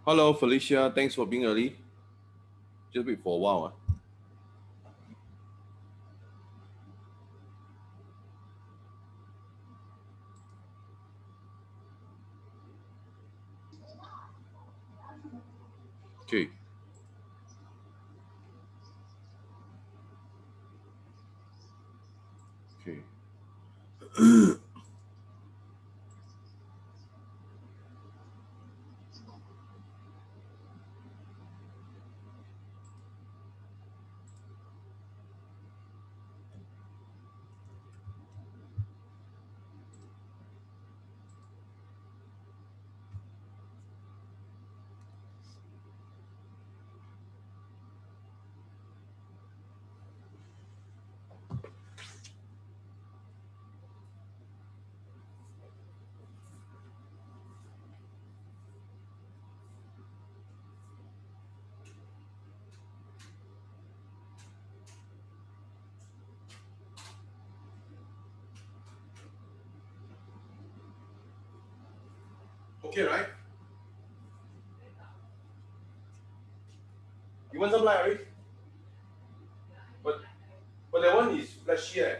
Hello, Felicia. Thanks for being early. Just wait for a while. Okay. Okay. Okay, right? You want some light, right? But that one is flashy, eh?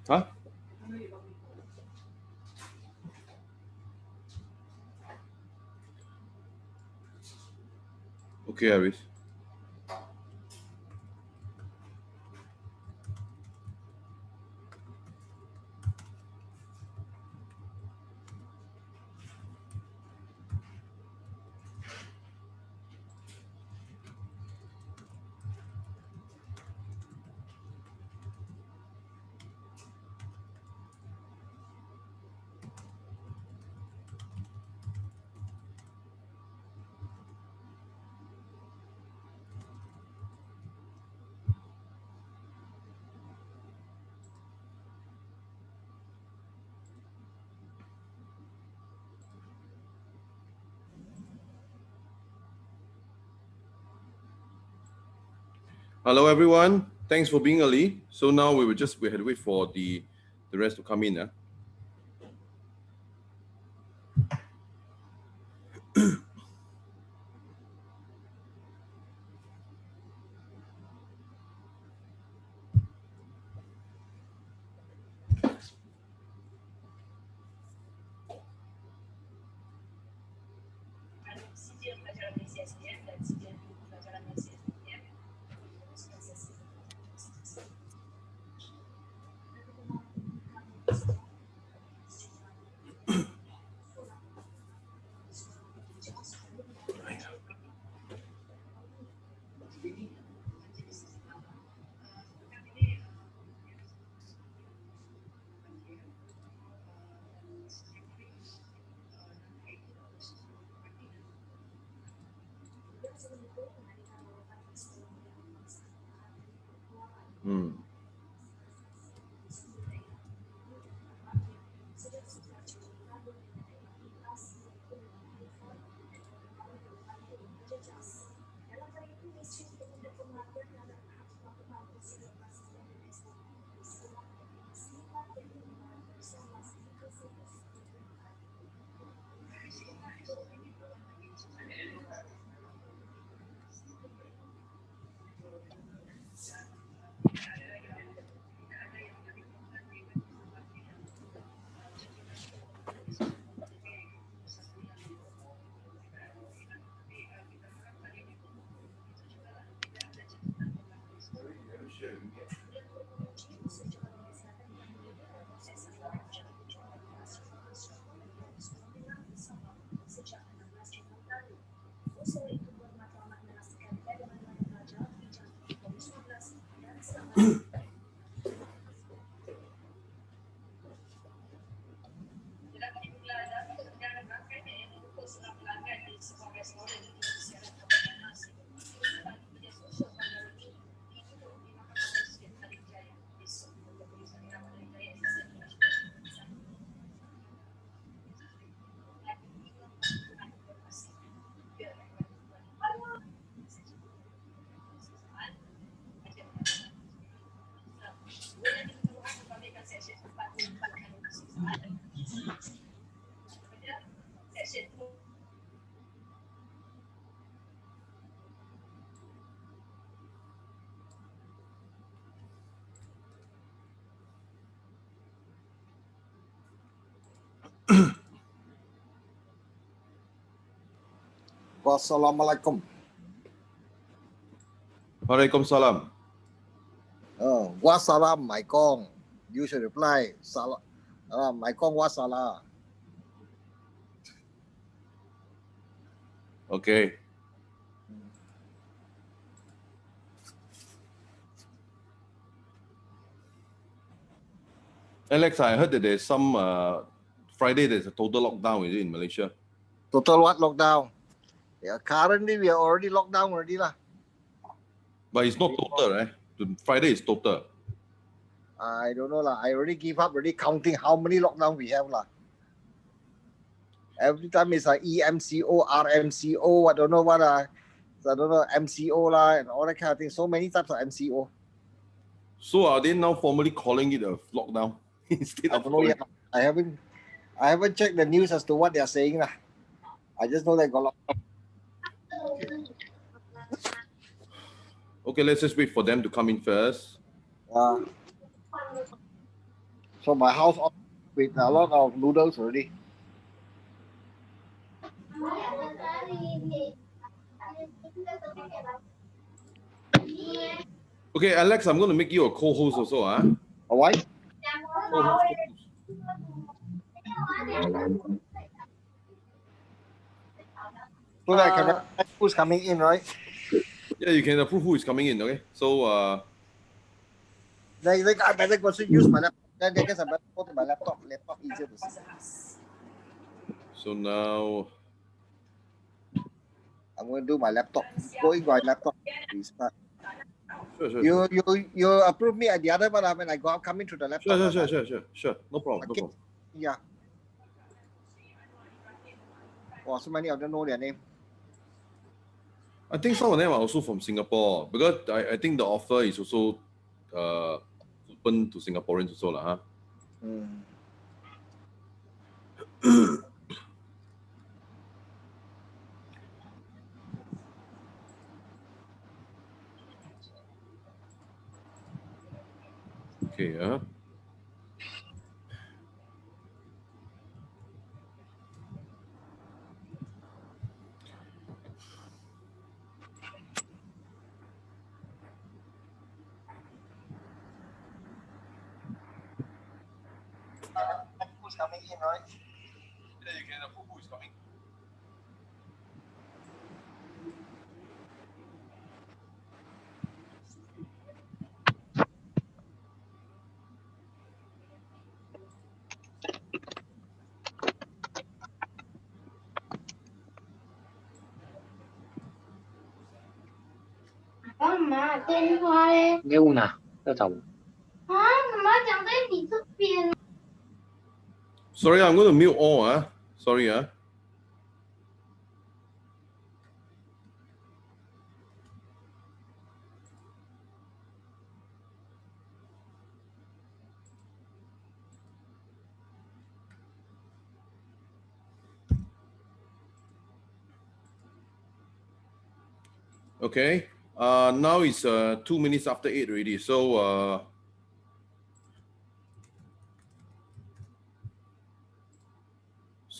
Huh? Okay, Iris. Hello, everyone. Thanks for being early. So now we had to wait for the rest to come in. Hmm. Wassalamualaikum. Waalaikumsalam. Wassalam, my kong. You should reply. My kong wassala. Okay. Alex, I heard that there's some Friday there's a total lockdown, is it, in Malaysia? Total what lockdown? Yeah, currently we are already locked down already lah. But it's not total, right? Friday is total. I don't know lah. I already give up already counting how many lockdown we have lah. Every time it's like EMCO, RMCO, I don't know what I don't know, MCO lah and all that kind of thing. So many types of MCO. So are they now formally calling it a lockdown instead I of don't know yet. I haven't checked the news as to what they are saying lah. I just know they got lockdown. Okay, let's just wait for them to come in first. So my house with a lot of noodles already. Okay, Alex, I'm going to make you a co-host also. Why? So that I can recognize who's coming in, right? Yeah, you can approve who is coming in, okay? So, I better go to use my laptop. Then I guess I better go to my laptop. Laptop easier to see. So now, I'm going to do my laptop. Going my laptop. Restart. Sure. You approve me at the other one when I go out coming through the laptop. Sure. No problem. Yeah. Wow, so many of them know their name. I think some of them are also from Singapore because I think the offer is also open to Singaporeans also lah. Okay. Who's coming in, right? Yeah, you can approve who is coming. Sorry, I'm going to mute all. Sorry. Okay. Now it's 2 minutes after 8 already. So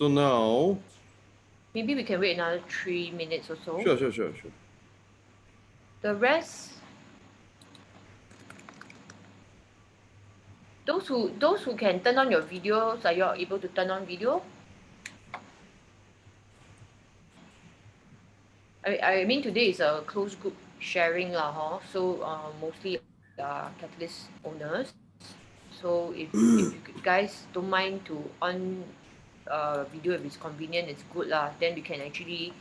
now maybe we can wait another 3 minutes or so. Sure. The rest, those who can turn on your videos, are you able to turn on video? I mean today is a closed group sharing lah, so mostly Catalyst owners. So if you guys don't mind to on video if it's convenient, it's good lah. Then we can actually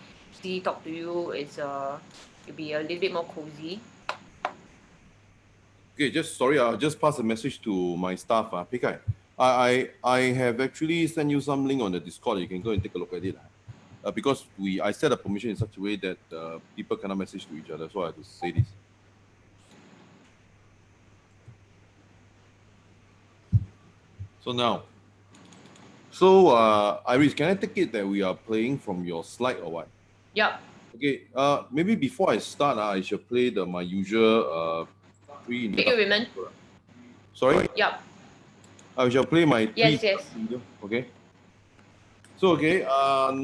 talk to you. It'll be a little bit more cozy. Okay, sorry, I'll just pass a message to my staff. Pikai, I have actually sent you some link on the Discord. You can go and take a look at it. Because I set a permission in such a way that people cannot message to each other. So I have to say this. So now, Iris, can I take it that we are playing from your slide or what? Yep. Okay. Maybe before I start, I should play my usual Thank you, Raymond. Sorry. Yep. I shall play my yes. Video. Okay. So okay,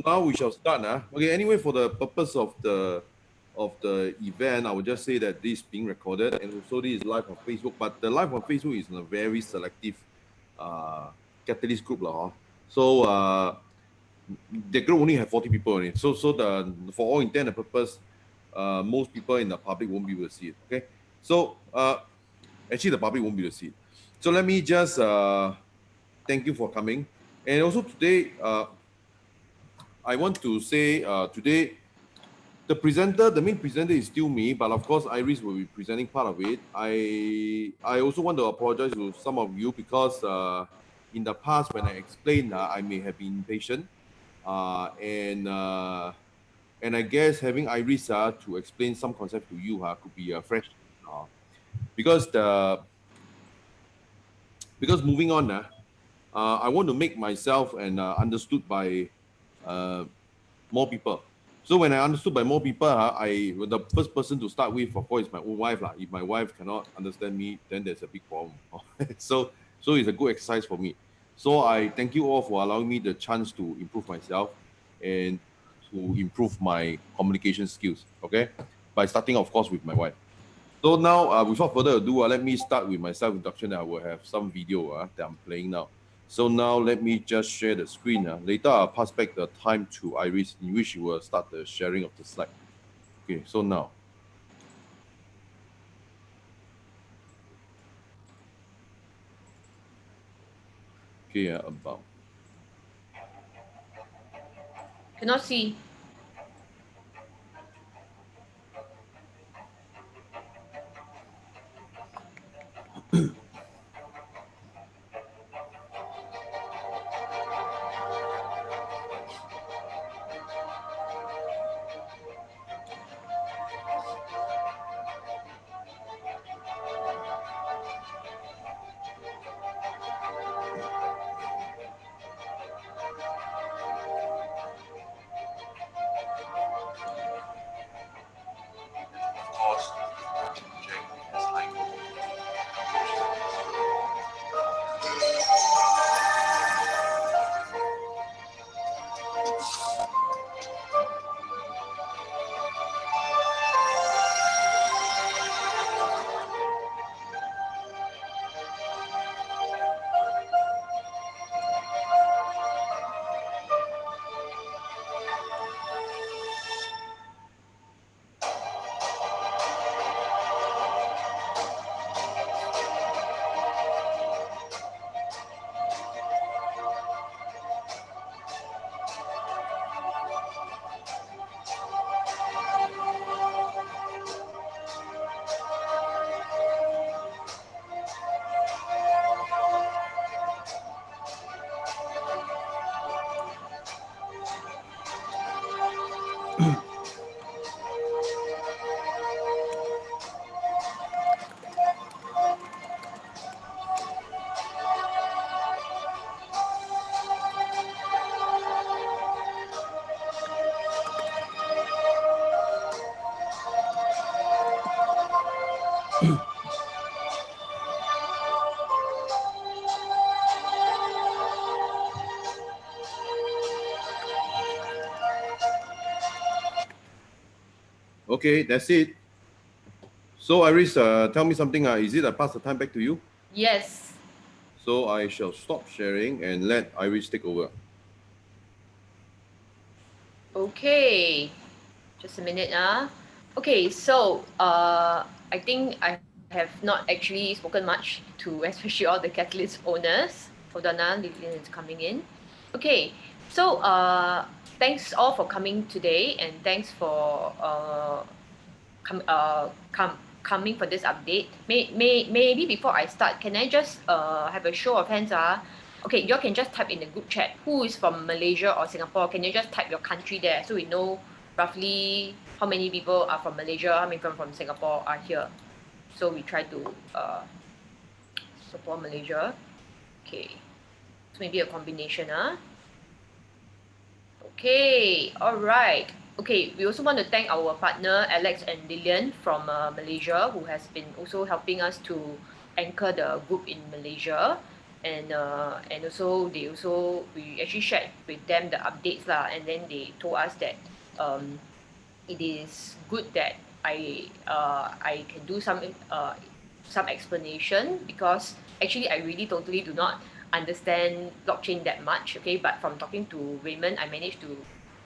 now we shall start. Okay, anyway, for the purpose of the event, I would just say that this is being recorded and also this is live on Facebook. But the live on Facebook is in a very selective catalyst group, lah. So the group only have 40 people in it. So for all intent and purpose, most people in the public won't be able to see it. Okay, so actually the public won't be able to see it. So let me just thank you for coming. And also today, I want to say today, the main presenter is still me, but of course Iris will be presenting part of it. I also want to apologize to some of you because in the past when I explained, I may have been impatient, and I guess having Iris to explain some concept to you could be fresh, because moving on, I want to make myself understood by more people. So when I understood by more people, the first person to start with, of course, is my own wife. If my wife cannot understand me, then there's a big problem. So it's a good exercise for me. So I thank you all for allowing me the chance to improve myself and to improve my communication skills, okay? By starting, of course, with my wife. So now, without further ado, let me start with my self-introduction. I will have some video that I'm playing now. So now let me just share the screen. Later, I'll pass back the time to Iris, in which she will start the sharing of the slide. Okay, so now. Okay, about. Cannot see. Okay, that's it. So Iris, tell me something. Is it I pass the time back to you? Yes. So I shall stop sharing and let Iris take over. Okay. Just a minute. Okay, so I think I have not actually spoken much to especially all the Catalyst owners. Hold on, Lilian is coming in. Okay, so thanks all for coming today, and thanks for coming for this update. Maybe before I start, can I just have a show of hands? Okay, you all can just type in the group chat who is from Malaysia or Singapore. Can you just type your country there so we know roughly how many people are from Malaysia, how many people from Singapore are here. So we try to support Malaysia. Okay, so maybe a combination. Okay, all right. Okay, we also want to thank our partner Alex and Lilian from Malaysia, who has been also helping us to anchor the group in Malaysia. and also we actually shared with them the updates lah, and then they told us that it is good that I can do some explanation, because actually I really totally do not understand blockchain that much, okay, but from talking to Raymond, I managed to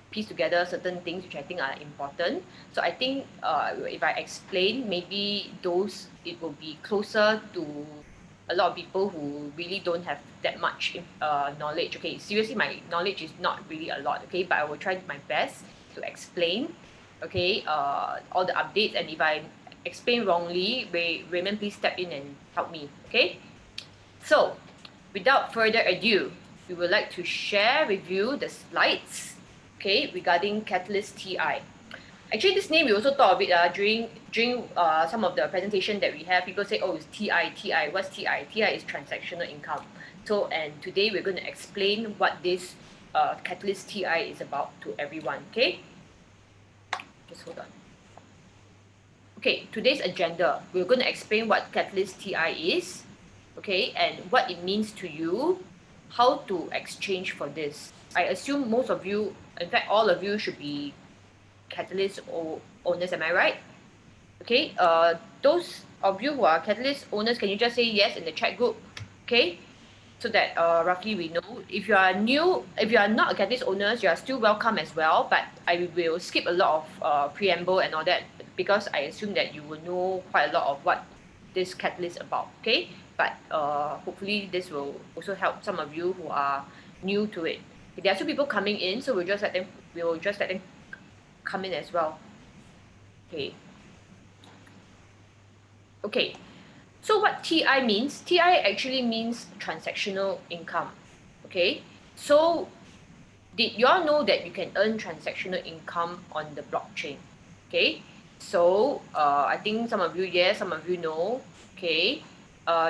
piece together certain things which I think are important. So I think if I explain, maybe it will be closer to a lot of people who really don't have that much knowledge. Okay, seriously, my knowledge is not really a lot, okay, but I will try my best to explain, okay, all the updates, and if I explain wrongly, Raymond, please step in and help me, okay? So, without further ado, we would like to share with you the slides, okay, regarding Catalyst TI. Actually, this name we also thought of it during some of the presentation that we have. People say, oh, it's TI. What's TI? TI is transactional income. So, and today we're going to explain what this Catalyst TI is about to everyone, okay? Just hold on. Okay, today's agenda, we're going to explain what Catalyst TI is, okay, and what it means to you, how to exchange for this. I assume most of you, in fact, all of you should be Catalyst owners, am I right? Okay, those of you who are Catalyst owners, can you just say yes in the chat group, okay? So that roughly we know. If you are new, if you are not a Catalyst owners, you are still welcome as well, but I will skip a lot of preamble and all that, because I assume that you will know quite a lot of what this Catalyst is about, okay? But hopefully this will also help some of you who are new to it. There are still people coming in, so we'll just let them come in as well. Okay. Okay. So what TI means? TI actually means transactional income. Okay. So did you all know that you can earn transactional income on the blockchain? Okay. So I think some of you yes, some of you know. Okay.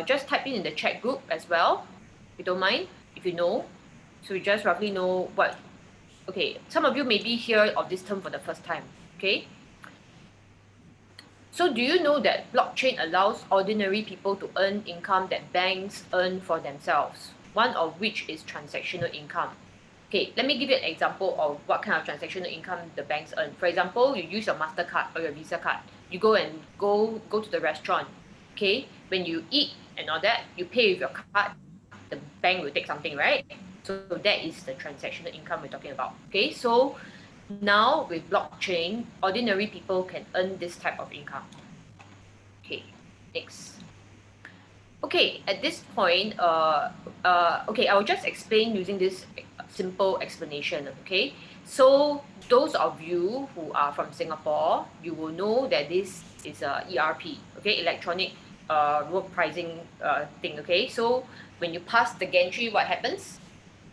Just type in the chat group as well, if you don't mind, if you know. So you just roughly know what. Okay, some of you maybe hear of this term for the first time. Okay. So do you know that blockchain allows ordinary people to earn income that banks earn for themselves, one of which is transactional income? Okay, let me give you an example of what kind of transactional income the banks earn. For example, you use your MasterCard or your Visa card. You go to the restaurant. Okay, when you eat and all that, you pay with your card, the bank will take something, right? So that is the transactional income we're talking about. Okay, so now with blockchain, ordinary people can earn this type of income. Okay, next. Okay, at this point, okay, I will just explain using this simple explanation. Okay, so those of you who are from Singapore, you will know that this is a ERP, okay, electronic road pricing thing. Okay, so when you pass the gantry, what happens?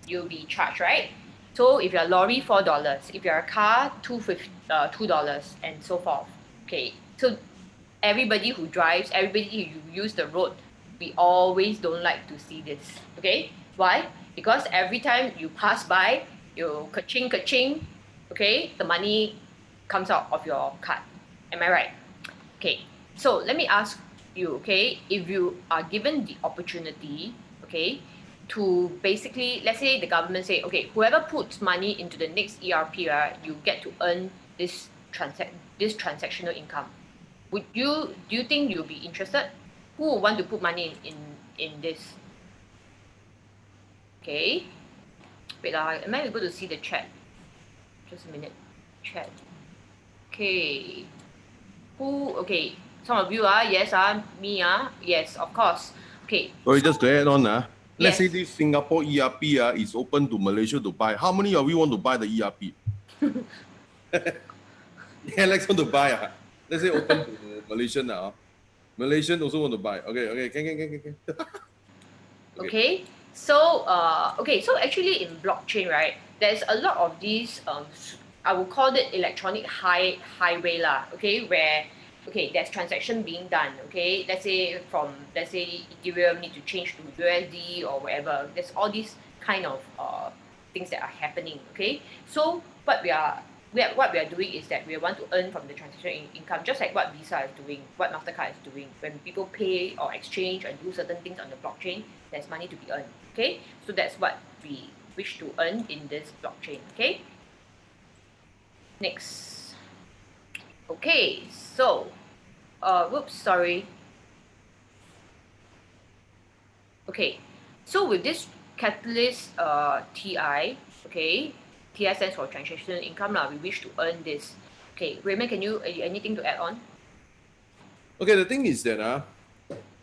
You'll be charged, right? So if you're a lorry, $4. If you're a car, $2, and so forth. Okay, so everybody who drives, everybody who use the road, we always don't like to see this. Okay, why? Because every time you pass by, you ka-ching, okay, the money comes out of your card. Am I right? Okay, so let me ask you, okay, if you are given the opportunity, okay, to basically, let's say the government say, okay, whoever puts money into the next ERP, you get to earn this transactional income. Do you think you'll be interested? Who would want to put money in this? Okay. Wait, am I able to see the chat? Just a minute. Chat. Okay. Okay. Some of you yes, me, yes, of course. Okay. Sorry, just to add on, let's say Yes. this Singapore ERP is open to Malaysia to buy. How many of you want to buy the ERP? Yeah, Alex want to buy. Let's say open to Malaysian now. Malaysian also want to buy. Okay, can. Okay. So so actually in blockchain, right, there's a lot of these I will call it electronic highway lah. Okay, where there's transaction being done. Okay, let's say Ethereum need to change to USD or whatever. There's all these kind of things that are happening. Okay, so what we are what we are doing is that we want to earn from the transaction income, just like what Visa is doing, what Mastercard is doing. When people pay or exchange and do certain things on the blockchain, there's money to be earned. Okay, so that's what we wish to earn in this blockchain. Okay. Next. Okay, so, whoops, sorry. Okay, so with this Catalyst TI, okay, TI stands for transactional income lah. We wish to earn this. Okay, Raymond, can you anything to add on? Okay, the thing is that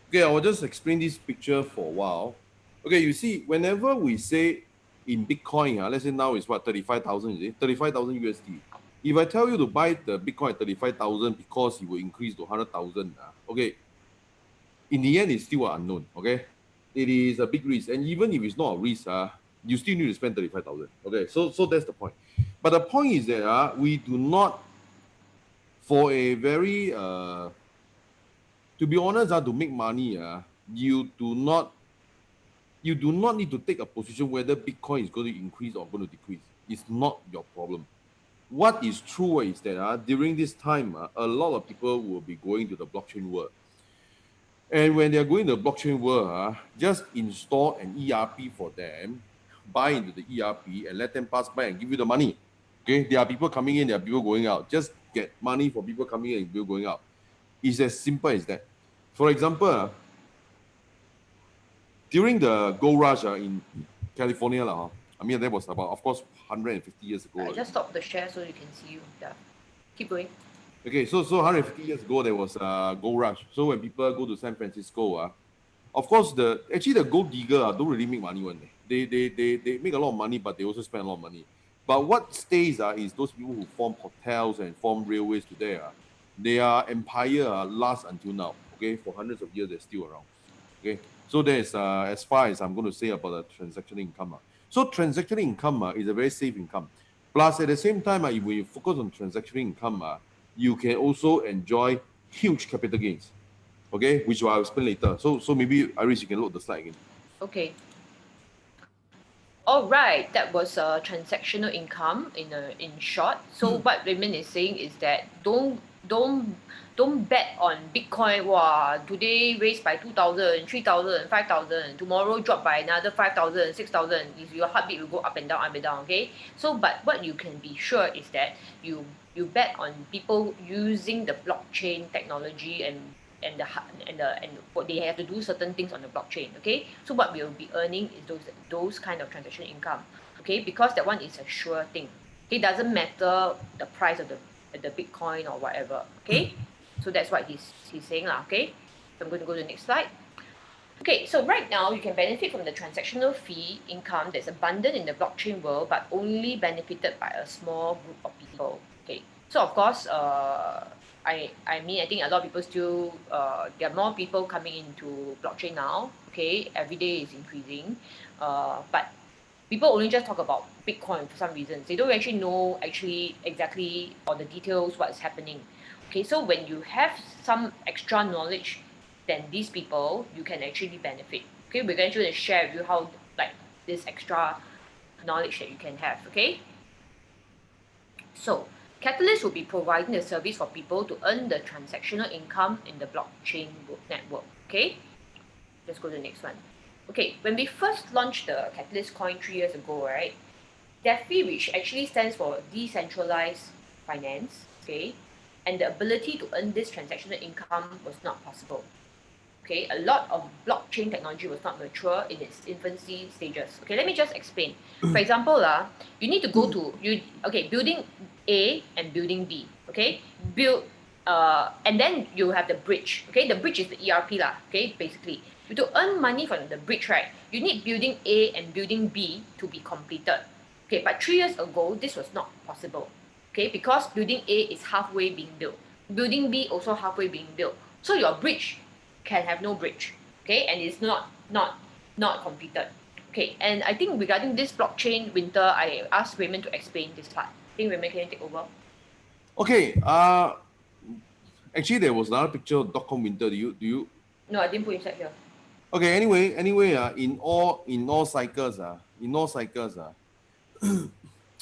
okay, I will just explain this picture for a while. Okay, you see, whenever we say in Bitcoin, let's say now it's what 35,000, is it 35,000 USD? If I tell you to buy the Bitcoin at 35,000 because it will increase to 100,000, okay, in the end it's still an unknown. Okay, it is a big risk, and even if it's not a risk, you still need to spend 35,000. Okay, so that's the point. But the point is that we do not, for a very to be honest, to make money, you do not need to take a position whether Bitcoin is going to increase or going to decrease. It's not your problem. What is true is that during this time, a lot of people will be going to the blockchain world. And when they are going to the blockchain world, just install an ERP for them, buy into the ERP, and let them pass by and give you the money. Okay, there are people coming in, there are people going out. Just get money for people coming in and people going out. It's as simple as that. For example, during the gold rush in California, I mean, that was about, of course, 150 years ago. I just stop the share so you can see you. Yeah. Keep going. Okay, so 150 years ago, there was a gold rush. So when people go to San Francisco, of course, the gold digger don't really make money one day. They make a lot of money, but they also spend a lot of money. But what stays is those people who form hotels and form railways today. Their empire lasts until now. Okay, for hundreds of years, they're still around. Okay, so that's as far as I'm going to say about the transactional income. So transactional income is a very safe income. Plus, at the same time, if we focus on transactional income, you can also enjoy huge capital gains. Okay, which I'll explain later. So maybe Iris, you can load the slide again. Okay. All right, that was transactional income in short. So what Raymond is saying is that don't bet on Bitcoin. Wow, today raised by 2,000, 3,000, 5,000. Tomorrow drop by another 5,000, 6,000. If your heartbeat will go up and down, okay. So, but what you can be sure is that you bet on people using the blockchain technology and what they have to do certain things on the blockchain. Okay, so what we will be earning is those kind of transaction income. Okay, because that one is a sure thing. It doesn't matter the price of the Bitcoin or whatever. Okay, so that's what he's saying lah. Okay, so I'm going to go to the next slide. Okay, so right now you can benefit from the transactional fee income that's abundant in the blockchain world, but only benefited by a small group of people. Okay, so of course, I mean, I think a lot of people still, there are more people coming into blockchain now. Okay, every day is increasing, but people only just talk about Bitcoin for some reasons. They don't actually know exactly or the details what's happening. Okay, so when you have some extra knowledge than these people, you can actually benefit. Okay, we're going to share with you how like this extra knowledge that you can have. Okay, so Catalyst will be providing the service for people to earn the transactional income in the blockchain network. Okay, let's go to the next one. Okay, when we first launched the Catalyst coin 3 years ago, right, DeFi, which actually stands for decentralized finance, okay, and the ability to earn this transactional income was not possible. Okay, a lot of blockchain technology was not mature in its infancy stages. Okay, let me just explain. For example, you need to go to building A and building B. Okay, and then you have the bridge. Okay, the bridge is the ERP lah. Okay, basically, to earn money from the bridge, right, you need building A and building B to be completed. Okay, but 3 years ago, this was not possible. Okay, because building A is halfway being built, building B also halfway being built. So your bridge can have no bridge, okay, and it's not completed. Okay, and I think regarding this blockchain winter, I asked Raymond to explain this part. I think Raymond, can you take over? Okay, actually there was another picture of .com winter. Do you? No, I didn't put inside here. Okay, anyway, in all cycles,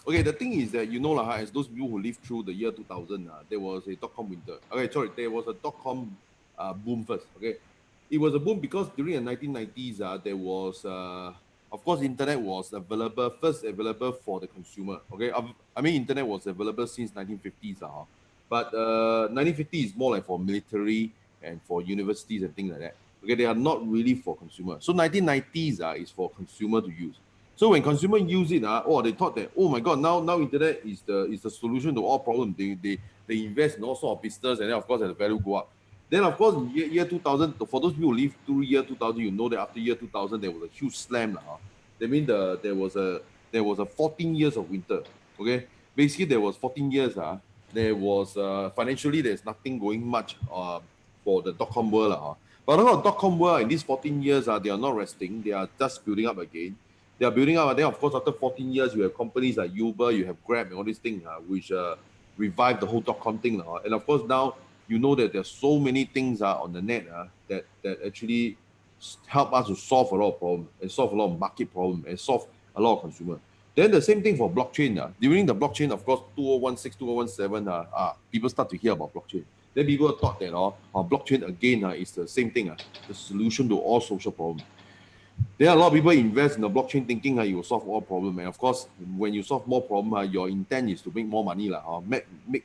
okay, the thing is that, you know, as those people who lived through the year 2000, there was a dot-com winter. Okay, sorry, there was a dot-com boom first. Okay, it was a boom because during the 1990s, there was, of course, internet was first available for the consumer. Okay, I mean, internet was available since 1950s, but 1950 is more like for military and for universities and things like that. Okay, they are not really for consumer. So 1990s is for consumer to use. So when consumer use it, they thought that, oh my god, now internet is the solution to all problems. They invest in all sorts of business, and then of course the value go up. Then of course year 2000, for those people who live through year 2000, you know that after year 2000 there was a huge slam. That means there was a 14 years of winter. Okay, basically there was 14 years. There was financially there's nothing going much for the dot-com world. But a lot of dot-com world in these 14 years, they are not resting. They are just building up again. They are building up, and then of course after 14 years, you have companies like Uber, you have Grab, and all these things, which revive the whole dot-com thing. And of course now you know that there's so many things on the net that actually help us to solve a lot of problems and solve a lot of market problems and solve a lot of consumer. Then the same thing for blockchain. During the blockchain, of course, 2016, 2017, people start to hear about blockchain. Then people thought that blockchain again is the same thing, the solution to all social problems. There are a lot of people invest in the blockchain thinking you will solve all problems. And of course, when you solve more problems, your intent is to make more money.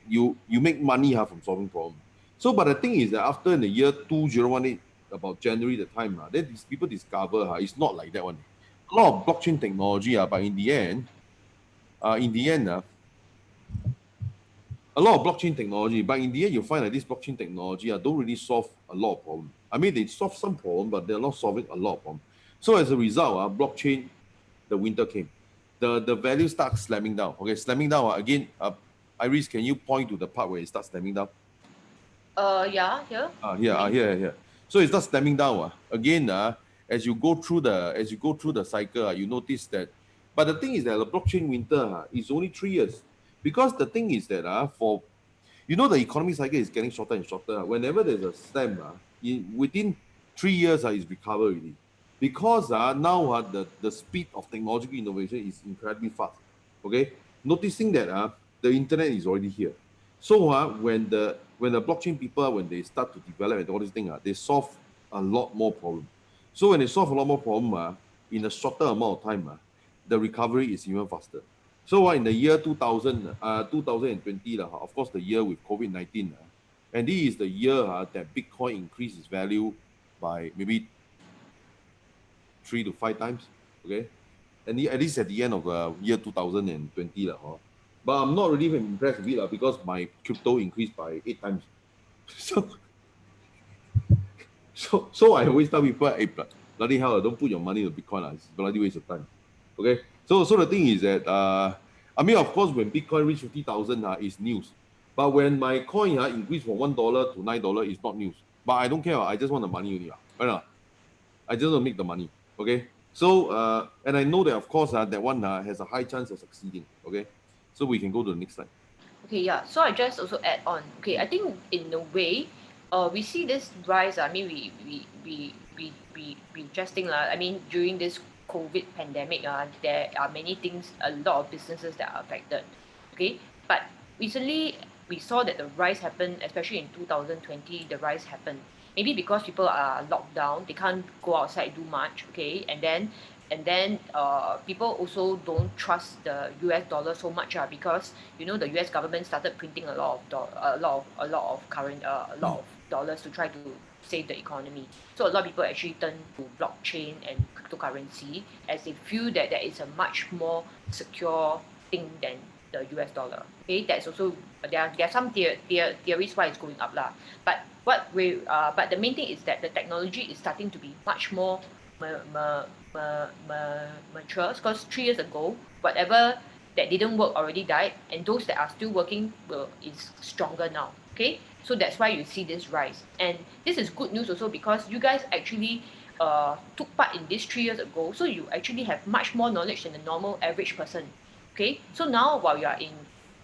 You make money from solving problems. So, but the thing is that after in the year 2018, about January the time, then these people discover it's not like that one. A lot of blockchain technology, but in the end, a lot of blockchain technology, but in the end, you find that this blockchain technology don't really solve a lot of problems. I mean, they solve some problem, but they're not solving a lot of problems. So as a result, blockchain, the winter came. The value starts slamming down. Okay, slamming down again. Iris, can you point to the part where it starts slamming down? Yeah, here. Here. So it starts slamming down. Again, as you go through the cycle, you notice that. But the thing is that the blockchain winter is only 3 years, because the thing is that for the economic cycle is getting shorter and shorter. Whenever there's a slam, within 3 years is recovered already. Because now the speed of technological innovation is incredibly fast. Okay, noticing that the internet is already here. So when the blockchain people, when they start to develop and all these things, they solve a lot more problem. So when they solve a lot more problem, in a shorter amount of time, the recovery is even faster. So in the year 2020, of course, the year with COVID-19, and this is the year that Bitcoin increased its value by maybe 3 to 5 times. Okay, and at least at the end of year 2020. But I'm not really impressed with it because my crypto increased by 8 times. So I always tell people, hey, bloody hell, don't put your money in Bitcoin. It's a bloody waste of time. Okay, so the thing is that I mean, of course, when Bitcoin reached 50,000, it's news. But when my coin increased from $1 to $9, it's not news. But I don't care. I just want the money only. Right? I just want to make the money. Okay. So and I know that of course that one has a high chance of succeeding. Okay. So we can go to the next slide. Okay, yeah. So I just also add on. Okay, I think in a way, we see this rise. I mean, we just think I mean, during this COVID pandemic, there are many things, a lot of businesses that are affected. Okay, but recently we saw that the rise happened, especially in 2020. The rise happened maybe because people are locked down, they can't go outside do much. Okay, and then people also don't trust the US dollar so much because the US government started printing a lot of dollars to try to save the economy. So a lot of people actually turn to blockchain and cryptocurrency as they feel that there is a much more secure thing than the US dollar. Okay, that's also there are some theories why it's going up lah. But but the main thing is that the technology is starting to be much more mature, because 3 years ago, whatever that didn't work already died, and those that are still working is stronger now. Okay, so that's why you see this rise, and this is good news also because you guys actually took part in this 3 years ago, so you actually have much more knowledge than the normal average person. Okay, so now while you are in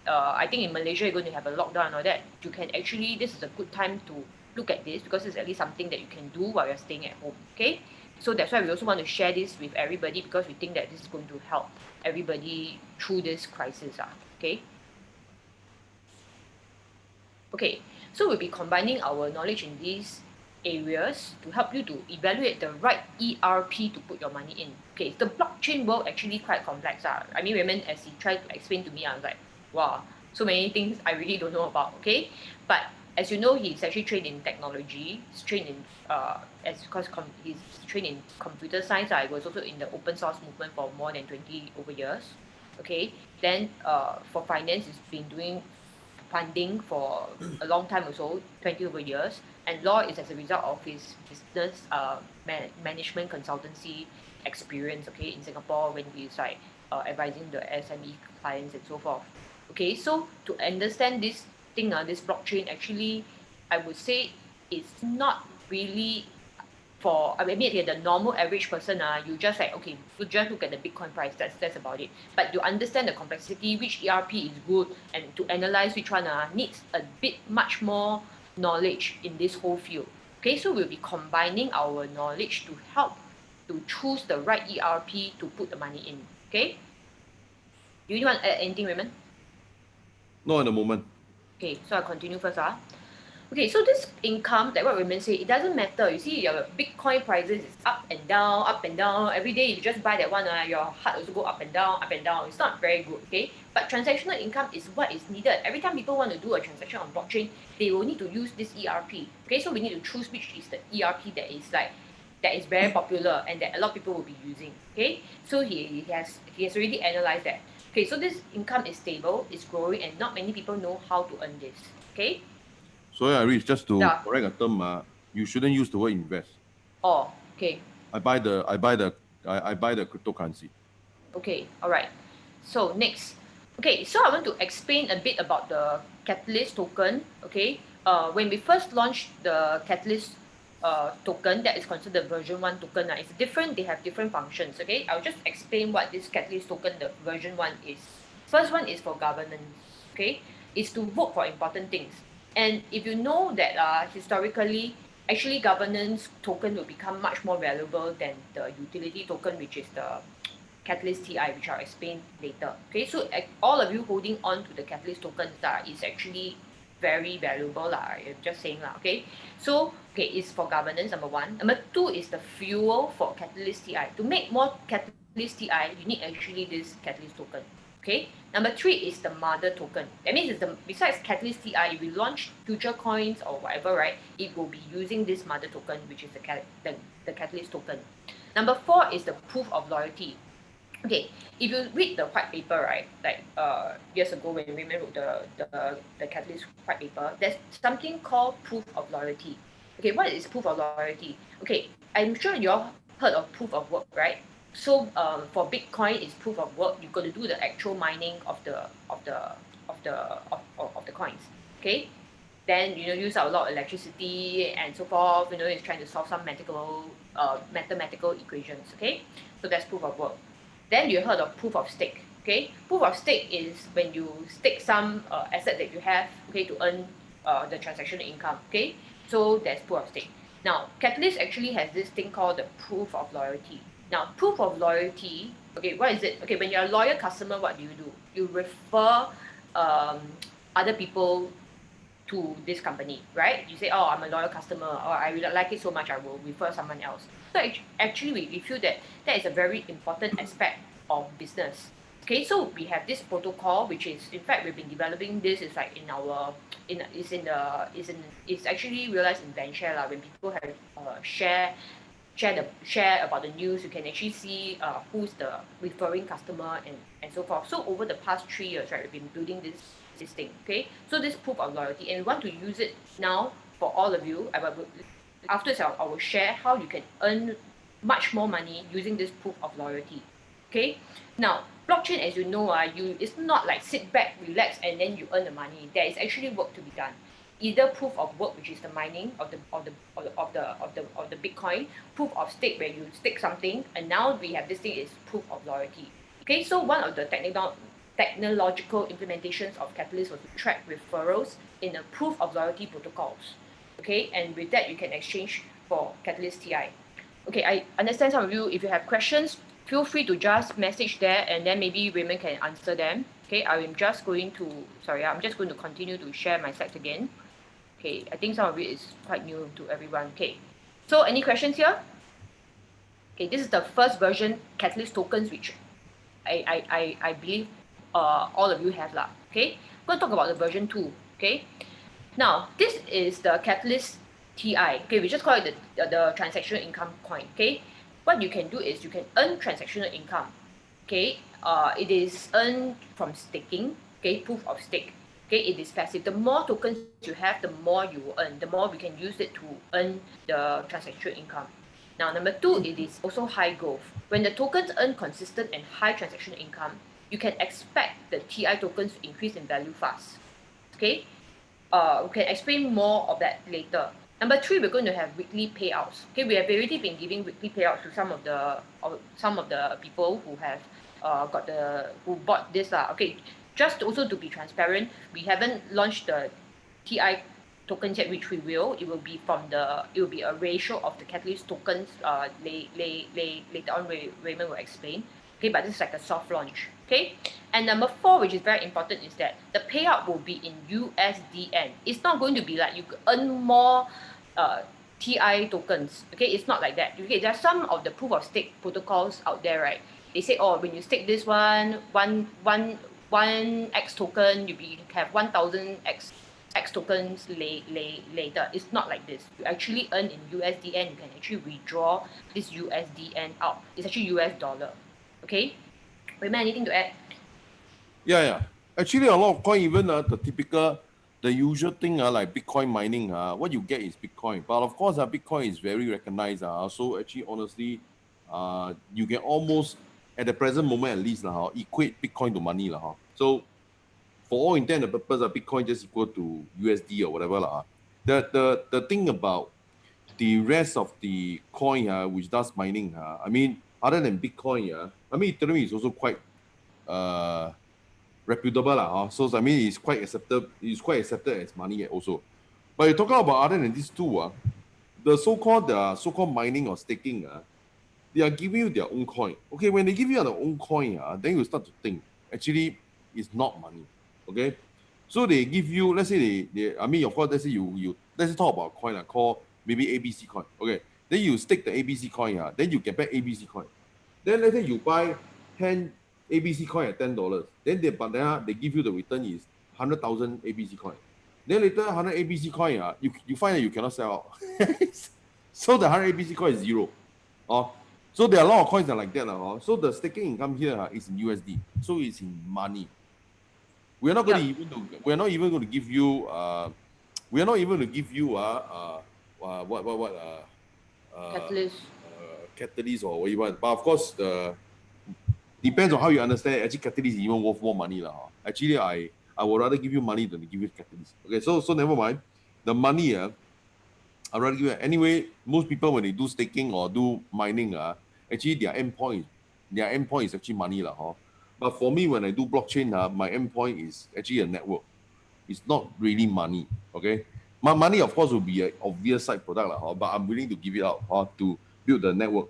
I think in Malaysia you're going to have a lockdown and all that, you can actually, this is a good time to look at this because it's at least something that you can do while you're staying at home. Okay, So that's why we also want to share this with everybody, because we think that this is going to help everybody through this crisis. Okay. Okay, so we'll be combining our knowledge in these areas to help you to evaluate the right ERP to put your money in. Okay, the blockchain world actually quite complex. I mean, Raymond, as he tried to explain to me, I was like, wow, so many things I really don't know about. Okay, but as you know, he's actually trained in technology. He's trained in he's trained in computer science. I was also in the open source movement for more than 20 over years. Okay, then for finance, he's been doing funding for a long time also, 20 over years. And law is as a result of his business management consultancy experience, okay, in Singapore, when he's like advising the SME clients and so forth. Okay, so to understand this thing, this blockchain, actually, I would say it's not really for, I mean, okay, the normal average person, you just like, okay, you just look at the Bitcoin price, that's about it. But to understand the complexity, which ERP is good, and to analyze which one needs a bit much more knowledge in this whole field. Okay, so we'll be combining our knowledge to help to choose the right ERP to put the money in. Okay, do you want to add anything, Raymond? No, at the moment. Okay, so I'll continue first. Okay, so this income, like what Raymond said, it doesn't matter. You see, your Bitcoin prices is up and down, up and down. Every day you just buy that one, your heart also go up and down, up and down. It's not very good, okay? But transactional income is what is needed. Every time people want to do a transaction on blockchain, they will need to use this ERP. Okay, so we need to choose which is the ERP that is very popular and that a lot of people will be using. Okay, so he has already analyzed that. Okay, so this income is stable, it's growing, and not many people know how to earn this. Okay. So I reach just to Yeah. correct a term. You shouldn't use the word invest. Oh, okay. I buy the cryptocurrency. Okay, all right. So next, okay, so I want to explain a bit about the Catalyst token. Okay, when we first launched the Catalyst token, that is considered version 1 token. It's different, they have different functions. Okay, I'll just explain what this Catalyst token, the version 1 is. First one is for governance. Okay, is to vote for important things. And if you know that historically, actually governance token will become much more valuable than the utility token, which is the Catalyst TI, which I'll explain later. Okay, so all of you holding on to the Catalyst tokens is actually very valuable. I'm just saying. Okay, so okay, it's for governance, number one. Number two is the fuel for Catalyst TI. To make more Catalyst TI, you need actually this Catalyst token. Okay, number three is the mother token. That means it's besides Catalyst TI, if we launch future coins or whatever, right, it will be using this mother token, which is the Catalyst token. Number four is the proof of loyalty. Okay, if you read the white paper, right, like years ago when Raymond wrote the Catalyst white paper, there's something called proof of loyalty. Okay, what is proof of loyalty? Okay, I'm sure you all heard of proof of work, right? So for Bitcoin, it's proof of work. You've got to do the actual mining of the coins. Okay, then use a lot of electricity and so forth. It's trying to solve some mathematical equations. Okay, so that's proof of work. Then you heard of proof of stake. Okay, proof of stake is when you stake some asset that you have, okay, to earn the transactional income. Okay, so that's proof of stake. Now, Catalyst actually has this thing called the proof of loyalty. Now, proof of loyalty, okay, what is it? Okay, when you're a loyal customer, what do? You refer other people to this company, right? You say, oh, I'm a loyal customer, or I really like it so much, I will refer someone else. So actually, we feel that is a very important aspect of business. Okay, so we have this protocol, which is, in fact, we've been developing this. It's like it's actually realized in VenShare when people have share about the news. You can actually see who's the referring customer and so forth. So over the past 3 years, right, we've been building this thing. Okay, so this proof of loyalty, and we want to use it now for all of you. Afterwards, I will share how you can earn much more money using this proof of loyalty. Okay, now blockchain, as you know, it's not like sit back, relax, and then you earn the money. There is actually work to be done. Either proof of work, which is the mining of the Bitcoin, proof of stake, where you stake something, and now we have this thing is proof of loyalty. Okay, so one of the technological implementations of Catalyst was to track referrals in a proof of loyalty protocols. Okay, and with that you can exchange for Catalyst TI. okay, I understand some of you, if you have questions, feel free to just message there and then maybe Raymond can answer them. Okay, I'm just going to continue to share my slides again. Okay, I think some of it is quite new to everyone. Okay, so any questions here? Okay, this is the first version Catalyst tokens, which I believe all of you have lah. Okay, I'm going to talk about the version 2. Okay, now this is the Catalyst TI. Okay, we just call it the transactional income coin. Okay, what you can do is you can earn transactional income. Okay, it is earned from staking. Okay, proof of stake. Okay, it is passive. The more tokens you have, the more you will earn. The more we can use it to earn the transactional income. Now, number 2, it is also high growth. When the tokens earn consistent and high transactional income, you can expect the TI tokens to increase in value fast. Okay, we can explain more of that later. Number 3, we're going to have weekly payouts. Okay, we have already been giving weekly payouts to some of the people who have who bought this lah. Okay, just also to be transparent, we haven't launched the TI tokens yet, which we will. It will be a ratio of the Catalyst tokens. Later on, Raymond will explain. Okay, but this is like a soft launch. Okay, and number 4, which is very important, is that the payout will be in USDN. It's not going to be like you earn more TI tokens. Okay, it's not like that. Okay, there are some of the proof of stake protocols out there, right? They say, oh, when you stake this one X token, you have 1,000 X tokens later. It's not like this. You actually earn in USDN. You can actually withdraw this USDN out. It's actually US dollar. Okay, Raymond, anything to add? Yeah. Actually, a lot of coin, even the usual thing like Bitcoin mining, what you get is Bitcoin. But of course, Bitcoin is very recognized. So actually, honestly, you can almost, at the present moment at least, equate Bitcoin to money. So for all intent and purpose, Bitcoin just equal to USD or whatever. The thing about the rest of the coin, which does mining, I mean, other than Bitcoin, I mean, Ethereum is also quite reputable. So I mean, it's quite accepted as money also. But you're talking about other than these two, the so-called mining or staking, they are giving you their own coin. Okay, when they give you their own coin, then you start to think, actually, it's not money. Okay, so they give you, let's say I mean, of course, let's say let's talk about a coin called maybe ABC coin. Okay, then you stake the ABC coin, then you get back ABC coin. Then let's say you buy 10 ABC coin at $10. Then they give you the return is 100,000 ABC coin. Then later 100 ABC coin, you find that you cannot sell out. So the 100 ABC coin is zero. So there are a lot of coins that are like that. So the staking income here is in USD. So it's in money. We're not going to we're not even going to give you catalyst or what you want. But of course, depends on how you understand. Actually, catalyst is even worth more money. Actually, I would rather give you money than to give you catalyst. Okay, so never mind. The money, I'd rather give you. Anyway, most people, when they do staking or do mining, actually their endpoint is actually money. But for me, when I do blockchain, my endpoint is actually a network. It's not really money. Okay, my money, of course, will be an obvious side product, but I'm willing to give it out to build the network.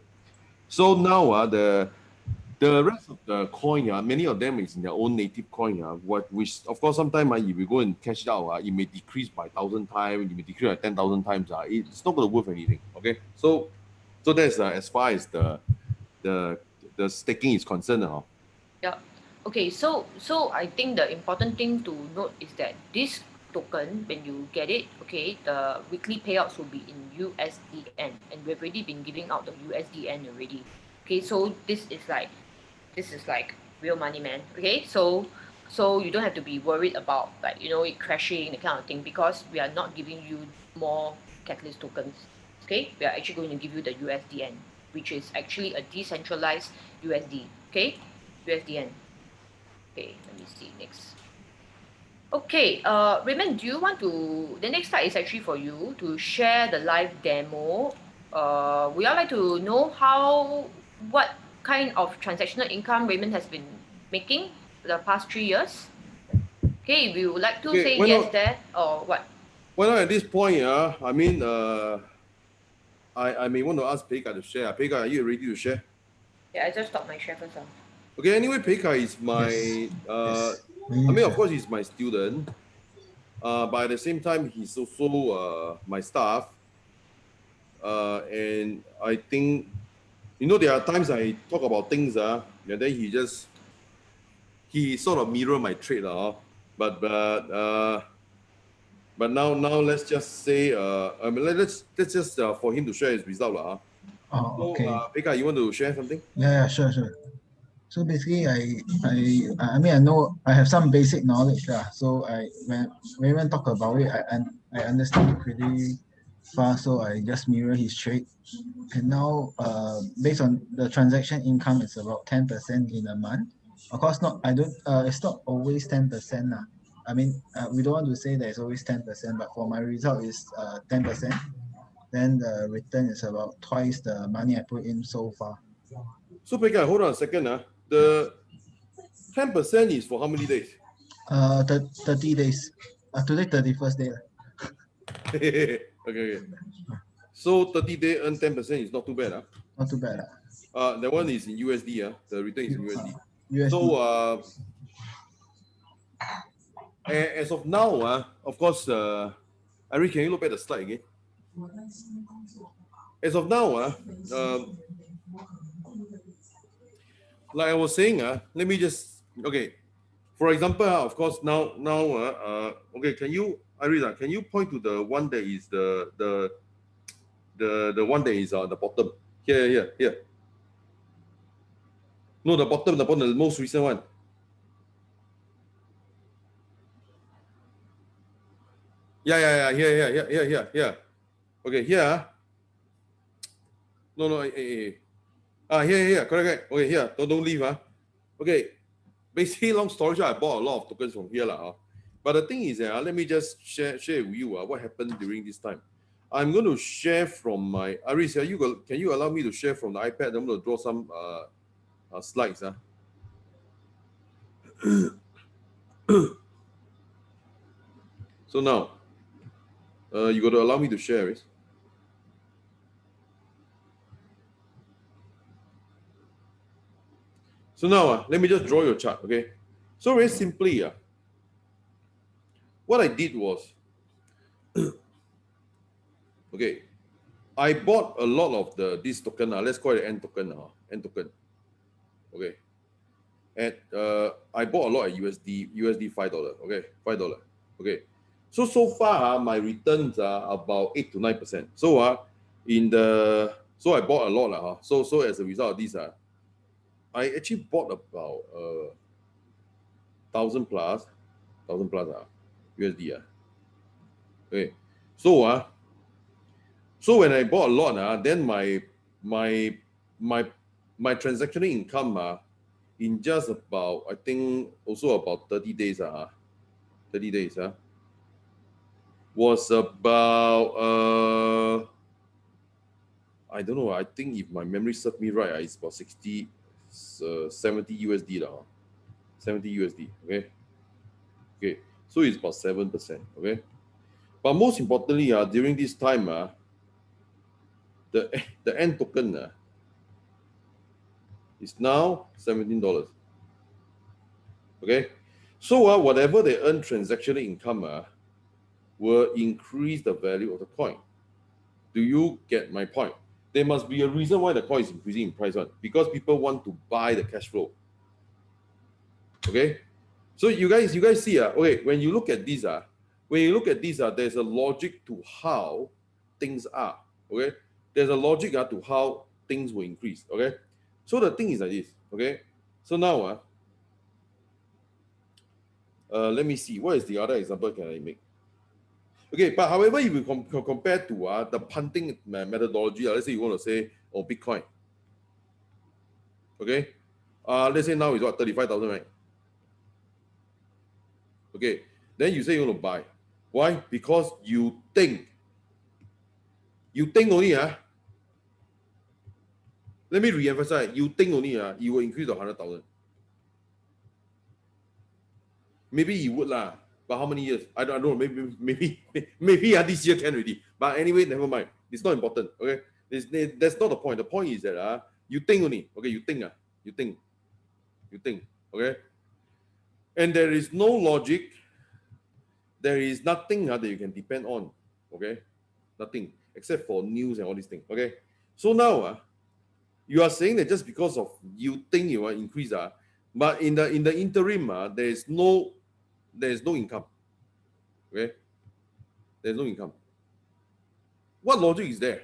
So now the rest of the coin, many of them is in their own native coin, which of course sometimes if you go and cash it out, it may decrease by 1,000 times, it may decrease by 10,000 times. It's not going to worth anything. Okay, so that's as far as the staking is concerned. Yeah. Okay, so I think the important thing to note is that this token, when you get it, okay, the weekly payouts will be in USDN, and we've already been giving out the USDN already. Okay, so this is like real money, man. Okay, so you don't have to be worried about it crashing, that kind of thing, because we are not giving you more Catalyst tokens. Okay, we are actually going to give you the USDN, which is actually a decentralized USD. Okay, USDN. Okay, let me see next. Okay, Raymond, do you want to? The next slide is actually for you to share the live demo. Would you like to know what kind of transactional income Raymond has been making for the past 3 years? Okay, if you would like to say yes there or what? Well, at this point, I mean, I may want to ask Pei Kai to share. Pei Kai, are you ready to share? Yeah, I just stop my share first. Okay, anyway, Pei Kai is my, Yes. I mean, of course, he's my student, but at the same time, he's also my staff. And I think, there are times I talk about things, and then he sort of mirror my trait, but now let's just say, I mean, let's just for him to share his result, Oh, okay. So, Pei Kai, you want to share something? Yeah, sure. So basically, I mean, I know I have some basic knowledge lah. So when we talk about it, I understand it pretty fast. So I just mirror his trade, and now based on the transaction income, it's about 10% in a month. Of course, not I don't. It's not always 10% lah. I mean, we don't want to say that it's always 10%, but for my result is 10%. Then the return is about twice the money I put in so far. So, Pei Kai, hold on a second. The 10% is for how many days? 30 days. Today 31st day. Okay. So 30 day earn 10% is not too bad. Not too bad. That one is in USD. The return is in USD. USD. So as of now, of course, Ari, can you look at the slide again? As of now, like I was saying, let me just, okay. For example, of course, now, okay, can you, Irina, can you point to the one that is the one that is the bottom? Here. No, the bottom, the most recent one. Yeah. Here. Okay, here. No. Here. Correct. Okay, here. Don't leave. Okay. Basically, long story short, I bought a lot of tokens from here. But the thing is, let me just share with you what happened during this time. I'm going to share from my Aris. Can you allow me to share from the iPad? I'm going to draw some slides. So now, you got to allow me to share, Aris. So now, let me just draw your chart, okay? So very simply, what I did was, okay, I bought a lot of this token. Let's call it N token. Okay, and I bought a lot at USD $5. Okay, $5. Okay, so far my returns are about 8 to 9%. So so I bought a lot. So as a result of this, I actually bought about 1,000 plus USD. Okay, so when I bought a lot, then my transactional income in just about, I think also about 30 days, was about I don't know, I think if my memory serves me right, it's about 70 USD 70 USD. Okay, so it's about 7%. Okay, but most importantly, during this time, the N token is now $17. Okay, so whatever they earn transactional income will increase the value of the coin. Do you get my point? There must be a reason why the coin is increasing in price, because people want to buy the cash flow. Okay, so you guys see, okay, when you look at this, there's a logic to how things are. Okay, there's a logic to how things will increase. Okay, so the thing is like this. Okay, so now let me see, what is the other example can I make? Okay, but however, if you compare to the punting methodology, let's say you want to say, Bitcoin. Okay, let's say now it's what, 35,000, right? Okay, then you say you want to buy. Why? Because you think only. Let me re-emphasize. You think only. You will increase to 100,000. Maybe you would lah. But how many years? I don't know. Maybe this year can already. But anyway, never mind. It's not important. Okay. That's not the point. The point is that you think only. Okay, you think. You think. Okay? And there is no logic. There is nothing that you can depend on. Okay? Nothing. Except for news and all these things. Okay? So now you are saying that just because of you think you will increase, but in the interim, there is no income. Okay? There's no income. What logic is there?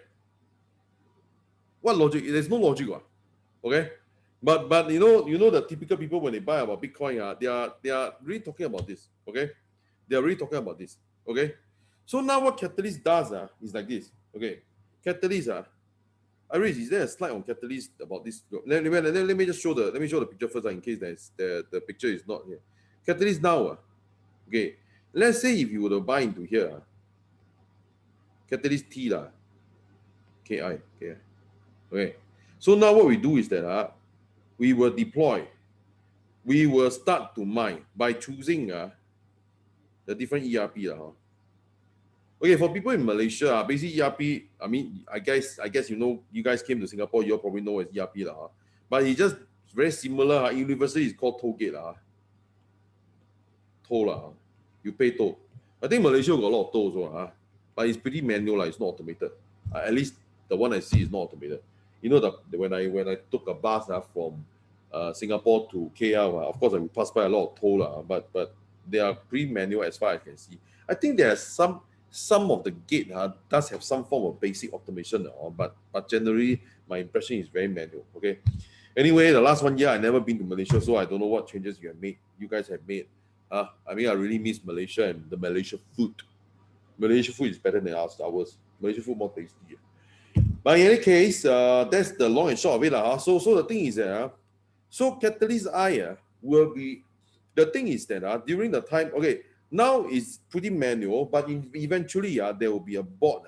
What logic? There's no logic. Okay? But you know the typical people when they buy about Bitcoin, they are really talking about this. Okay? They are really talking about this. Okay? So now what Catalyst does is like this. Okay? Catalyst Iris, is there a slide on Catalyst about this? Let me just show the picture first in case the picture is not here. Catalyst now. Okay. Let's say if you were to buy into here, Catalyst T lah. KI. Okay. So now what we do is that we will deploy. We will start to mine by choosing the different ERP lah. Okay, for people in Malaysia, basically ERP, I mean, I guess you guys came to Singapore, you all probably know it's ERP lah. But it's just very similar. University is called Tollgate lah. Toll lah. You pay toll. I think Malaysia got a lot of tolls also but it's pretty manual lah. It's not automated. At least the one I see is not automated. You know when I took a bus from Singapore to KL, of course I will pass by a lot of toll but they are pretty manual as far as I can see. I think there are some of the gate does have some form of basic automation, but generally my impression is very manual. Okay. Anyway, the last 1 year I never been to Malaysia, so I don't know what changes you guys have made. I mean, I really miss Malaysia and the Malaysia food. Malaysia food is better than ours. Malaysia food more tasty. But in any case, that's the long and short of it. So the thing is that so Catalyst will be, the thing is that during the time, okay, now it's pretty manual, but eventually there will be a bot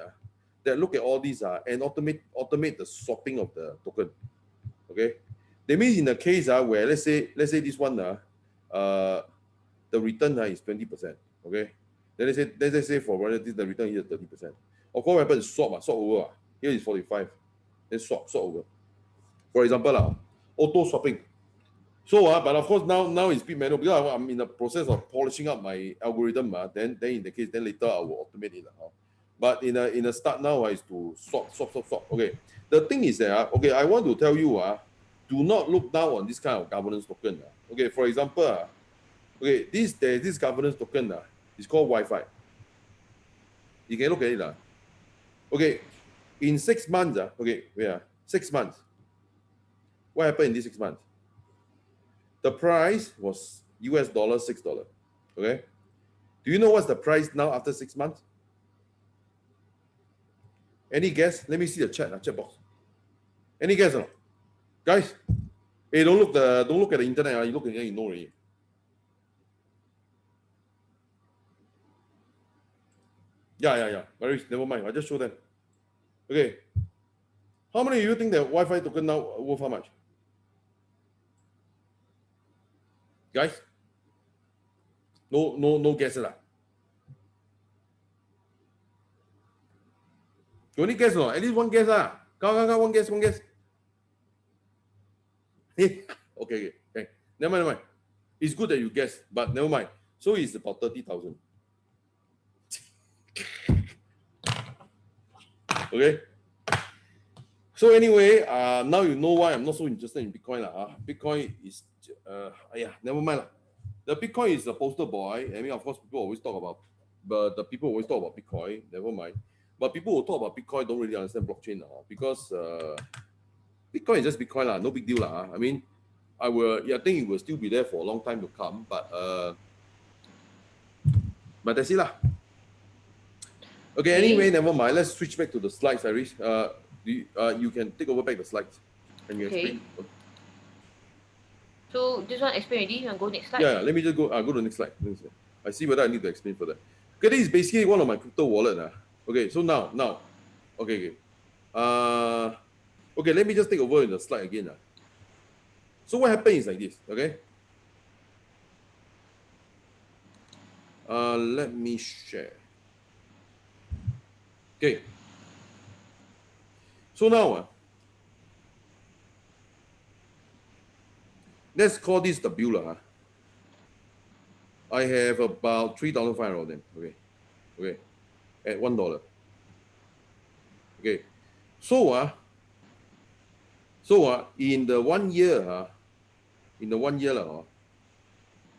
that look at all these and automate the swapping of the token. Okay, that means in the case where let's say this one the return is 20%. Okay, then let's say for royalties the return is 30%. Of course, what happens is swap over. Here is 45, then swap over. For example, auto swapping. So, but of course now it's bit manual because I'm in the process of polishing up my algorithm. Then in the case, then later I will automate it. But in a start now is to swap. Okay. The thing is that okay, I want to tell you do not look down on this kind of governance token. Okay, for example, okay, there's this governance token it's called Wi-Fi. You can look at it. Okay, in 6 months, 6 months. What happened in these 6 months? The price was $6. Okay. Do you know what's the price now after 6 months? Any guess? Let me see the chat box. Any guess or not? Guys, hey, don't look at the internet. You look at it, you know already. Yeah. Never mind. I just show them. Okay. How many of you think that Wi-Fi token now worth how much? Guys? No guesses lah. You only guess or not? At least one guess lah. Come, one guess. Okay. Never mind. It's good that you guess, but never mind. So it's about 30,000. Okay. So anyway, now you know why I'm not so interested in Bitcoin lah. Bitcoin is, never mind lah. The Bitcoin is the poster boy. I mean, of course, people always talk about, but the people always talk about Bitcoin. Never mind. But people who talk about Bitcoin don't really understand blockchain because Bitcoin is just Bitcoin lah. No big deal lah. I mean, I think it will still be there for a long time to come. But that's it lah. Okay. Anyway, never mind. Let's switch back to the slides, Iris. You can take over back the slides and you explain. So this one explain already. You want to go next slide? Yeah. Let me just go to the next slide. I see whether I need to explain further. Okay, this is basically one of my crypto wallet. Okay, so now. Okay. Okay, let me just take over in the slide again. So what happens is like this, okay? Let me share. Okay. So now, let's call this the bill. I have about 3,500 of them. Okay, at $1. Okay, so in the 1 year,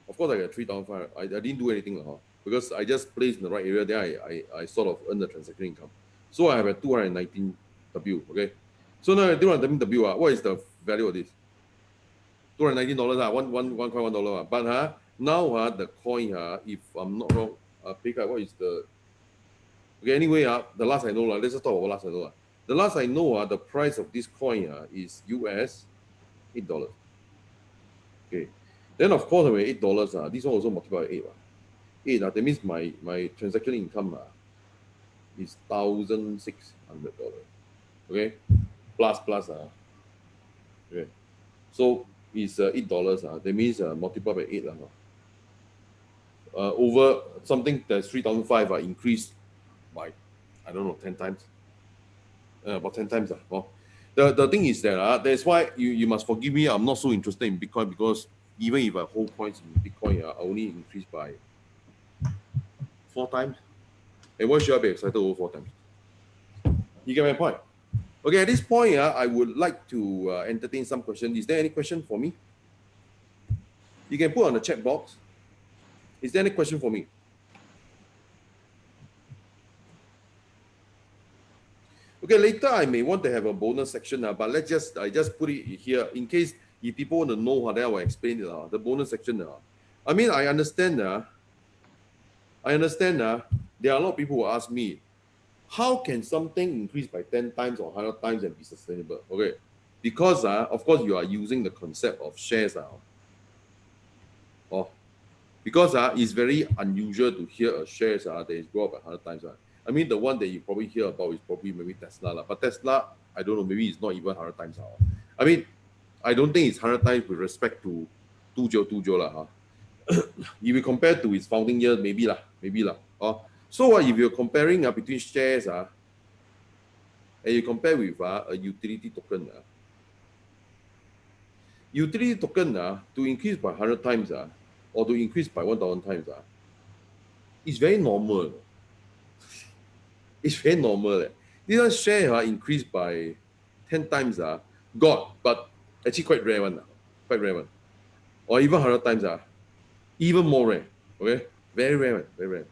of course I got 3,500. I didn't do anything because I just placed in the right area. Then I sort of earn the transaction income. So I have a 219 W. Okay, so now 219 W. What is the value of this? $219. One coin $1. But now the coin if I'm not wrong, what is the okay? Anyway, the last I know let's just talk about last I know. The last I know the price of this coin is US $8. Okay. Then of course when $8, this one also multiplied by 8. 8 that means my transaction income is $1,600. Okay, plus okay. So it's $8. That means multiplied by 8 over something that's 3,500 increased by I don't know 10 times. About 10 times. Well, the thing is that that's why you must forgive me. I'm not so interested in Bitcoin because even if I hold coins in Bitcoin, I only increase by 4 times. And why should I be excited over 4 times? You get my point? Okay, at this point, I would like to entertain some questions. Is there any question for me? You can put on the chat box. Is there any question for me? Okay, later I may want to have a bonus section, but I just put it here in case if people want to know, then I will explain it. The bonus section. I mean, I understand. There are a lot of people who ask me, how can something increase by 10 times or 100 times and be sustainable? Okay, because of course you are using the concept of shares. Because it's very unusual to hear a shares that is grow up by 100 times. I mean, the one that you probably hear about is probably maybe Tesla. But Tesla, I don't know, maybe it's not even 100 times. I mean, I don't think it's 100 times with respect to 2020. If you compare to its founding year, maybe lah. So if you're comparing between shares and you compare with a utility token, to increase by 100 times or to increase by 1,000 times, it's very normal. It's very normal. This one share increase by 10 times, but actually quite rare one. Or even 100 times, even more rare. Okay, very rare.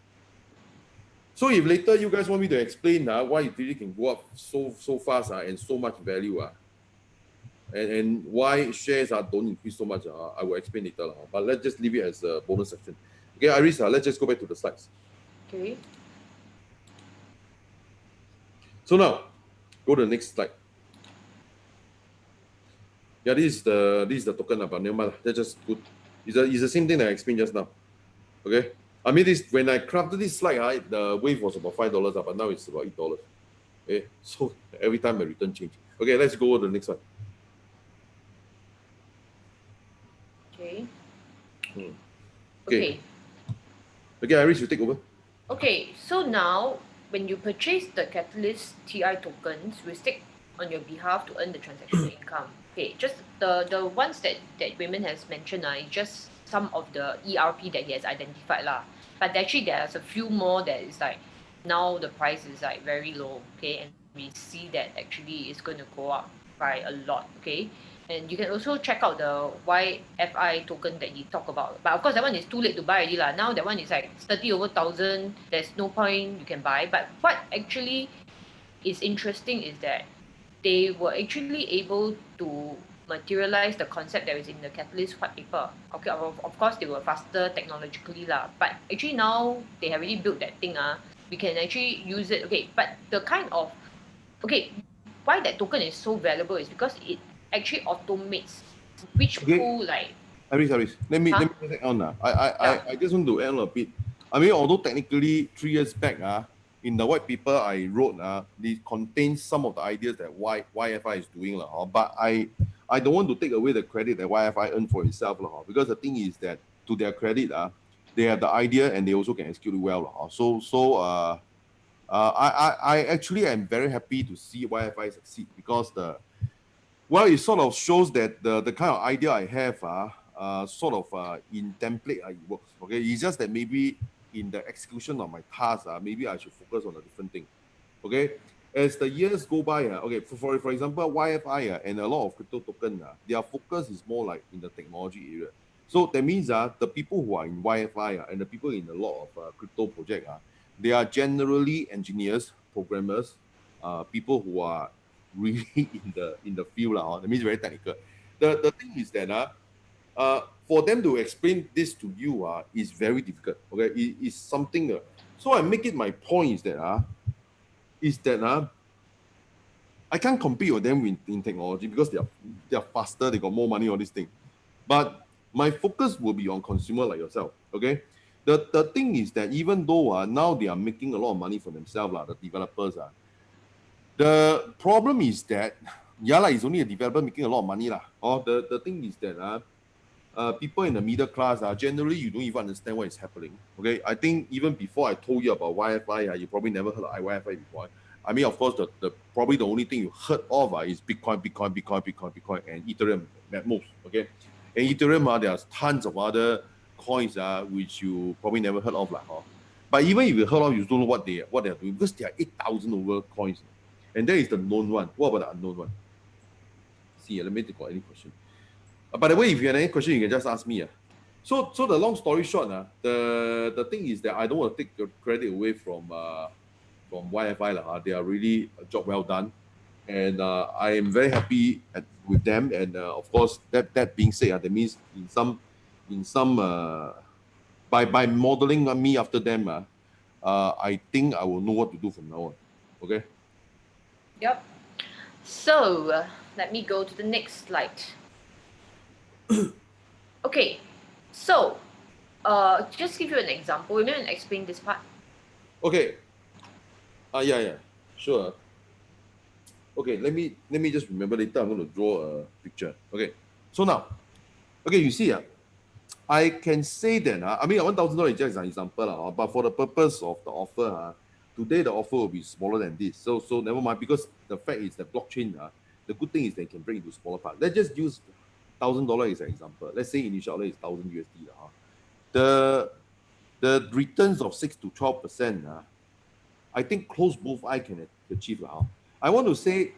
So if later you guys want me to explain why utility can go up so fast and so much value, and why shares don't increase so much, I will explain later. But let's just leave it as a bonus section. Okay, Iris, let's just go back to the slides. Okay. So now, go to the next slide. Yeah, this is the token, but never mind. That's just good. It's the same thing that I explained just now. Okay. I mean, when I crafted this slide, the wave was about $5, but now it's about $8. Okay. So every time my return change. Okay, let's go to the next one. Okay. Okay. Okay, Iris, you take over. Okay, so now when you purchase the Catalyst TI tokens, we stake on your behalf to earn the transaction income. Okay, just the ones that Raymond has mentioned are just some of the ERP that he has identified lah. But actually there's a few more that is like now the price is like very low, okay, and we see that actually it's going to go up by a lot, okay. And you can also check out the YFI token that he talked about. But of course, that one is too late to buy already lah. Now that one is like 30 over 1,000. There's no point you can buy. But what actually is interesting is that they were actually able to materialize the concept that is in the Catalyst white paper. Okay, of course, they were faster technologically lah. But actually now they have already built that thing. We can actually use it. Okay, but the kind of why that token is so valuable is because it actually automates which pool like. Aris, let me add on. I just want to add on a bit. I mean, although technically 3 years back, in the white paper I wrote, it contains some of the ideas that YFI is doing, but I don't want to take away the credit that YFI earned for itself, because the thing is that to their credit, they have the idea and they also can execute it well. So I actually am very happy to see YFI succeed because well, it sort of shows that the kind of idea I have sort of in template it works. Okay, it's just that maybe in the execution of my task maybe I should focus on a different thing. Okay, as the years go by okay, for example, YFI and a lot of crypto token their focus is more like in the technology area. So that means the people who are in YFI and the people in a lot of crypto project they are generally engineers, programmers, people who are really in the field that means very technical. The thing is that for them to explain this to you is very difficult. Okay, it's something. So I make it my point is that I can't compete with them in technology because they are faster, they got more money, all this thing. But my focus will be on consumer like yourself. Okay. The thing is that even though now they are making a lot of money for themselves, the developers the problem is that it's only a developer making a lot of money or the thing is that people in the middle class generally you don't even understand what is happening. Okay, I think even before I told you about YFI, you probably never heard of YFI before. I mean, of course, the probably the only thing you heard of is Bitcoin, and Ethereum at most. Okay, and Ethereum there are tons of other coins which you probably never heard of But even if you heard of, you don't know what they are doing because there are 8,000 over coins, and that is the known one. What about the unknown one? See, let me think of any question. By the way, if you have any question, you can just ask me. So the long story short, the thing is that I don't want to take the credit away from YFI. They are really a job well done, and I am very happy with them. And of course, that being said, that means in some by modeling me after them, I think I will know what to do from now on. Okay. Yep. So let me go to the next slide. Okay, so just give you an example. We're going to explain this part. Okay. Yeah, sure. Okay, let me just remember later. I'm going to draw a picture. Okay, so now, okay, you see, I can say that I mean, $1,000 is just an example, but for the purpose of the offer, today the offer will be smaller than this. So never mind, because the fact is that blockchain, the good thing is they can break into smaller parts. Let's just use $1,000 as an example. Let's say initial outlay is 1,000 USD. The returns of 6 to 12%. I think close both eyes can achieve. I want to say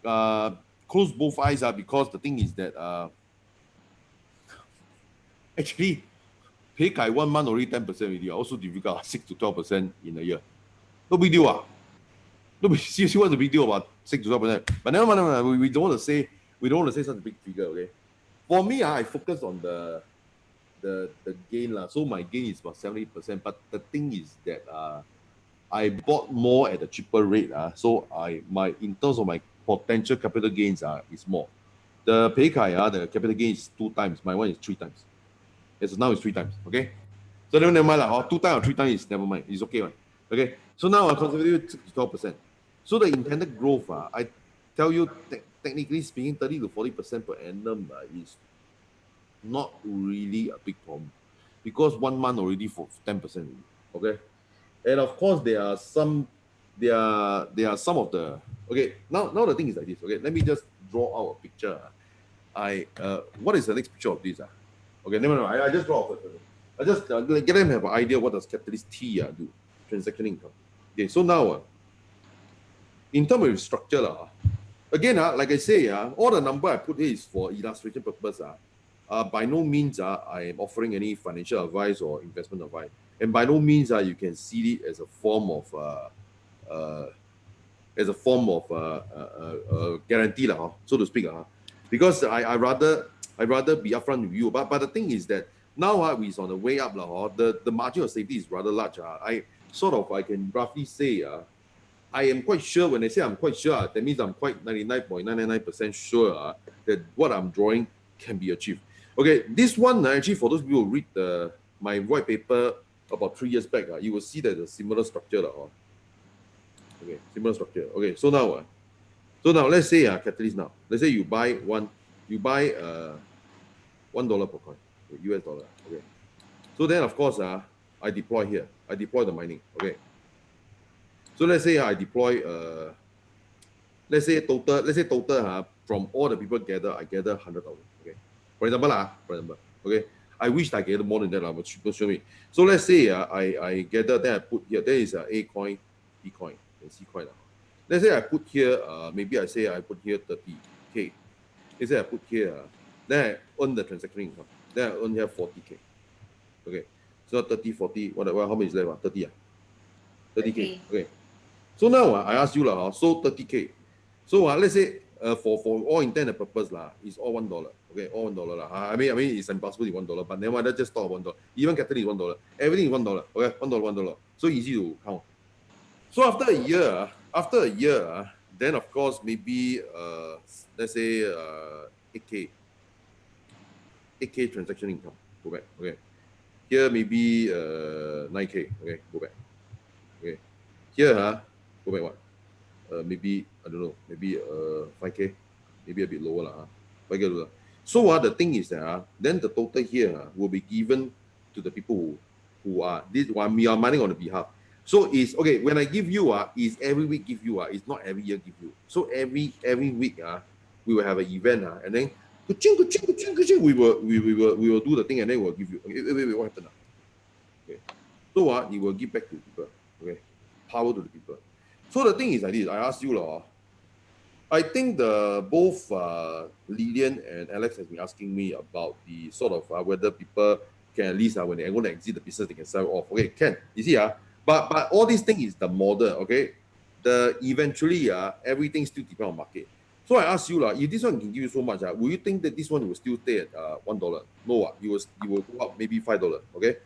close both eyes because the thing is that actually pay Kai 1 month already 10% already. Also difficult 6 to 12% in a year. No big deal. No big seriously, what's the big deal about 6 to 12%? But never mind. We don't want to say such a big figure, okay? For me, I focus on the gain. So my gain is about 70%. But the thing is that I bought more at a cheaper rate. So in terms of my potential capital gains is more. The pay Kai, the capital gain is 2 times. My one is 3 times. Now it's 3 times. Okay. So never mind 2 times or 3 times is never mind. It's okay, right? Okay. So now I'm conservative 6 to 12%. So the intended growth, I tell you, technically speaking, 30 to 40% per annum is not really a big problem because 1 month already for 10%. Okay. And of course, there are some of the okay. Now the thing is like this. Okay, let me just draw out a picture. What is the next picture of this? Okay, no. I just draw out. I just get them have an idea what does Catalyst T do, transaction income. Okay, so now in terms of structure again like I say all the number I put here is for illustration purpose by no means I am offering any financial advice or investment advice. And by no means you can see it as a form of guarantee so to speak because I rather be upfront with you. But the thing is that now we're on the way up the margin of safety is rather large. I can roughly say I am quite sure. When I say I'm quite sure, that means I'm quite 99.999% sure that what I'm drawing can be achieved. Okay, this one actually for those people who read my white paper about 3 years back, you will see that a similar structure. Okay, similar structure. Okay, so now let's say Catalyst now. Let's say you buy $1 per coin, US dollar. Okay. So then of course I deploy here. I deploy the mining. Okay. So let's say I deploy let's say total from all the people gather, I gather 100,000. Okay. For example, okay. I wish I gather more than that, but show me. So let's say I gather, then I put here, there is a coin, B coin, and C coin. Let's say I put here, maybe I say I put here 30K. Let's say I put here, then I earn the transaction income. Then I earn here 40K. Okay. So 30, 40, how many is left? 30. 30K. Okay. So now I ask you, so 30K. So let's say for all intent and purpose, it's all $1. Okay, all $1. I mean it's impossible in $1, but never mind, let's just talk $1. Even capital is $1. Everything is $1. Okay, $1. So easy to count. So after a year, then of course maybe let's say 8K transaction income. Go back. Okay. Here maybe 9K. Okay, go back. Okay. Here go back what? Maybe I don't know, maybe 5K, maybe a bit lower 5K lower. So the thing is that then the total here will be given to the people who are this one we are mining on the behalf. So it's okay when I give you is every week give you it's not every year give you. So every week we will have an event and then we will do the thing and then we'll give you. Okay, wait, what happened? Okay, so it will give back to people. Okay, power to the people. So the thing is like this, I asked you, I think both Lilian and Alex has been asking me about the sort of whether people can at least when they're going to exit the business, they can sell off. Okay, can. You see, but all these things is the model, okay? Eventually, everything still depends on market. So I ask you, if this one can give you so much, will you think that this one will still stay at $1? No, it will go up maybe $5, okay?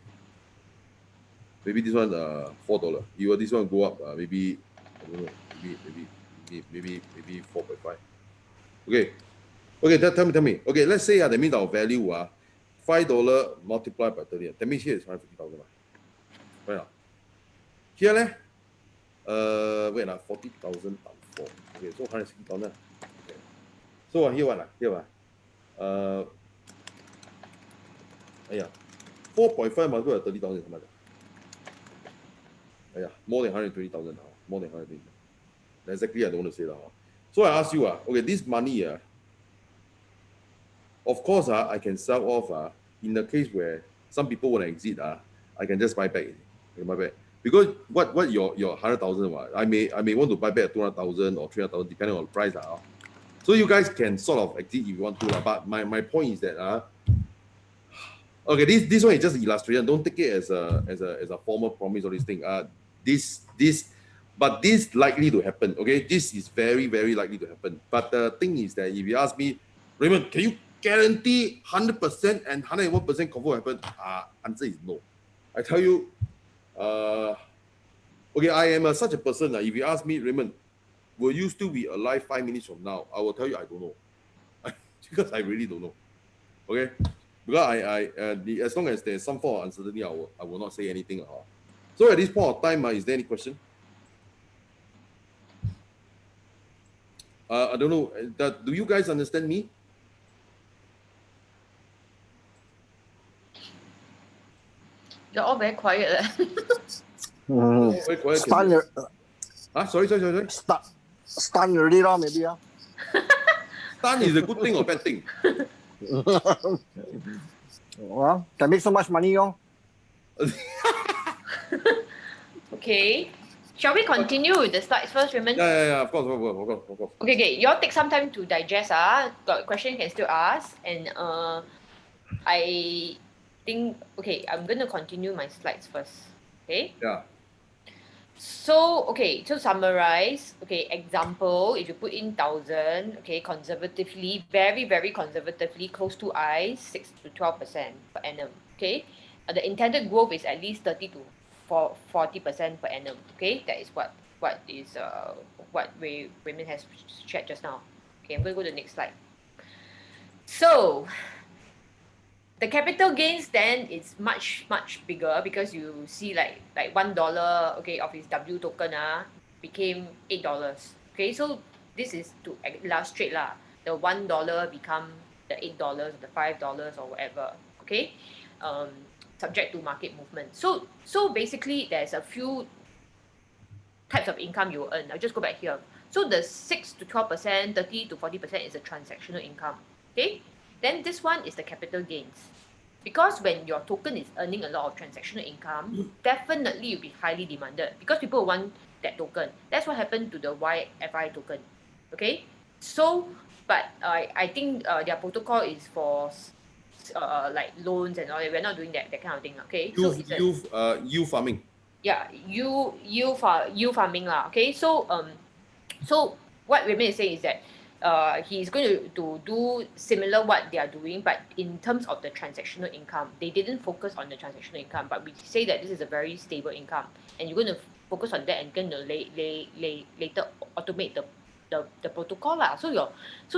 Maybe this one $4. This one go up maybe I don't know, maybe 4.5. Okay, tell me. Okay, let's say that means our value $5 multiplied by 30. That means here is 150,000. Right. Here wait 40,000 times 4. Okay, so 160,000. Okay. So here what? Here 4.5 multiplied by 30,000 is how much? More than 120,000 now. More than 120,000. Exactly, I don't want to say that. So I ask you, okay, this money, of course, I can sell off. In the case where some people want to exit, I can just buy back. Because what your 100,000, I may want to buy back 200,000 or 300,000 depending on the price. So you guys can sort of exit if you want to. But my point is that okay, this one is just illustration. Don't take it as a formal promise or this thing. But this likely to happen. Okay, this is very, very likely to happen. But the thing is that if you ask me, Raymond, can you guarantee 100% and 101% confirm happen? Answer is no. I tell you, okay, I am such a person. If you ask me, Raymond, will you still be alive 5 minutes from now? I will tell you I don't know, because I really don't know. Okay, because as long as there's some form of uncertainty, I will not say anything. So at this point of time, is there any question? I don't know. Do you guys understand me? You're all very quiet. Very quiet. Sorry. Stun already, maybe. Stun is a good thing or bad thing? Well, can make so much money, Okay. Shall we continue with the slides first, Raymond? Yeah, of course. Okay. You all take some time to digest. Got a question you can still ask. And I think, okay, I'm going to continue my slides first. Okay? Yeah. So, okay, to summarize, okay, example, if you put in 1,000, okay, conservatively, very, very conservatively, close to 6 to 12% per annum, okay? The intended growth is at least 30 to 40% per annum, okay? That is what Raymond has shared just now. Okay, I'm going to go to the next slide. So, the capital gains then is much bigger because you see like $1, okay, of his W token became $8. Okay, so this is to illustrate the $1 become the $8, the $5 or whatever. Okay, subject to market movement. So basically there's a few types of income you earn. I'll just go back here. So the 6 to 12%, 30 to 40% is the transactional income. Okay, then this one is the capital gains. Because when your token is earning a lot of transactional income, definitely you'll be highly demanded because people want that token. That's what happened to the YFI token. Okay, so but I think their protocol is for like loans and all that. We're not doing that kind of thing. Okay, so it's Yield farming. yeah, yield farming lah. Okay, so so what Raymond is saying is that he's going to do similar what they are doing, but in terms of the transactional income, they didn't focus on the transactional income, but we say that this is a very stable income, and you're going to focus on that and going to later automate the protocol lah. So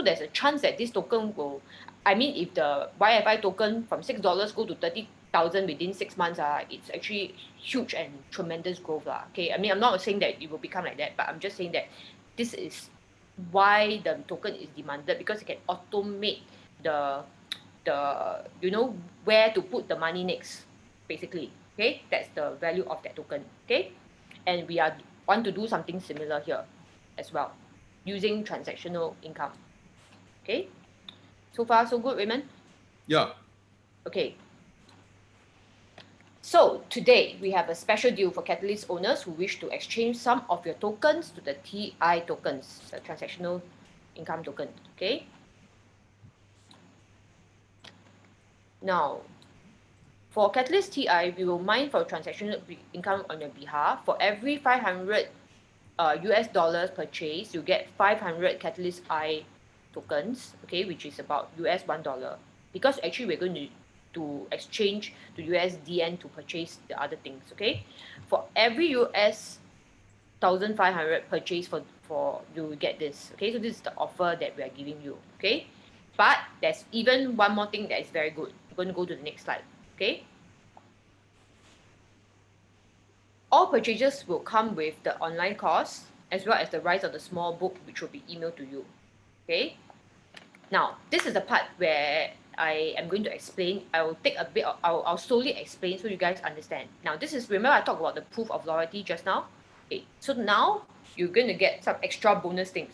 there's a chance that this token will, I mean, if the YFI token from $6 go to 30,000 within 6 months, it's actually huge and tremendous growth lah. Okay, I mean, I'm not saying that it will become like that, but I'm just saying that this is why the token is demanded, because it can automate the where to put the money next, basically. Okay, that's the value of that token. Okay, and we want to do something similar here as well, using transactional income. Okay, so far so good, Raymond? Yeah. Okay. So today we have a special deal for Catalyst owners who wish to exchange some of your tokens to the TI tokens, the transactional income token. Okay. Now, for Catalyst TI, we will mine for transactional income on your behalf. For every 500 US dollars purchase, you get 500 Catalyst I tokens, okay, which is about US $1. Because actually we're going to exchange to USDN to purchase the other things, okay? For every US 1,500 purchase for you will get this, okay? So this is the offer that we are giving you, okay? But there's even one more thing that is very good. We're going to go to the next slide, okay? All purchases will come with the online course as well as the Rise of the Small book, which will be emailed to you, okay? Now, this is the part where I am going to explain. I will take a bit of, I'll slowly explain so you guys understand. Now, this is, remember I talked about the proof of loyalty just now? Okay, so now you're going to get some extra bonus things.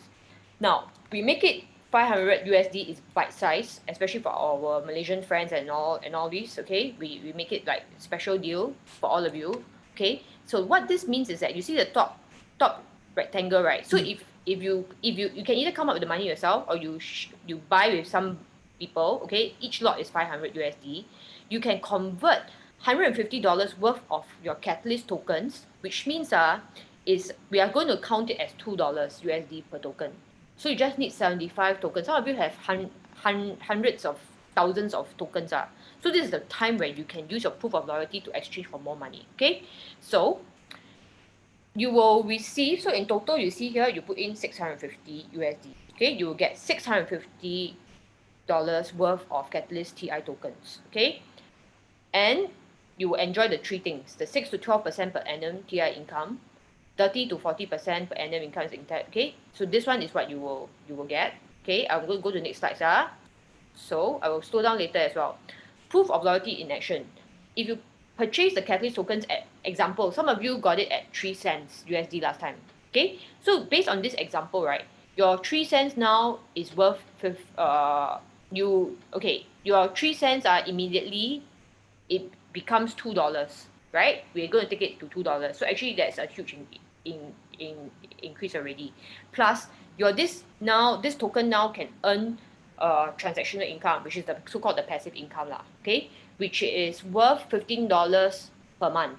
Now, we make it 500 USD is bite size, especially for our Malaysian friends and all these, okay? We make it like special deal for all of you, okay? So what this means is that you see the top rectangle, right? So if you can either come up with the money yourself or you buy with some people, okay, each lot is 500 USD. You can convert $150 worth of your Catalyst tokens, which means we are going to count it as $2 USD per token. So you just need 75 tokens. Some of you have hundreds of thousands of tokens. So this is the time where you can use your proof of loyalty to exchange for more money, okay? So you will receive, so in total you see here, you put in 650 USD, okay? You will get $650 worth of Catalyst TI tokens, okay? And you will enjoy the three things: the 6 to 12% per annum TI income, 30 to 40% per annum income is intact, okay? So this one is what you will get, okay? I'm going to go to the next slide, So I will slow down later as well. Proof of loyalty in action. If you purchase the Catalyst tokens at example, some of you got it at 3 cents USD last time, okay? So based on this example, right, your 3 cents now is worth your 3 cents are immediately, it becomes $2, right? We're going to take it to $2. So actually that's a huge increase already. Plus this token now can earn transactional income, which is the so-called the passive income lah, okay? Which is worth $15 per month,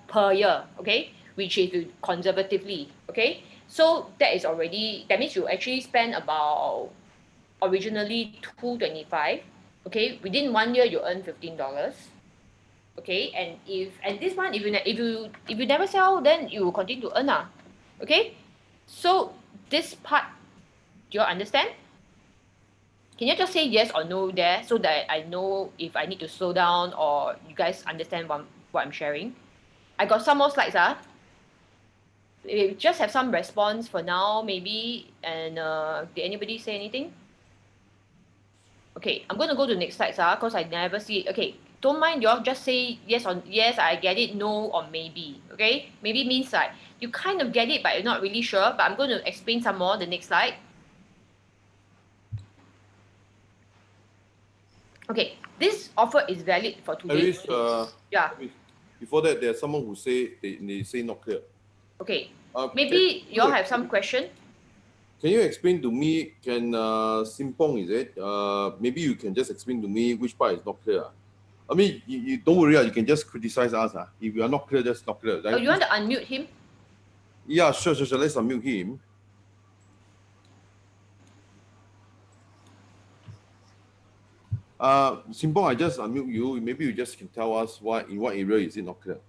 per year, okay? Which is conservatively, okay? So that means you actually spend about originally $225, okay? Within 1 year you earn $15, okay? And this one, if you never sell, then you will continue to earn, okay? So this part, do you understand? Can you just say yes or no there so that I know if I need to slow down or you guys understand what I'm sharing? I got some more slides. We just have some response for now, maybe. And did anybody say anything? Okay, I'm going to go to the next slide, because I never see it. Okay, don't mind you all just say yes or yes, I get it, no or maybe. Okay? Maybe means like you kind of get it, but you're not really sure. But I'm going to explain some more the next slide. Okay, this offer is valid for 2 days. Iris, Yeah. before that, there's someone who say they say not clear. Okay. Uh, Maybe can you all have some question. Can you explain to me? Can Simpong is it? Maybe you can just explain to me which part is not clear. I mean, you don't worry. You can just criticize us. If you are not clear, just not clear. Oh, you want to unmute him? Yeah, sure. Let's unmute him. Simpong, I just unmute you. Maybe you just can tell us in what area is it not clear.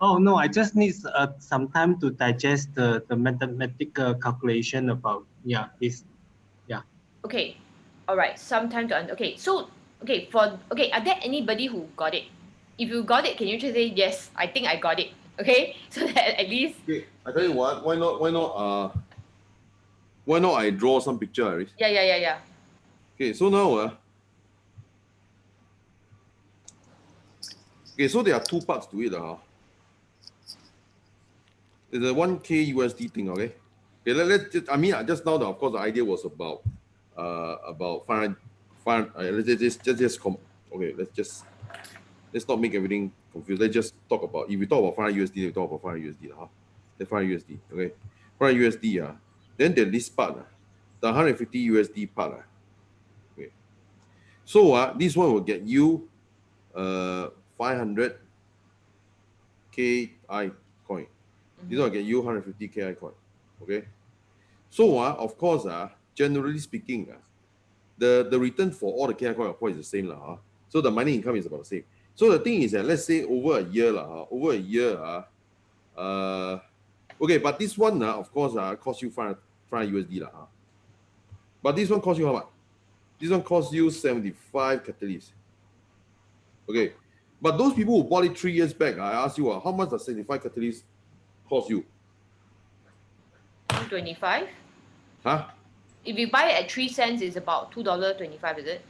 Oh no, I just need some time to digest the mathematical calculation about this. Okay. All right. Some time to okay. So are there anybody who got it? If you got it, can you just say yes? I think I got it. Okay, so that at least. Okay, I tell you what. Why not I draw some picture, Iris? Yeah. Okay, so now okay, so there are two parts to it. There's a 1K USD thing, okay? Okay, let's just, I mean, just now, of course, the idea was about 500, let's not make everything confused. Let's just talk about, if we talk about 500 USD, we talk about 500 USD, the 500 USD, okay? 500 USD, then there's this part, the 150 USD part, okay? So, this one will get you 500 KI coin. This one will get you 150 KI coin, okay? So, of course, generally speaking, the return for all the KI coin, of course, is the same. So, the money income is about the same. So, the thing is that, let's say over a year, okay, but this one, of course, costs you 500 USD. But this one costs you how much? This one costs you 75 catalysts. Okay, but those people who bought it 3 years back, I ask you, how much does 75 catalysts cost you? 225. Huh? If you buy it at 3 cents, it's about $2.25, is it?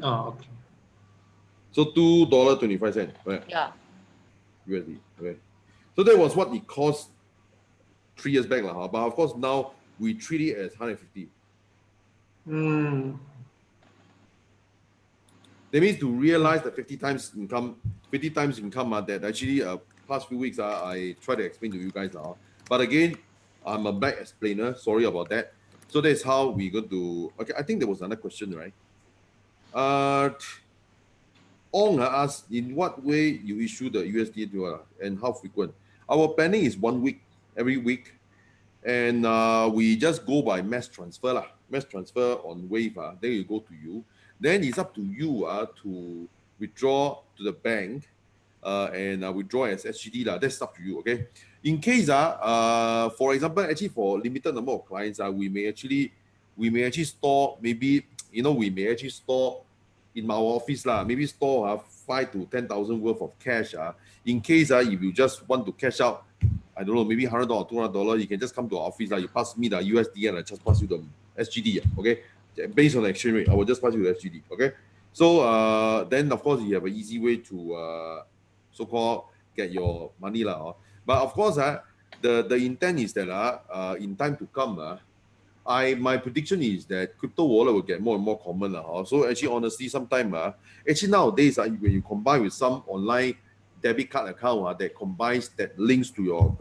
Okay. So $2.25, right? Yeah. USD. Okay. So that was what it cost 3 years back, but of course now we treat it as 150. That means to realize the 50 times income that actually past few weeks I try to explain to you guys now. But again, I'm a bad explainer. Sorry about that. So that's how we go to. Okay, I think there was another question, right? Ong asked, in what way you issue the USD to and how frequent? Our planning is 1 week, every week, and we just go by mass transfer Mass transfer on Wave. Then you go to you. Then it's up to you to withdraw to the bank and withdraw as SGD. That's up to you, okay? In case, for example, actually for limited number of clients, we may actually store, maybe, we may actually store in our office, maybe store 5 to 10,000 worth of cash. In case if you just want to cash out, I don't know, maybe $100 or $200, you can just come to our office. You pass me the USD and I just pass you the SGD, okay? Based on the exchange rate, I will just pass you the SGD, okay? So then, of course, you have an easy way to so-called get your money. But of course, the intent is that in time to come, my prediction is that crypto wallet will get more and more common. So actually, honestly, sometime, actually nowadays, when you combine with some online debit card account that links to your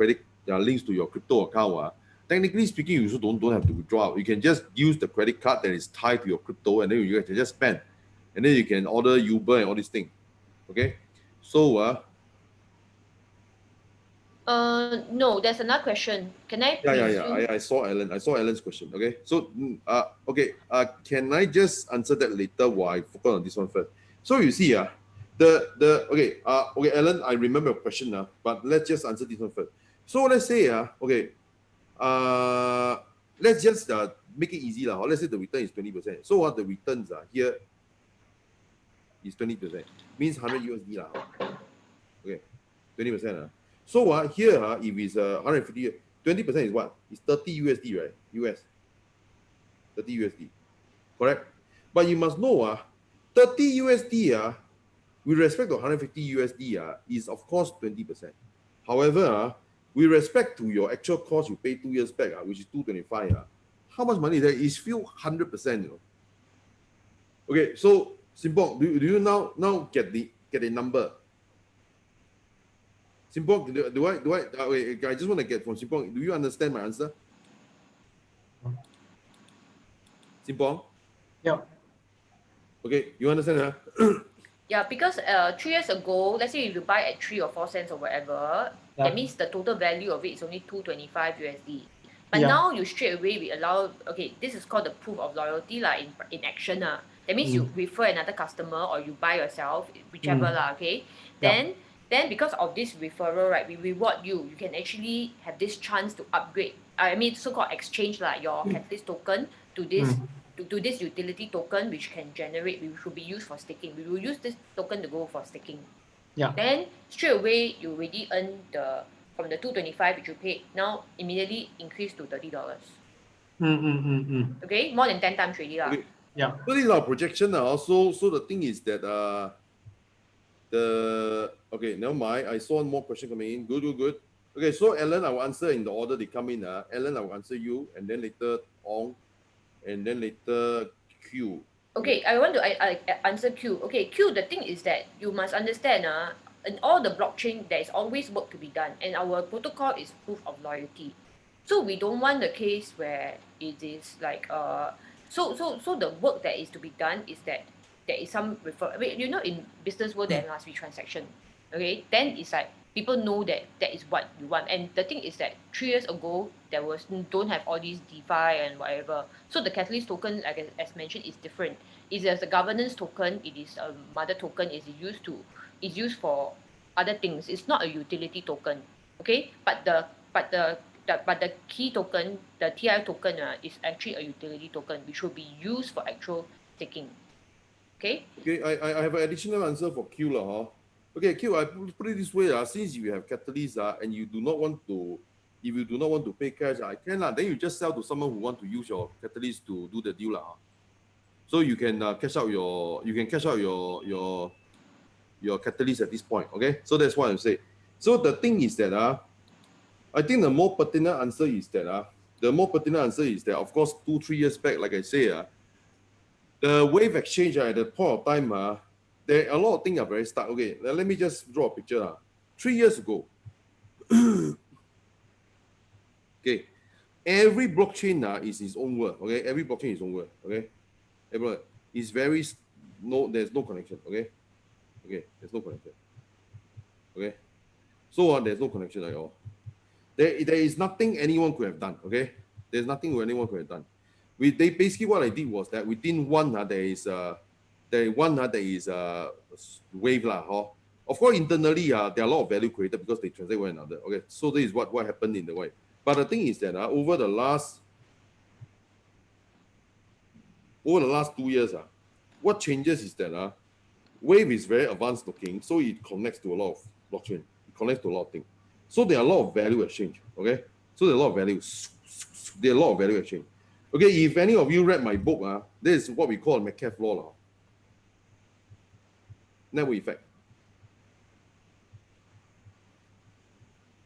links to your crypto account, technically speaking, you also don't have to withdraw. You can just use the credit card that is tied to your crypto, and then you can just spend, and then you can order Uber and all these things. Okay, so no, there's another question. Can I? Yeah. I saw Alan's question. Okay, so okay, can I just answer that later while I focus on this one first? So you see, okay, Alan, I remember your question now, but let's just answer this one first. So let's say, okay, let's just make it easy. Let's say the return is 20%. So what the returns are here is 20%, means 100 USD. Okay, 20%. So here, if it's 150, 20% is what? It's 30 USD, right? US. 30 USD. Correct? But you must know, 30 USD, with respect to 150 USD, is of course 20%. However, with respect to your actual cost you pay 2 years back, which is 225, how much money is that? It's still 100%, you know. Okay, so Simpong, do you now get the number? Simpong, do I wait, I just want to get from Simpong, do you understand my answer? Simpong? Yeah. Okay, you understand, huh? Yeah, because 3 years ago, let's say if you buy at 3 or 4 cents or whatever, Yeah. that means the total value of it is only 225 USD. But Yeah. now you straight away we allow, okay, this is called the proof of loyalty in action. That means you refer another customer or you buy yourself, whichever okay. Yeah. Then because of this referral, right, we reward you. You can actually have this chance to upgrade. I mean, so-called exchange your Catalyst token to this to this utility token, which can generate, which will be used for staking. We will use this token to go for staking. Yeah. Then straight away you already earn from the 225 which you paid, now immediately increase to $30. Okay, more than 10 times already. Okay. Yeah. So this is our projection now. So the thing is that okay, never mind. I saw one more question coming in. Good. Okay, so Alan, I will answer in the order they come in. Alan, I will answer you, and then later Ong, and then later Q. Okay, I want to I answer Q. Okay, Q, the thing is that you must understand in all the blockchain there is always work to be done, and our protocol is proof of loyalty. So we don't want the case where it is like so the work that is to be done is that there is some in business world there must be transaction. Okay, then it's like people know that that is what you want. And the thing is that 3 years ago there don't have all these DeFi and whatever. So the Catalyst token, like as mentioned, is different. It's as a governance token, it is a mother token, it's used for other things. It's not a utility token. Okay? But the key token, the TI token, is actually a utility token which will be used for actual staking. Okay? Okay, I have an additional answer for Q. Okay, Q, I put it this way. Since you have Catalyst and you do not want to, if you do not want to pay cash, I can. Then you just sell to someone who want to use your Catalyst to do the deal. So you can cash out your Catalyst at this point. Okay, so that's what I'm saying. So the thing is that I think the more pertinent answer is that of course 2-3 years back, like I say, the wave exchange at the point of time, there a lot of things are very stuck. Okay, now let me just draw a picture. 3 years ago, okay, every blockchain is its own world. Okay, every blockchain is its own world. Okay, everyone is very there's no connection. Okay, there's no connection. Okay, so there's no connection at all. There is nothing anyone could have done. Okay, there's nothing anyone could have done. They basically what I did was that within one there is wave Of course, internally there are a lot of value created because they transact one another. Okay, so this is what happened in the wave. But the thing is that over the last 2 years, what changes is that Wave is very advanced looking, so it connects to a lot of blockchain. It connects to a lot of things. So there are a lot of value exchange. Okay, so there are a lot of value. There are a lot of value exchange. Okay, if any of you read my book, this is what we call Metcalfe law. Network effect.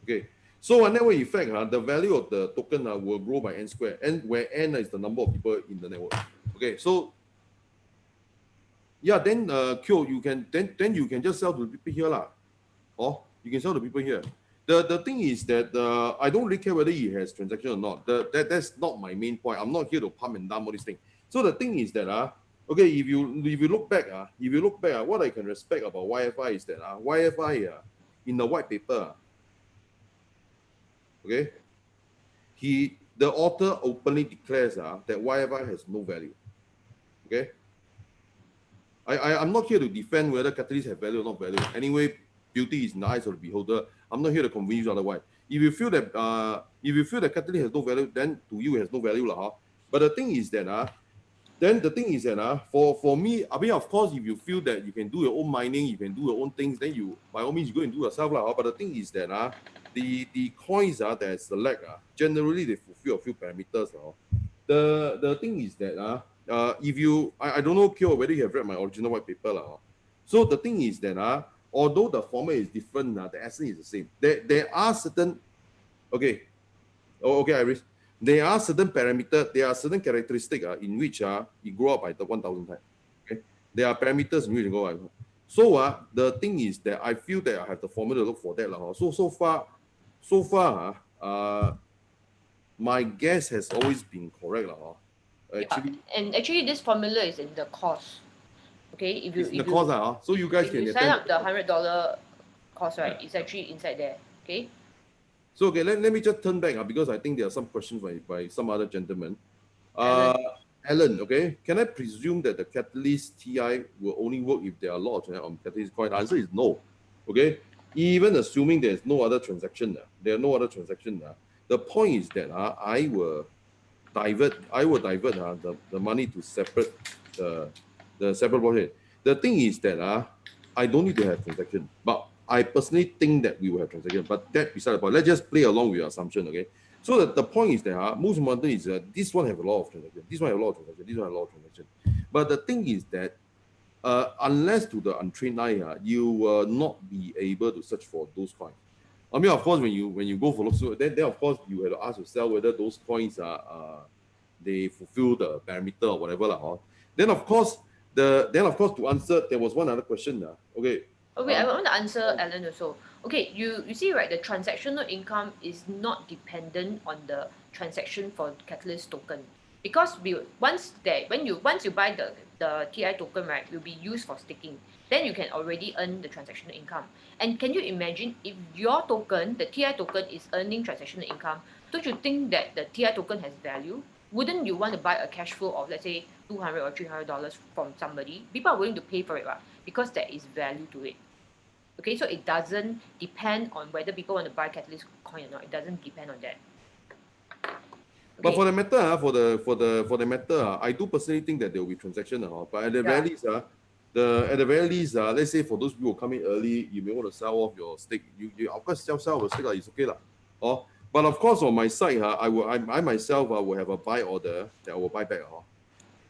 Okay, so a network effect, the value of the token will grow by n squared, where n is the number of people in the network. Okay, so yeah, then Q, you can just sell to people here or you can sell to people here. The thing is that I don't really care whether he has transaction or not. That's not my main point. I'm not here to pump and dump all these things. So the thing is that okay, if you look back what I can respect about YFI is that YFI in the white paper, okay, the author openly declares that YFI has no value. Okay, I'm not here to defend whether Catalyst have value or not value. Anyway, beauty is in the eyes of the beholder. I'm not here to convince you otherwise. If you feel that Catalyst has no value, then to you it has no value But the thing is that for me, I mean, of course, if you feel that you can do your own mining, you can do your own things, then you by all means you go and do yourself But the thing is that the coins that I select generally they fulfill a few parameters. The thing is that if you I don't know Kyo, whether you have read my original white paper so the thing is that although the format is different, the essence is the same. There are certain okay, Iris. There are certain parameters, there are certain characteristics in which it grow up by the 1,000 times. Okay, there are parameters in which it go up. So the thing is that I feel that I have the formula to look for that So far my guess has always been correct Actually, and actually this formula is in the course. Okay, if you it's in the course so you guys if can you sign attend. up the $100 course, right? It's actually inside there. Okay. So okay, let me just turn back because I think there are some questions by some other gentleman. Alan, okay, can I presume that the Catalyst TI will only work if there are a lot of Catalyst coin? The answer is no. Okay, even assuming there's no other transaction, there are no other transaction. The point is that I will divert the money to separate the separate blockchain. The thing is that I don't need to have transaction, but I personally think that we will have transaction. But that beside the point. Let's just play along with your assumption, okay? So the point is that most important is this one have a lot of transaction, this one have a lot of transaction, this one have a lot of transaction. But the thing is that unless to the untrained eye, you will not be able to search for those coins. I mean, of course, when you go for look, then of course you have to ask yourself whether those coins they fulfill the parameter or whatever Then of course to answer, there was one other question Okay. Okay, I want to answer Alan also. Okay, you see, right, the transactional income is not dependent on the transaction for Catalyst token, because once you buy the TI token, right, will be used for staking. Then you can already earn the transactional income. And can you imagine if your token, the TI token, is earning transactional income? Don't you think that the TI token has value? Wouldn't you want to buy a cash flow of, let's say, $200 or $300 from somebody? People are willing to pay for it, right? Because there is value to it. Okay, so it doesn't depend on whether people want to buy Catalyst coin or not. It doesn't depend on that. Okay. But for the matter, for the matter, I do personally think that there will be transaction. But at the very least, at the very least, let's say for those people who come in early, you may want to sell off your stake. You of course sell your stake, it's okay but of course on my side, I myself will have a buy order that I will buy back.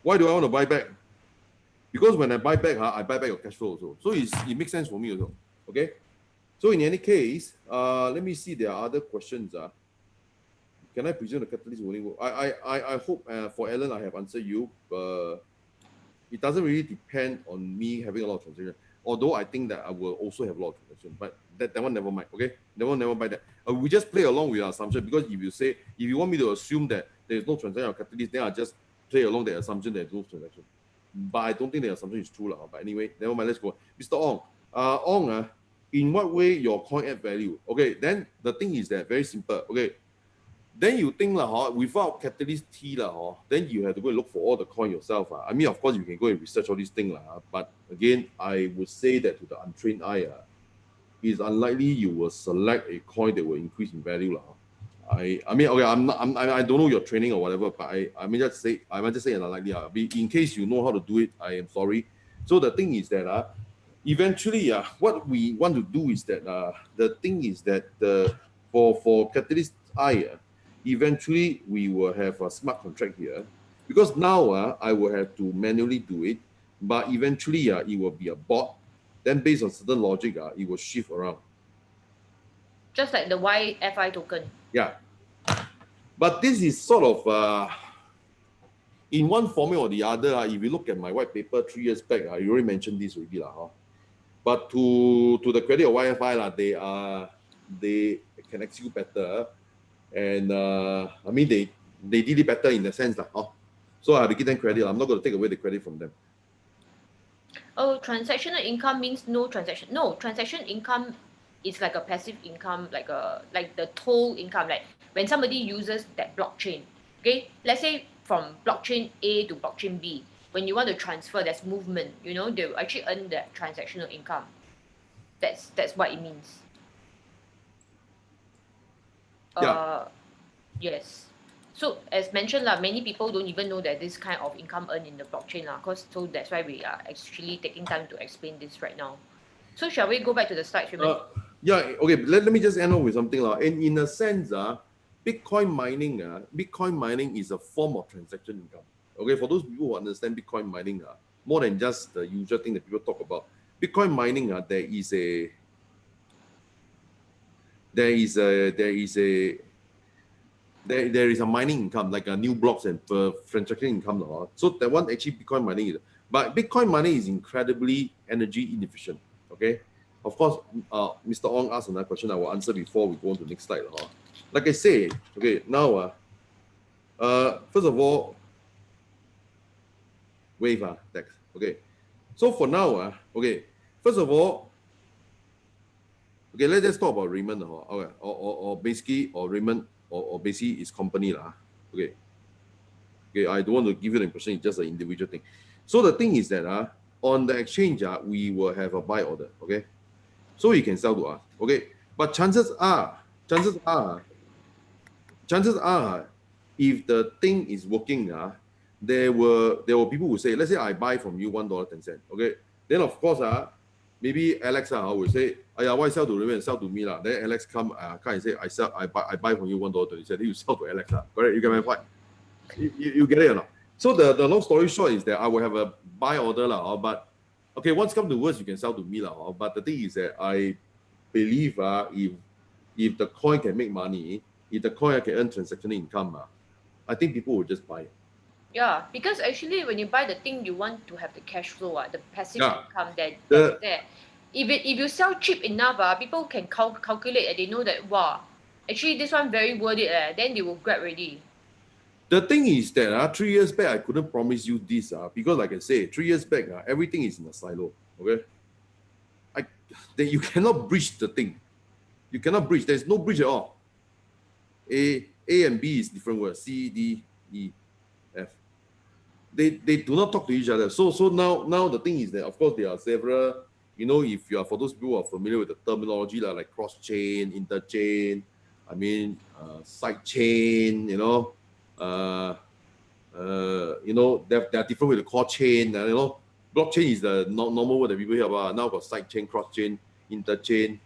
Why do I want to buy back? Because when I buy back, I buy back your cash flow also. So it makes sense for me also. Okay. So in any case, let me see. There are other questions. Can I presume the Catalyst will only work? I hope for Alan I have answered you. It doesn't really depend on me having a lot of transaction. Although I think that I will also have a lot of transaction, but that one never mind. Okay, that one never mind that. We just play along with our assumption, because if you want me to assume that there is no transaction on Catalyst, then I just play along the assumption that there's no transaction. But I don't think the assumption is true. But anyway, never mind, let's go. Mr. Ong, in what way your coin add value? Okay, then the thing is that very simple. Okay, then you think without Catalyst T then you have to go and look for all the coin yourself. I mean, of course, you can go and research all these things but again, I would say that to the untrained eye, it's unlikely you will select a coin that will increase in value. I mean, okay, I don't know your training or whatever, but I might just say unlikely. In case you know how to do it, I am sorry. So the thing is that eventually, what we want to do is that the thing is that for Catalyst I, eventually we will have a smart contract here, because now I will have to manually do it, but eventually it will be a bot. Then based on certain logic, it will shift around. Just like the YFI token. Yeah. But this is sort of in one format or the other. If you look at my white paper 3 years back, you already mentioned this already. But to the credit of YFI, they can execute better. And I mean, they did it better in the sense so I have to give them credit. I'm not going to take away the credit from them. Oh, transactional income means no transaction. No, transaction income is like a passive income, like the toll income. Like when somebody uses that blockchain, okay, let's say from blockchain A to blockchain B, when you want to transfer, there's movement. They will actually earn that transactional income. That's what it means. Yes. So as mentioned, many people don't even know that this kind of income earned in the blockchain, so that's why we are actually taking time to explain this right now. So shall we go back to the slides, Raymond? Yeah, okay. Let me just end off with something. And in a sense, Bitcoin mining is a form of transaction income. Okay, for those people who understand Bitcoin mining, more than just the usual thing that people talk about. Bitcoin mining, there is a mining income like a new blocks and transaction income. So that one actually Bitcoin mining is, but Bitcoin mining is incredibly energy inefficient. Okay, of course, Mr. Ong asked another question I will answer before we go on to the next slide. Like I say, okay, now first of all, wave text. Okay, so for now, okay, first of all, okay, let's talk about Raymond. Okay, or basically, or Raymond, or basically his company. Okay. Okay, I don't want to give you the impression it's just an individual thing. So the thing is that on the exchange, we will have a buy order. Okay. So you can sell to us. Okay. But chances are, if the thing is working, there were people who say, let's say I buy from you $1.10. Okay. Then of course, maybe Alex will say, why sell to Raymond and sell to me? Then Alex come and say, I buy from you $1.20. Then you sell to Alex. Correct? You get my point? You get it or not? So the long story short is that I will have a buy order, but okay, once come to worst, you can sell to me. But the thing is that I believe if the coin can make money, if the coin can earn transactional income, I think people will just buy it. Yeah, because actually when you buy the thing, you want to have the cash flow, the passive Yeah. income that's there. If you sell cheap enough, people can calculate and they know that, wow, actually this one very worth it, then they will grab already. The thing is that 3 years back, I couldn't promise you this because like I say, 3 years back, everything is in a silo. Okay, then you cannot breach the thing. You cannot breach. There's no breach at all. A and B is different words. C, D, E, F. They do not talk to each other. So now the thing is that of course there are several. If you are, for those people who are familiar with the terminology like cross chain, interchain, side chain. They are different with the core chain. Blockchain is the normal word that people hear about. Now got side chain, cross chain, interchain.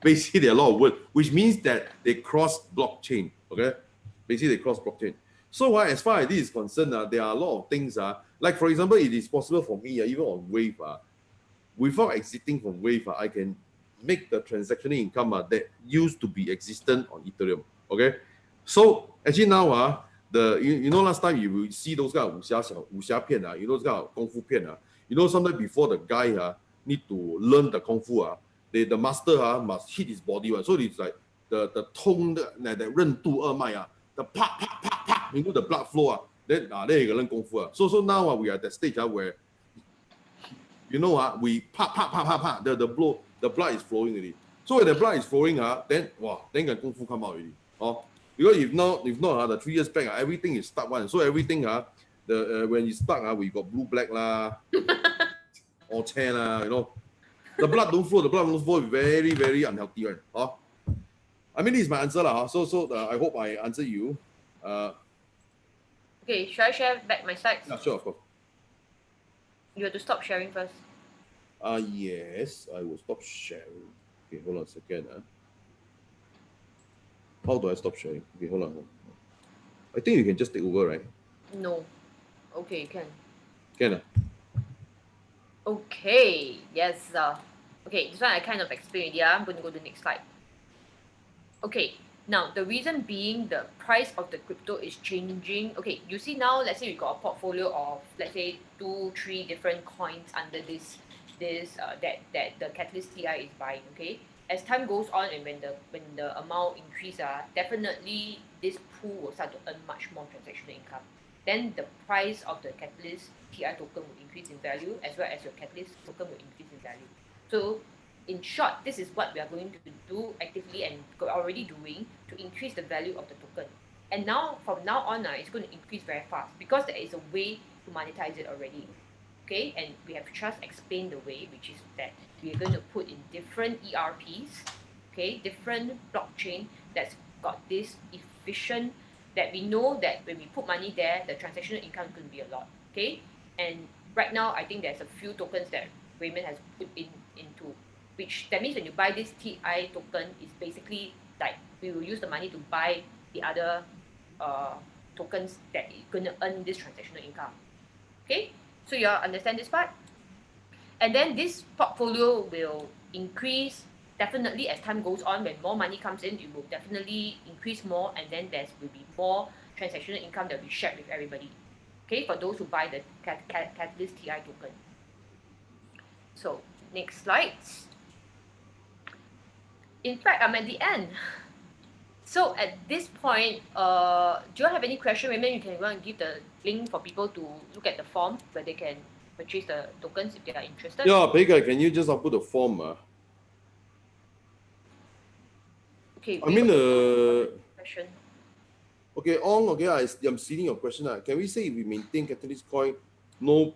Basically, there are a lot of words, which means that they cross blockchain. Okay, basically they cross blockchain. So as far as this is concerned, there are a lot of things. Like for example, it is possible for me, even on Wave, without exiting from Wave, I can make the transactional income that used to be existent on Ethereum. Okay, so actually now last time you will see those kind of 武侠片those kind of 功夫片sometimes before the guy need to learn the 功夫the master must hit his body so it's like the tone that 任督二脉the pop, the blood flow then there you learn 功夫so now we are at that stage where we pop, the blood is flowing already. So when the blood is flowing then can 功夫 come out already. Because if not the 3 years back everything is stuck one. So everything when you stuck we got blue black or tan the blood don't flow very very unhealthy one. This is my answer so I hope I answer you. Okay, should I share back my slides? Yeah, sure, of course. You have to stop sharing first. Yes, I will stop sharing. Okay, hold on a second. How do I stop sharing? Okay, hold on. I think you can just take over, right? No. Okay, can. Can. Okay, yes. Okay, this one I kind of explained already. I'm going to go to the next slide. Okay, now the reason being the price of the crypto is changing. Okay, you see now, let's say we got a portfolio of, let's say 2-3 different coins under this that the Catalyst TI is buying. Okay, as time goes on and when the amount increases, definitely this pool will start to earn much more transactional income. Then the price of the Catalyst TI token will increase in value, as well as your Catalyst token will increase in value. So in short, this is what we are going to do actively and already doing to increase the value of the token. And now, from now on, it's going to increase very fast because there is a way to monetize it already. Okay, and we have just explained the way, which is that we are going to put in different ERPs, okay, different blockchain that's got this efficient, that we know that when we put money there, the transactional income is going to be a lot. Okay, and right now I think there's a few tokens that Raymond has put into, which that means when you buy this TI token, it's basically like we will use the money to buy the other tokens that is going to earn this transactional income. Okay, so you all understand this part? And then this portfolio will increase definitely as time goes on. When more money comes in, it will definitely increase more, and then there will be more transactional income that will be shared with everybody. Okay, for those who buy the Catalyst TI token. So next slides. In fact, I'm at the end. So at this point, do you have any question? Maybe you can go and give the link for people to look at the form where they can purchase the tokens if they are interested. Yeah, Pega, can you just upload the form? Okay. I mean, Question. okay, Ong, okay, I'm seeing your question. Can we say if we maintain Catalyst Coin, no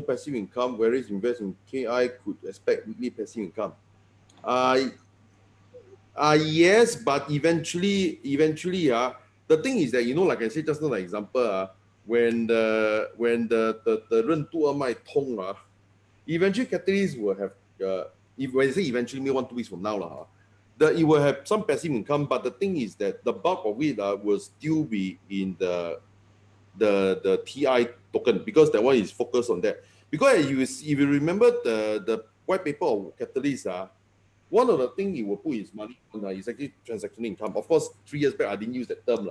passive income, whereas invest in KI could expect weekly passive income? Yes, but eventually, the thing is that, you know, like I said just now, the example, when the 任督二脉通, eventually Catalyst will have, if when I say eventually, maybe 1-2 weeks from now, it will have some passive income, but the thing is that the bulk of it will still be in the TI token, because that one is focused on that. Because if you remember the white paper of Catalyst, one of the things he will put his money on is actually transactional income. Of course, 3 years back, I didn't use that term.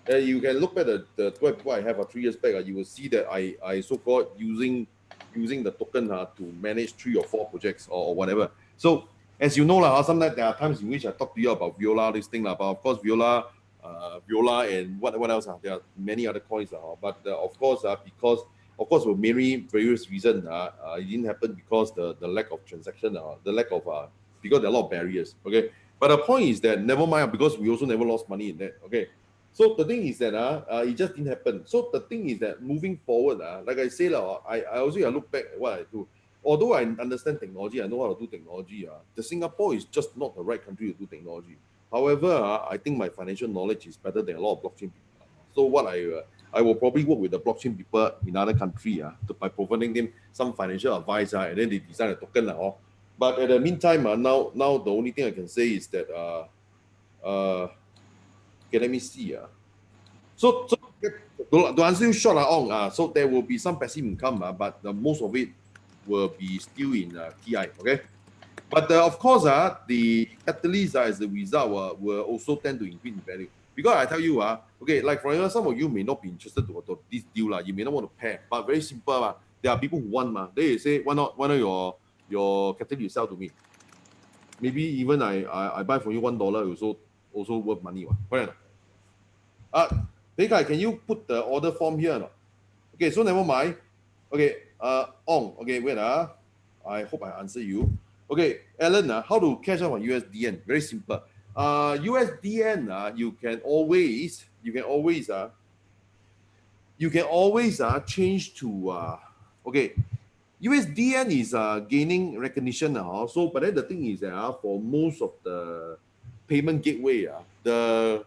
You can look at the white paper I have 3 years back, you will see that I so-called using the token to manage 3 or 4 projects or whatever. So as you know, sometimes there are times in which I talk to you about Viola, this thing, but of course Viola and what else? There are many other coins, but of course, because of course for many various reasons, it didn't happen because the lack of transaction, the lack of because there are a lot of barriers. Okay, but the point is that never mind, because we also never lost money in that. Okay, so the thing is that it just didn't happen. So the thing is that moving forward, like I say, I also look back at what I do. Although I understand technology, I know how to do technology. The Singapore is just not the right country to do technology. However, I think my financial knowledge is better than a lot of blockchain people. So what I will probably work with the blockchain people in other country by providing them some financial advice, and then they design a token. But at the meantime, now the only thing I can say is that okay, let me see. So to answer you short, Ong, so there will be some passive income, but most of it will be still in TI. Okay. But of course, the catalyst as a result will also tend to increase in value. Because I tell you, okay, like for example, some of you may not be interested to this deal, you may not want to pair, but very simple, there are people who want, they say, why not your catalyst sell to me? Maybe even I buy for you $1, also worth money, correct? Pei can you put the order form here? No? Okay, so never mind. Okay, Ong, okay, wait, I hope I answer you. Okay, Alan, how to cash out on USDN? Very simple. USDN, you can always change to okay. USDN is gaining recognition now. So, but then the thing is that for most of the payment gateway, the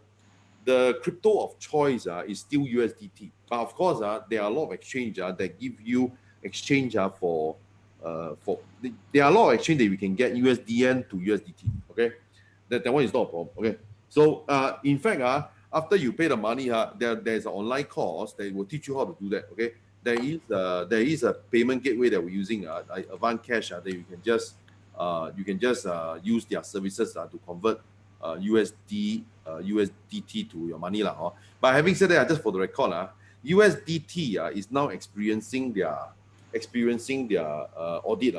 crypto of choice is still USDT. But of course, there are a lot of exchange that give you exchange for there are a lot of exchange that we can get USDN to USDT. Okay, that one is not a problem. Okay, so in fact, after you pay the money, there's an online course that will teach you how to do that. Okay, there is a payment gateway that we're using, Avant Cash, that you can just use their services to convert USDT to your money. But having said that, just for the record, USDT is now experiencing their audit.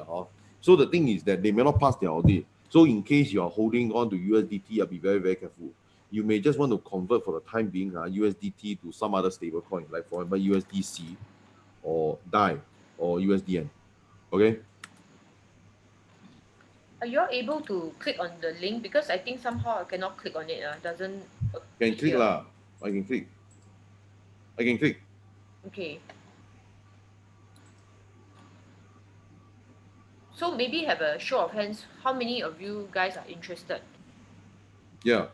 So the thing is that they may not pass their audit. So in case you are holding on to USDT, be very, very careful. You may just want to convert for the time being USDT to some other stable coin, like for example USDC or DAI or USDN. Okay? Are you able to click on the link? Because I think somehow I cannot click on it. Doesn't Can click appear. lah. I can click. Okay. So maybe have a show of hands. How many of you guys are interested? Yeah.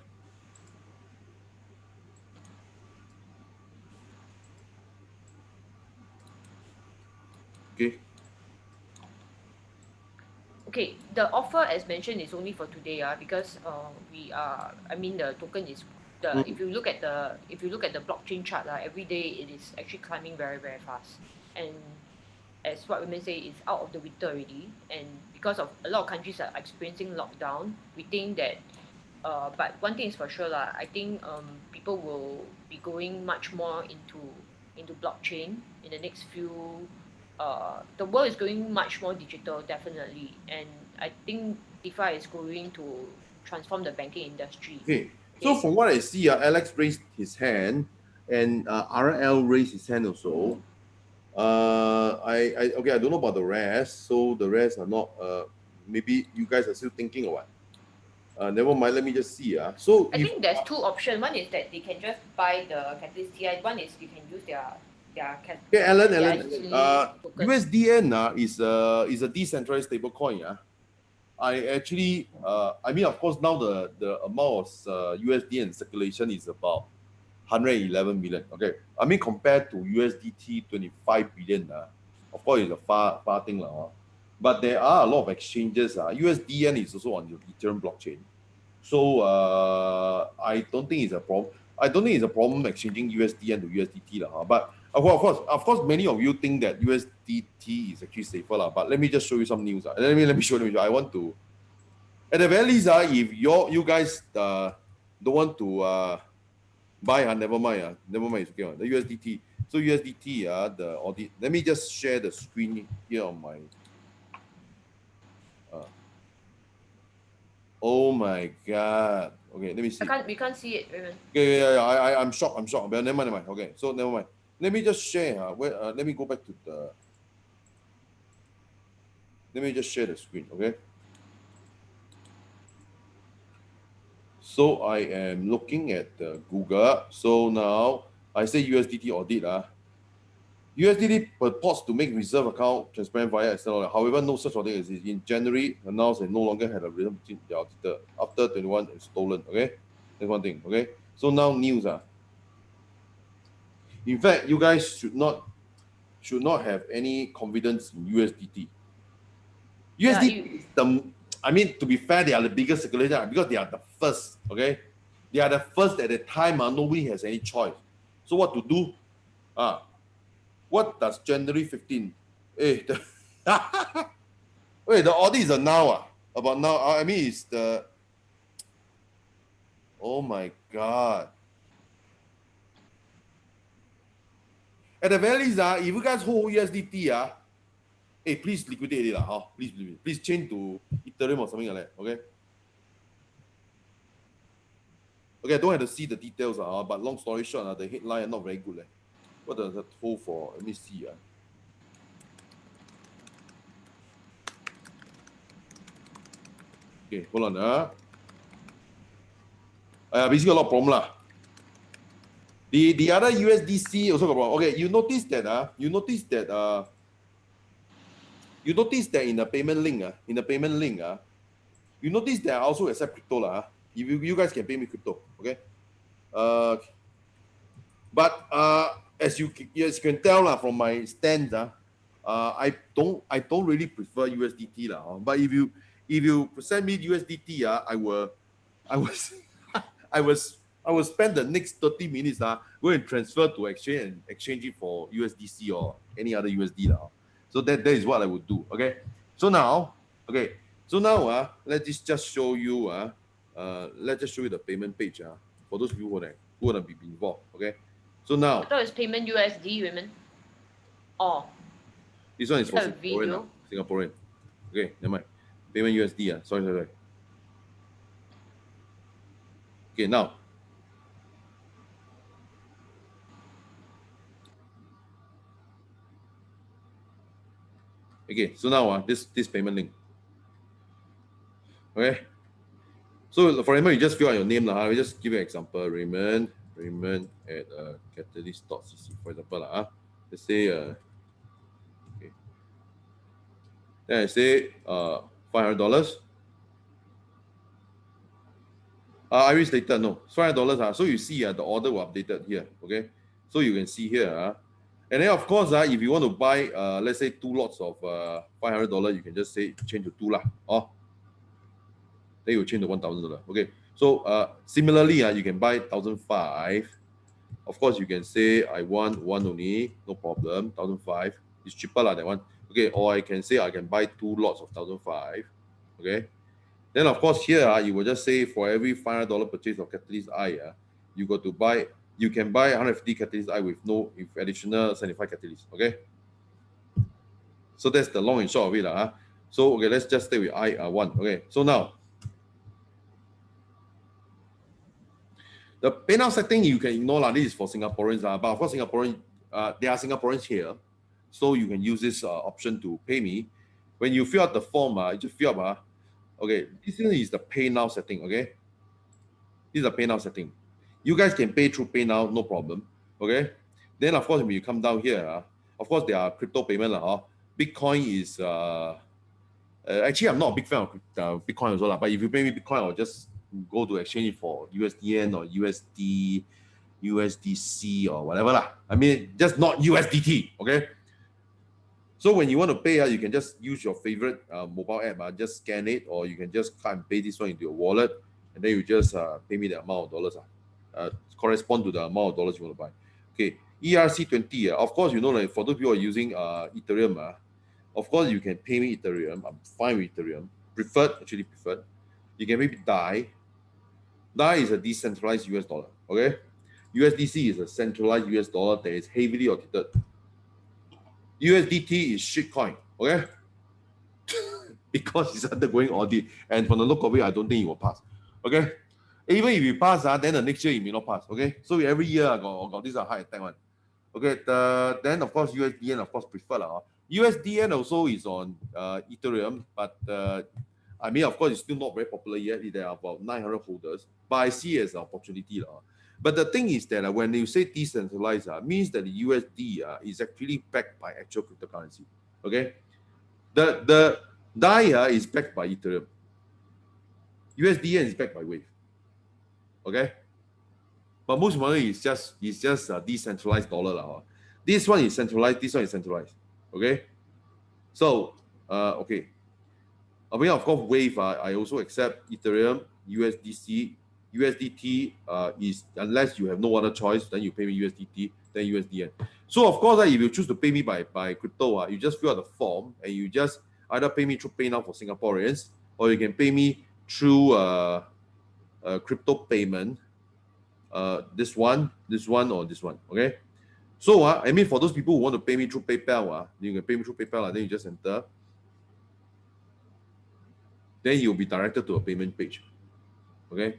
Okay. okay, the offer as mentioned is only for today, because the token is if you look at the blockchain chart, every day it is actually climbing very, very fast. And as what women say, it's out of the winter already. And because of a lot of countries are experiencing lockdown, we think that but one thing is for sure, I think people will be going much more into blockchain in the next few. The world is going much more digital, definitely, and I think DeFi is going to transform the banking industry. Okay. So from what I see, Alex raised his hand, and RL raised his hand also. Okay, I don't know about the rest. So the rest are not. Maybe you guys are still thinking or what? Never mind. Let me just see. So I think there's two options. One is that they can just buy the Catalyst TI. One is you can use their okay, Alan, token. USDN is a decentralized stablecoin. I actually, I mean, of course, now the amount of USD in circulation is about 111 million. Okay, I mean, compared to USDT 25 billion, of course, it's a far thing. But there are a lot of exchanges. USDN is also on the Ethereum blockchain. So I don't think it's a problem. I don't think it's a problem exchanging USDN to USDT. But of course, many of you think that USDT is actually safer. But let me just show you some news. Let me show you. I want to, at the very least, if you guys don't want to buy, never mind. Never mind, it's okay. The USDT. So USDT, the audit. Let me just share the screen here on my. Oh my God. Okay, let me see. We can't see it, Raymond. Okay, yeah. I'm shocked. But never mind. Okay, so never mind. Let me just share. Let me go back to the. Let me just share the screen. Okay. So I am looking at Google. So now I say USDT audit. USDT purports to make reserve account transparent via external. However, no such audit exists. In January, announced and no longer had a reason between the auditor after 21 and stolen. Okay, that's one thing. Okay, so now news. In fact, you guys should not have any confidence in USDT. USDT is I mean, to be fair, they are the biggest circulator because they are the first. Okay, they are the first at the time. Nobody has any choice. So what to do? What does January 15? Wait, the audit is now. About now. I mean, it's the. Oh my God. At the very least, if you guys hold USDT, please liquidate it. Please change to Ethereum or something like that. Okay. Okay, I don't have to see the details, but long story short, the headline are not very good. What does that hold for? Let me see. Okay, hold on. Basically a lot of problem. The other USDC also got problem. Okay, you notice that in the payment link, you notice that I also accept crypto. If you guys can pay me crypto, okay? But as you can tell from my stance, I don't really prefer USDT But if you send me USDT, I will spend the next 30 minutes go and transfer to exchange and exchange it for USDC or any other USD So that is what I would do. Okay. So now, let's just show you. Let's just show you the payment page. For those of you who want to be involved. Okay. So now. I thought it's payment USD, women. Oh. This one is for Singaporean. Singaporean. Okay, never mind. Payment USD. Sorry. Okay, now. Okay, so now this payment link. Okay. So for example, you just fill out your name. We just give you an example. Raymond at catalyst.cc, for example. Let's say okay. Then I say $500. Iris later, no. $500. So you see the order will updated here. Okay. So you can see here. And then of course, if you want to buy, let's say 2 lots of $500, you can just say change to 2 lah. Oh, then you change to $1,000. Okay. So similarly, you can buy 1,500. Of course, you can say I want one only, no problem. 1,500 is cheaper lah, that one. Okay. Or I can say I can buy 2 lots of 1,500. Okay. Then of course here you will just say for every $500 purchase of Catalyst I, you got to buy. You can buy 150 Catalyst I with additional 75 Catalyst. Okay. So that's the long and short of it. So okay, let's just stay with I1. Okay. So now the PayNow setting you can ignore lah. This is for Singaporeans. But of course, there are Singaporeans here. So you can use this option to pay me. When you fill out the form, you just fill up. Okay, this is the PayNow setting. Okay. This is the PayNow setting. You guys can pay through PayNow, no problem. Okay. Then of course, when you come down here, of course there are crypto payment. Bitcoin is actually I'm not a big fan of Bitcoin as well. But if you pay me Bitcoin, I'll just go to exchange it for USDN or USD, USDC or whatever lah. I mean, just not USDT. Okay. So when you want to pay, you can just use your favorite mobile app. Just scan it, or you can just come and pay this one into your wallet, and then you just pay me the amount of dollars. Correspond to the amount of dollars you want to buy. Okay, ERC20. Of course, you know, like for those people who are using Ethereum, of course you can pay me Ethereum. I'm fine with Ethereum. Preferred. You can maybe DAI. DAI is a decentralized US dollar. Okay, USDC is a centralized US dollar that is heavily audited. USDT is shitcoin, okay? Because it's undergoing audit, and from the look of it, I don't think it will pass. Okay, even if you pass, then the next year it may not pass. Okay, so every year I got this high attack one. Okay, then of course USDN of course preferred lah. USDN also is on Ethereum, but I mean of course it's still not very popular yet. There are about 900 holders, but I see it as an opportunity lah. But the thing is that when you say decentralized, means that the USD is actually backed by actual cryptocurrency. Okay, the DAI is backed by Ethereum. USDN is backed by Wave. Okay, but most money is just a decentralized dollar lah. This one is centralized. This one is centralized. Okay, so okay. I mean, of course, Wave. I also accept Ethereum, USDC. USDT is, unless you have no other choice, then you pay me USDT, then USDN. So of course, if you choose to pay me by crypto, you just fill out the form and you just either pay me through PayNow for Singaporeans, or you can pay me through crypto payment. This one, or this one. Okay. So I mean, for those people who want to pay me through PayPal, you can pay me through PayPal. Then you just enter. Then you'll be directed to a payment page. Okay.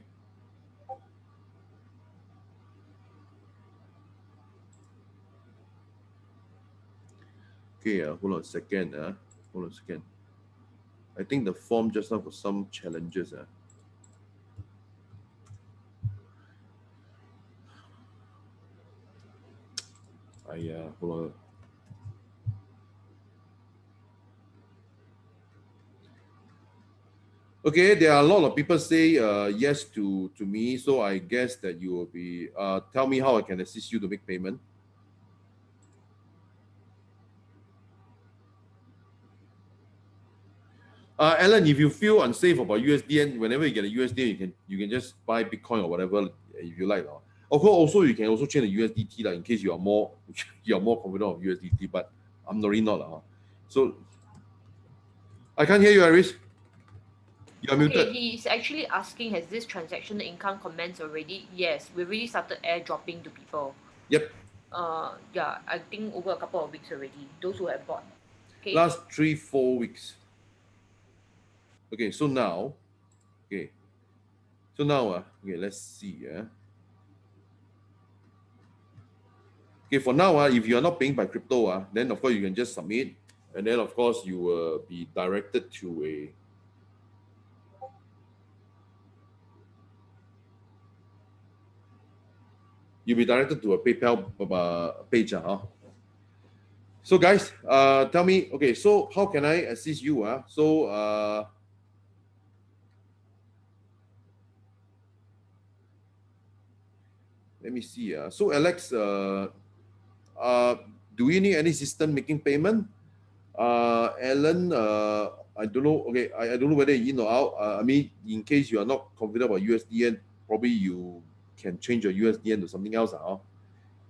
Okay, hold on a second. I think the form just now got some challenges. Hold on. Okay, there are a lot of people say yes to me, so I guess that you will be. Tell me how I can assist you to make payment. Alan, if you feel unsafe about USDN, whenever you get a USDN, you can just buy Bitcoin or whatever if you like. Of course, also you can also change the USDT in case you are more confident of USDT, but I'm really not. So I can't hear you, Iris. You are muted. Okay, he's actually asking, has this transaction income commenced already? Yes, we really started airdropping to people. Yep. Yeah, I think over a couple of weeks already. Those who have bought. Okay. Last 3-4 weeks. Okay, so now, okay, let's see. Okay, for now, if you are not paying by crypto, then of course you can just submit, and then of course you will be directed to a PayPal page. So guys, tell me, okay, so how can I assist you? So let me see. So Alex, do do you need any system making payment? Alan, I don't know. Okay, I don't know whether in or out. I mean, in case you are not confident about USDN, probably you can change your USDN to something else.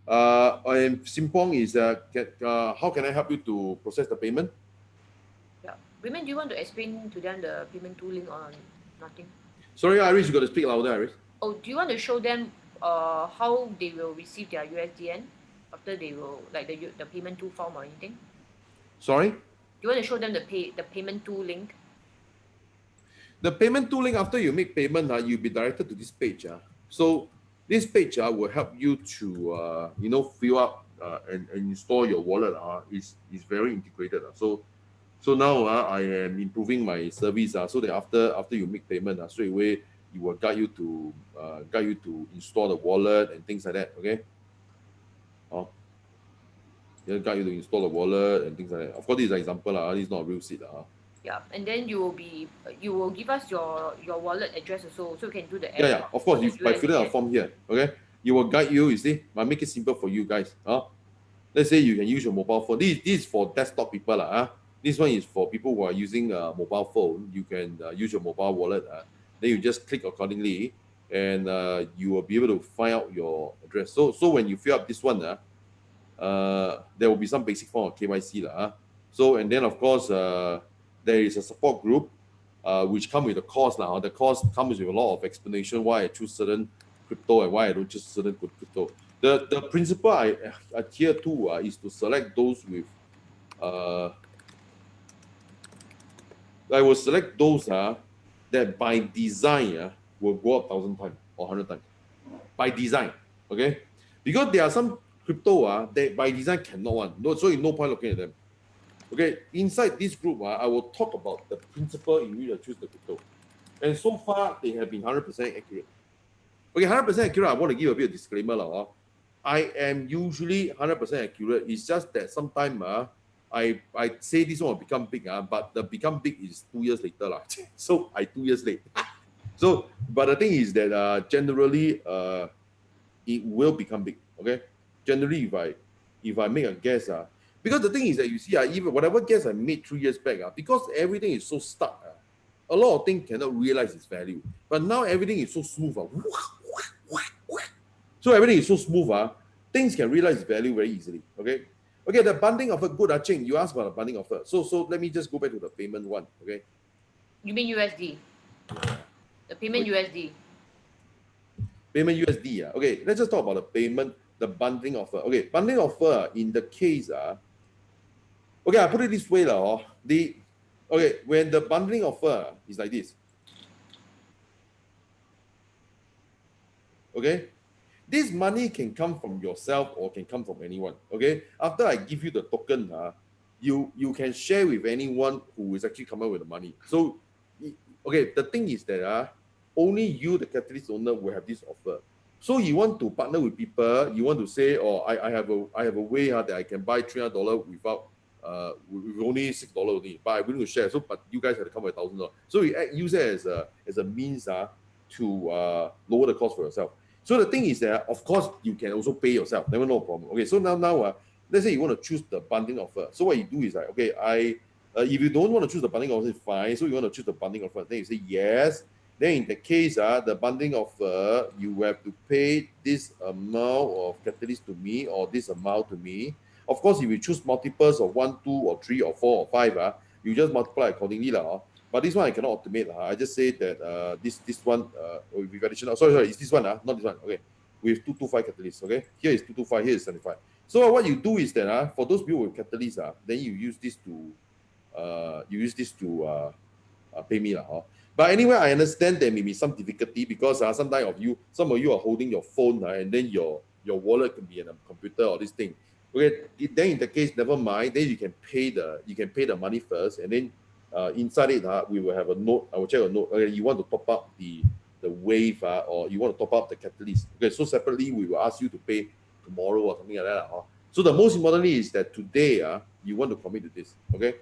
And Simpong is how can I help you to process the payment? Yeah. Raymond, do you want to explain to them the payment tooling or nothing? Sorry, Iris, you got to speak louder, Iris. Oh, do you want to show them how they will receive their USDN after they will like the payment tool form or anything? Sorry? Do you want to show them the payment tool link? The payment tooling, after you make payment, you'll be directed to this page. So this page will help you to fill up and install your wallet. Is very integrated. So now I am improving my service. So that after you make payment, straight away it will guide you to install the wallet and things like that. Okay. They'll guide you to install the wallet and things like that. Of course, this is an example. This is not a real seat. Yeah, and then you will give us your wallet address also, so you can do the Yeah. Of course, by filling out a form here, okay, you will guide you. You see, I make it simple for you guys. Let's say you can use your mobile phone. This is for desktop people. This one is for people who are using a mobile phone. You can use your mobile wallet. Then you just click accordingly, and you will be able to find out your address. So when you fill up this one, there will be some basic form of KYC. So, and then of course, there is a support group which come with a course now. The course comes with a lot of explanation why I choose certain crypto and why I don't choose certain crypto. The principle I adhere to is to select those with I will select those that by design will go up 1,000 times or 100 times. By design, okay? Because there are some crypto that by design cannot one. No, so no point looking at them. Okay, inside this group, I will talk about the principle in which I choose the crypto. And so far, they have been 100% accurate. Okay, 100% accurate, I want to give a bit of disclaimer. I am usually 100% accurate. It's just that sometimes I say this one will become big, but the become big is 2 years later. So I 2 years late. So, but the thing is that generally, it will become big, okay? Generally, if I make a guess, because the thing is that you see, even whatever guess I made 3 years back, because everything is so stuck, a lot of things cannot realize its value. But now everything is so smooth. So everything is so smooth, things can realize its value very easily. Okay. Okay, the bundling offer, good, Ching. You asked about the bundling offer. So let me just go back to the payment one. Okay. You mean USD? The payment USD. Payment USD. Okay, let's just talk about the payment, the bundling offer. Okay, bundling offer in the case, okay, I put it this way. When the bundling offer is like this. Okay, this money can come from yourself or can come from anyone. Okay, after I give you the token, you can share with anyone who is actually coming with the money. So, okay, the thing is that only you, the catalyst owner, will have this offer. So you want to partner with people, you want to say, oh, I have a way that I can buy $300 without with only $6 only, but I'm willing to share. So, but you guys have to come with $1,000. So you use it as a means to lower the cost for yourself. So the thing is that, of course, you can also pay yourself. Never no problem. Okay, so now let's say you want to choose the bundling offer. So what you do is like, okay, if you don't want to choose the bundling offer, it's fine. So you want to choose the bundling offer. Then you say yes. Then in the case, the bundling offer, you have to pay this amount of catalyst to me or this amount to me. Of course, if you choose multiples of 1, 2, or 3, or 4, or 5, you just multiply accordingly. But this one I cannot automate. I just say that this one, with additional, sorry, it's this one, not this one. Okay, with 225 catalyst. Okay, here is 225, here is 75. So what you do is that for those people with catalyst, then you use this to pay me. But anyway, I understand there may be some difficulty because some of you are holding your phone and then your wallet can be in a computer or this thing. Okay, then in the case, never mind. Then you can pay the money first, and then inside it, we will have a note. I will check a note. Okay, you want to top up the wave, or you want to top up the catalyst. Okay, so separately we will ask you to pay tomorrow or something like that. So the most importantly is that today, you want to commit to this. Okay.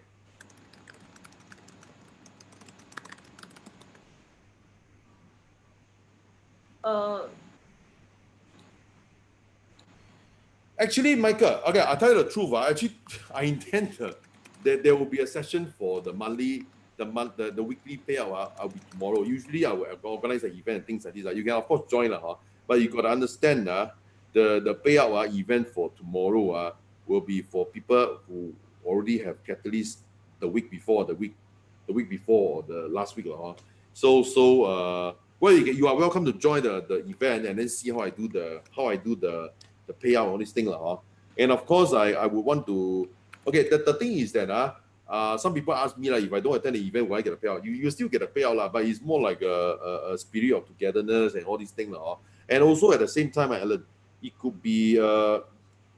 Actually, Michael, okay, I'll tell you the truth. Actually, I intend that there will be a session for the monthly, the weekly payout. I'll be tomorrow. Usually, I will organize an event and things like this. You can, of course, join, but you got to understand the payout event for tomorrow will be for people who already have catalyst the week before, the week before, or the last week. Well, you are welcome to join the event and then see how I do the payout, all this thing. And of course, I would want to, okay, the thing is that some people ask me, like, if I don't attend the event, will I get a payout? You still get a payout, but it's more like a spirit of togetherness and all these things. And also at the same time, Alan, it could be,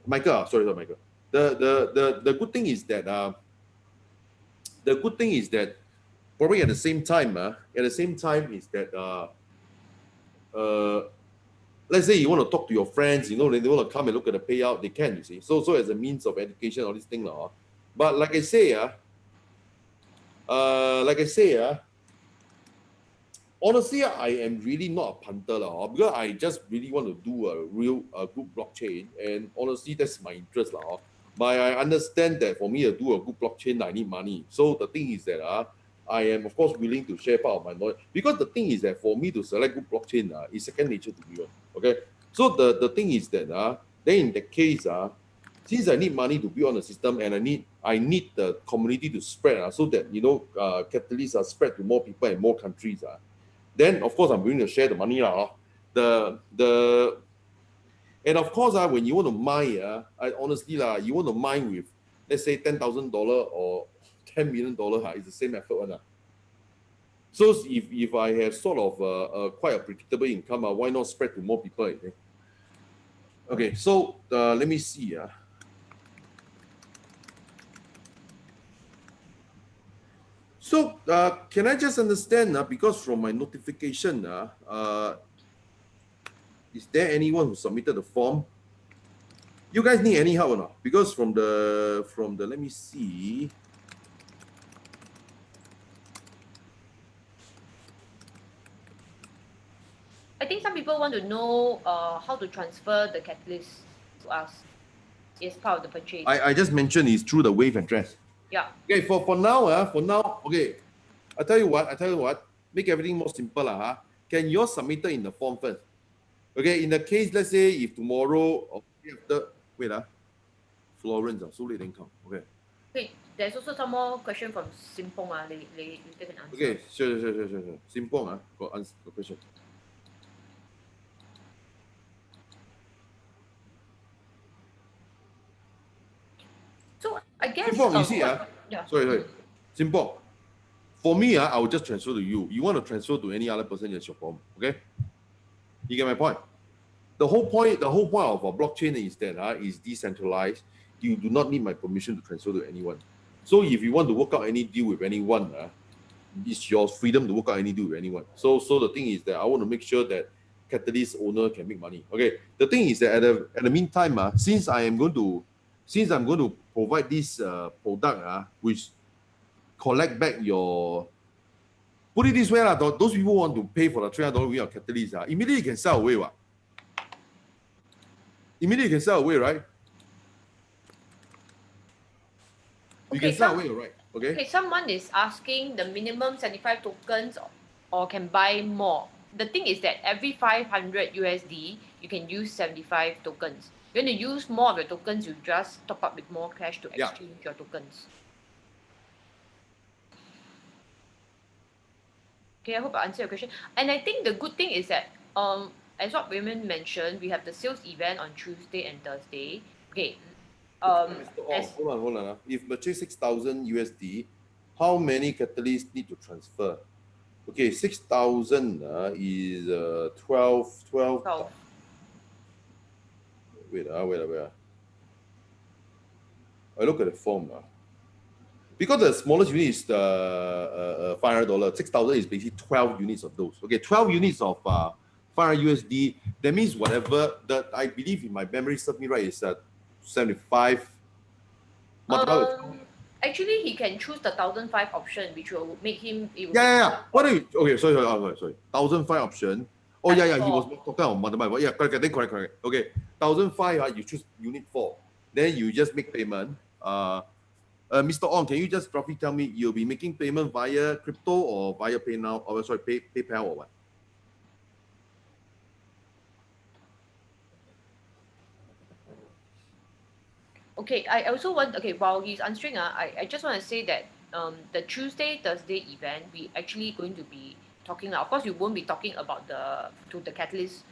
Michael, sorry, Michael. The good thing is that, probably at the same time is that let's say you want to talk to your friends, they want to come and look at the payout, they can, you see. So as a means of education, all these things. But like I say, honestly, I am really not a punter, because I just really want to do a good blockchain, and honestly, that's my interest. But I understand that for me to do a good blockchain, I need money. So the thing is that I am, of course, willing to share part of my knowledge, because the thing is that for me to select good blockchain is second nature to me. Okay, so the thing is that then in that case since I need money to build on the system, and I need the community to spread so that catalysts are spread to more people and more countries then of course I'm willing to share the money and of course when you want to mine honestly you want to mine with, let's say, $10,000 or $10 million it's the same effort one. So if I have sort of quite a predictable income, why not spread to more people? Okay, so let me see. So can I just understand because from my notification, is there anyone who submitted the form? You guys need any help or not? Because from the let me see. I think some people want to know how to transfer the catalyst to us as part of the purchase. I just mentioned it's through the Wave address. Yeah. Okay, for now, okay. I tell you what, make everything more simple. Can you all submit it in the form first? Okay, in the case, let's say if tomorrow or after, wait, Florence, so late then come. Okay. Okay, there's also some more question from Simpong. They can answer. Okay, sure. Simpong, got answer the question. So I guess Simpong, you see, yeah. sorry. Simpong, for me, I will just transfer to you. You want to transfer to any other person, it's your problem. Okay? You get my point? The whole point of a blockchain is that it's decentralized. You do not need my permission to transfer to anyone. So if you want to work out any deal with anyone, it's your freedom to work out any deal with anyone. So the thing is that I want to make sure that Catalyst owner can make money. Okay. The thing is that at the meantime, since I'm going to provide this product, which collect back your, put it this way, those people want to pay for the $300 with your Catalyst, immediately you can sell away. Immediately you can sell away, right? You can sell away, right? Okay, someone is asking the minimum 75 tokens or can buy more. The thing is that every 500 USD, you can use 75 tokens. When you use more of your tokens, you just top up with more cash to exchange your tokens. Okay, I hope I answered your question. And I think the good thing is that, as what Raymond mentioned, we have the sales event on Tuesday and Thursday. Okay. Hold on. If purchase 6,000 USD, how many catalysts need to transfer? Okay, 6,000 is 12. Wait. I look at the form. Because the smallest unit is $500, 6,000 is basically 12 units of those. Okay, 12 units of 500 USD. That means whatever that I believe, in my memory serves me right, is 75. Actually, he can choose the 1,005 option, which will make him. Yeah. What are you? Okay, sorry. 1,005 option. Oh yeah, he Four. was talking about multiple. Yeah, correct. Then correct. Okay, 1,500. You choose unit 4. Then you just make payment. Mr. Ong, can you just roughly tell me you'll be making payment via crypto or via PayNow or sorry, PayPal or what? Okay, I also want, okay, while he's answering, I just want to say that the Tuesday, Thursday event, we actually going to be talking, of course, we won't be talking about the Catalyst,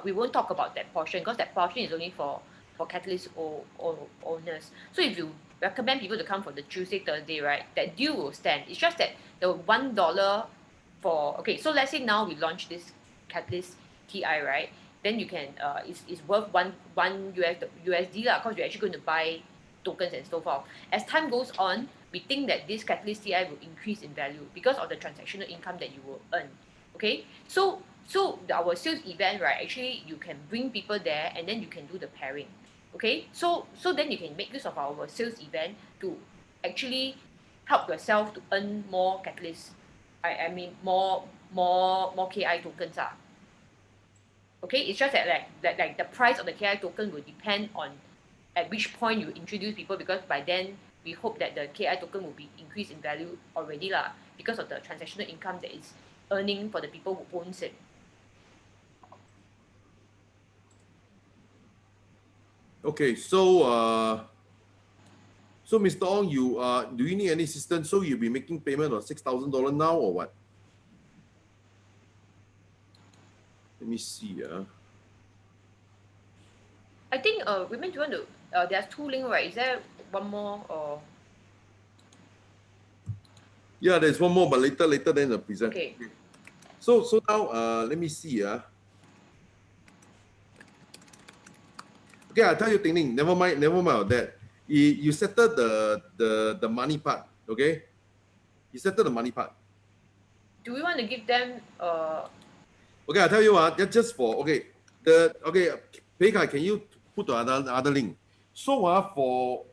we won't talk about that portion because that portion is only for Catalyst owners. So if you recommend people to come for the Tuesday, Thursday, right, that deal will stand. It's just that the $1 for, okay, so let's say now we launch this Catalyst TI, right? Then you can it's worth one USD lah, because you're actually going to buy tokens and so forth. As time goes on, we think that this Catalyst TI will increase in value because of the transactional income that you will earn. Okay, so our sales event, right? Actually, you can bring people there and then you can do the pairing. Okay, so then you can make use of our sales event to actually help yourself to earn more Catalyst. I mean more KI tokens ah. Okay, it's just that like the price of the KI token will depend on at which point you introduce people, because by then we hope that the KI token will be increased in value already lah, because of the transactional income that is earning for the people who owns it. Okay, so Mr. Ong, you do you need any assistance? So you'll be making payment of $6,000 now or what? Let me see. I think women, do you want to there's 2 links, right? Is there one more or? Yeah, there's one more, but later then the present. Okay. So now let me see. Okay, I'll tell you, Ting Ning, never mind about that. You settle the money part, okay? You settle the money part. Do we want to give them Okay, I'll tell you just for okay. Pei Kai, can you put the other link? So for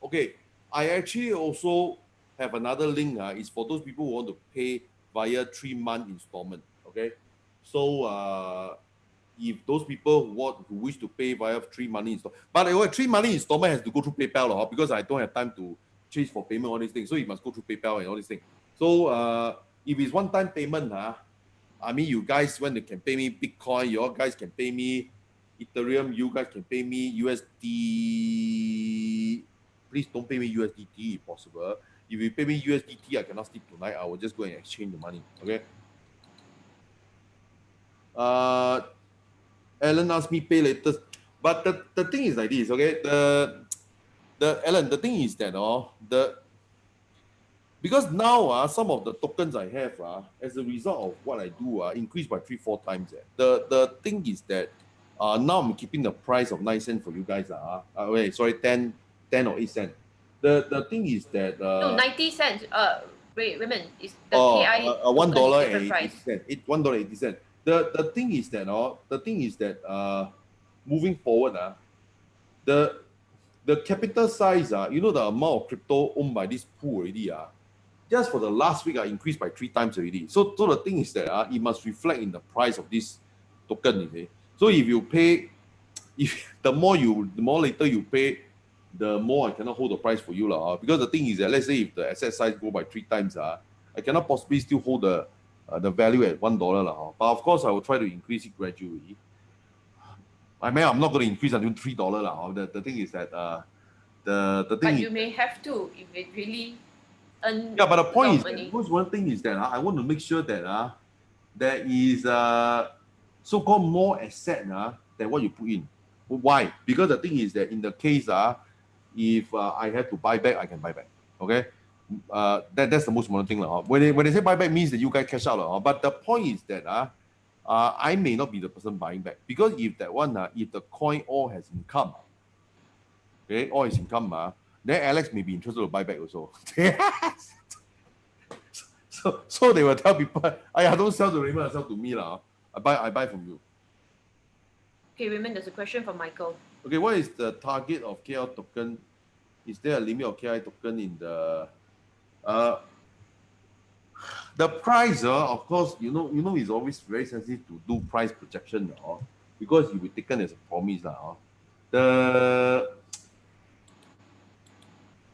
okay, I actually also have another link. It's for those people who want to pay via 3-month installment. Okay, so if those people who wish to pay via 3 monthly installment, but 3 monthly installment has to go through PayPal because I don't have time to chase for payment, all these things. So you must go through PayPal and all these things. So if it's one-time payment, I mean, you guys, when they can pay me Bitcoin, you all guys can pay me Ethereum, you guys can pay me USD. Please don't pay me USDT if possible. If you pay me USDT, I cannot sleep tonight. I will just go and exchange the money. Okay. Alan asked me pay later, but the thing is like this. Okay. The thing is that because now some of the tokens I have as a result of what I do increased by 3-4 times. The thing is that now I'm keeping the price of 9 cents for you guys. Wait, sorry, 10 or 8 cents. The thing is that no, 90 cents. Wait a minute. Is the KI $1.80. $1.80. The thing is that moving forward the capital size the amount of crypto owned by this pool already just for the last week increased by 3 times already. So the thing is that it must reflect in the price of this token. You see? So if you pay, the more later you pay, the more I cannot hold the price for you because the thing is that let's say if the asset size go by 3 times I cannot possibly still hold the value at $1 but of course I will try to increase it gradually. I mean, I'm not going to increase until $3 The thing is that the thing. But you may have to if it really earn. Yeah, but the point is, money. one thing is that I want to make sure that there is so-called more asset than what you put in. Why? Because the thing is that in the case if I have to buy back, I can buy back. Okay, that's the most important thing When they say buy back means that you guys cash out but the point is that I may not be the person buying back, because if that one if the coin all has income, okay, all is income then Alex may be interested to buy back also. so they will tell people, don't sell to Raymond, sell to me I buy from you. Okay, Raymond, there's a question from Michael. Okay, what is the target of KL token? Is there a limit of KI token in the the price, of course, it's always very sensitive to do price projection, because it will be taken as a promise.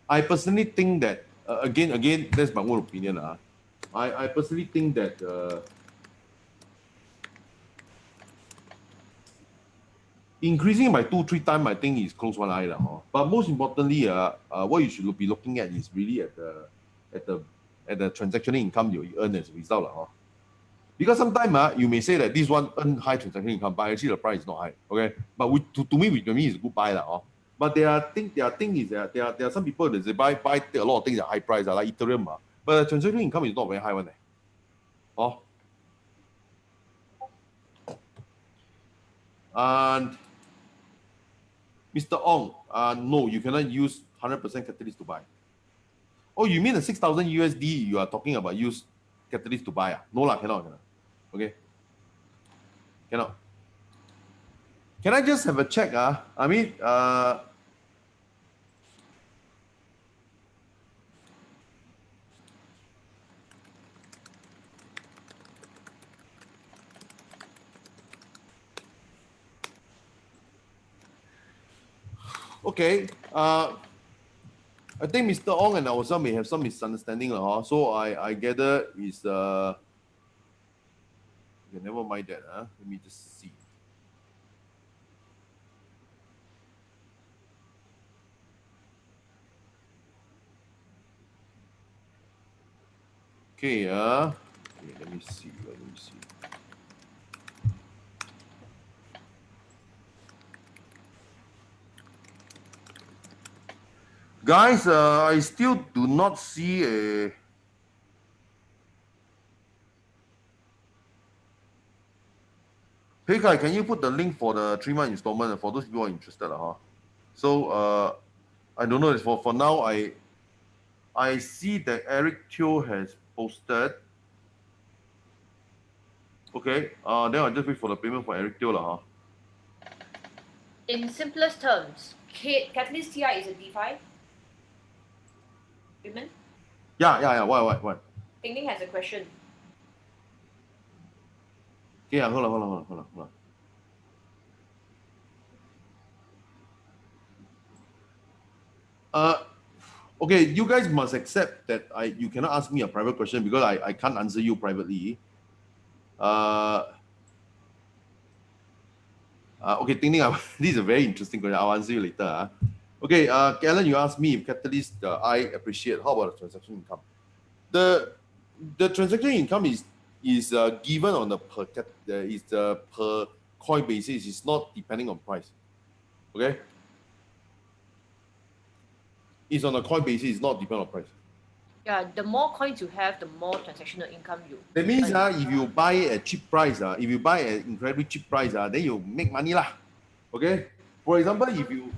I personally think that, again, that's my own opinion. I personally think that increasing by 2-3 times, I think is close one eye. But most importantly, what you should be looking at is really at the transactional income you earn as a result. Because sometimes you may say that this one earn high transactional income, but actually the price is not high. Okay, but to me, it's a good buy. But their thing is that there are some people that they buy a lot of things at high price, like Ethereum. But the transactional income is not very high one. And Mr. Ong, no, you cannot use 100% catalyst to buy. Oh, you mean the 6,000 USD you are talking about use catalyst to buy? No lah, cannot. Okay, cannot. Can I just have a check? I mean, okay. I think Mr. Ong and ourselves may have some misunderstanding. So I gather is okay, never mind that. Let me just see. Okay, okay, let me see. Guys, I still do not see a... Hey Kai, can you put the link for the 3-month installment for those people who are interested? So I don't know. For now, I see that Eric Teo has posted. Okay, then I'll just wait for the payment for Eric Teo. In simplest terms, Catalyst TI is a DeFi payment. Yeah. What? Ting Ning has a question. Okay, hold on. Okay, you guys must accept that you cannot ask me a private question because I can't answer you privately. Okay, Ting Ning, this is a very interesting question. I'll answer you later. Okay, Alan, you asked me if Catalyst I appreciate. How about the transaction income? The transaction income is given on the per coin basis. It's not depending on price. Okay, it's on a coin basis. It's not depending on price. Yeah, the more coins you have, the more transactional income you. That means if you buy at cheap price, if you buy at incredibly cheap price, then you make money lah. Okay. For example,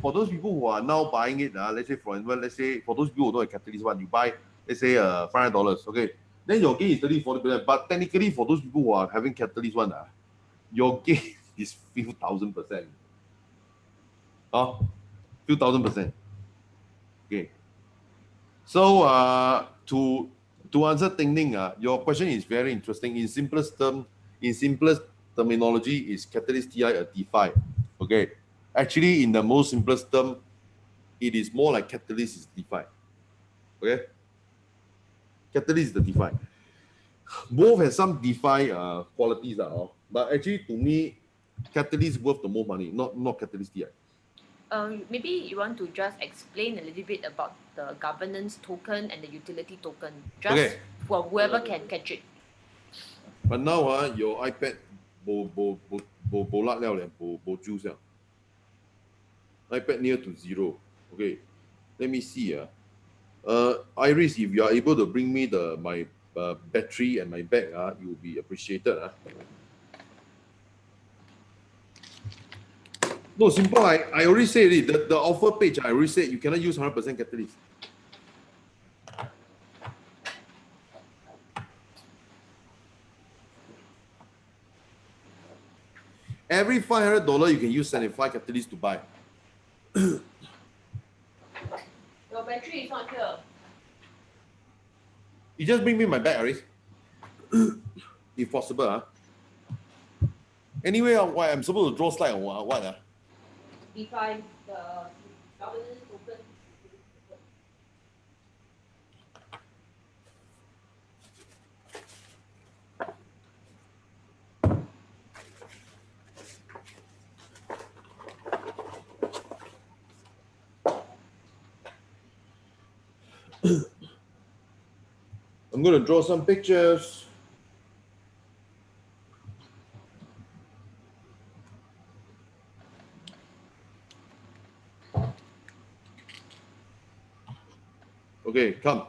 for those people who are now buying it, let's say for those people who don't have Catalyst one, you buy, let's say $500, okay, then your gain is 30-40%. But technically, for those people who are having Catalyst one, your gain is few thousand percent. Few thousand percent. Okay. So to answer Ting Ning, your question is very interesting. In simplest terminology, is Catalyst TI a DeFi? Okay. Actually, in the most simplest term, it is more like Catalyst is DeFi. Okay? Catalyst is the DeFi. Both have some DeFi qualities, but actually, to me, Catalyst is worth the more money, not Catalyst TI. Maybe you want to just explain a little bit about the governance token and the utility token, just for whoever can catch it. But now, your iPad bo lat liao bo juice. iPad near to 0. Okay, let me see. Iris, if you are able to bring me my battery and my bag, it will be appreciated. No, simple. I already said it. The offer page, I already said you cannot use 100% Catalyst. Every $500, you can use 75 Catalyst to buy. Your battery is not here. You just bring me my bag, Aris. if possible. Anyway, why I'm supposed to draw slide on what? DeFi, the governance token. I'm going to draw some pictures. Okay, come.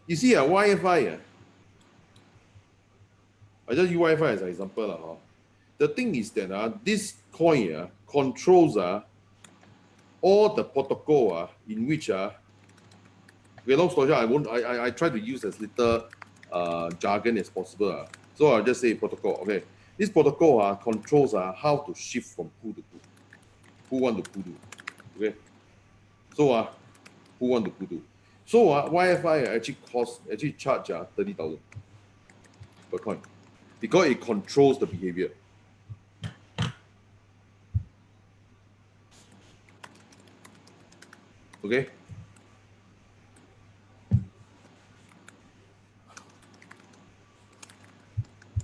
You see, Wi-Fi. I just use Wi-Fi as an example. The thing is that this coin controls all the protocol in which okay, long story short, I try to use as little jargon as possible. So I'll just say protocol. Okay, this protocol controls how to shift from pool to pool. Who want to pool to? Okay, so who want to pool to? So Wi-Fi actually charge 30,000 per coin because it controls the behavior. Okay.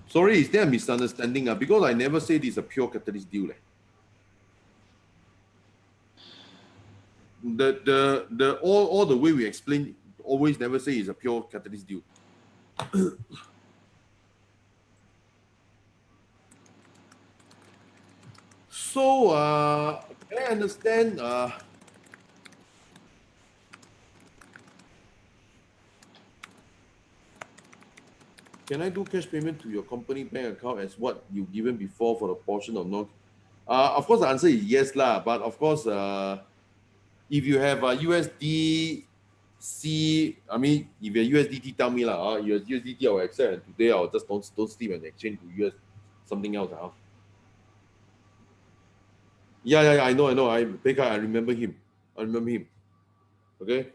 Sorry, is there a misunderstanding? Because I never say this is a pure catalyst deal. All the way we explain, always never say it's a pure catalyst deal. So can I understand? Can I do cash payment to your company bank account as what you given before for the portion of non? Of course, the answer is yes, lah. But of course, if you have USDC, I mean, if you're USDT, tell me lah. Your USDT, I'll accept. And today, I'll just don't sleep and exchange to US something else. Yeah. I know. I remember him. Okay.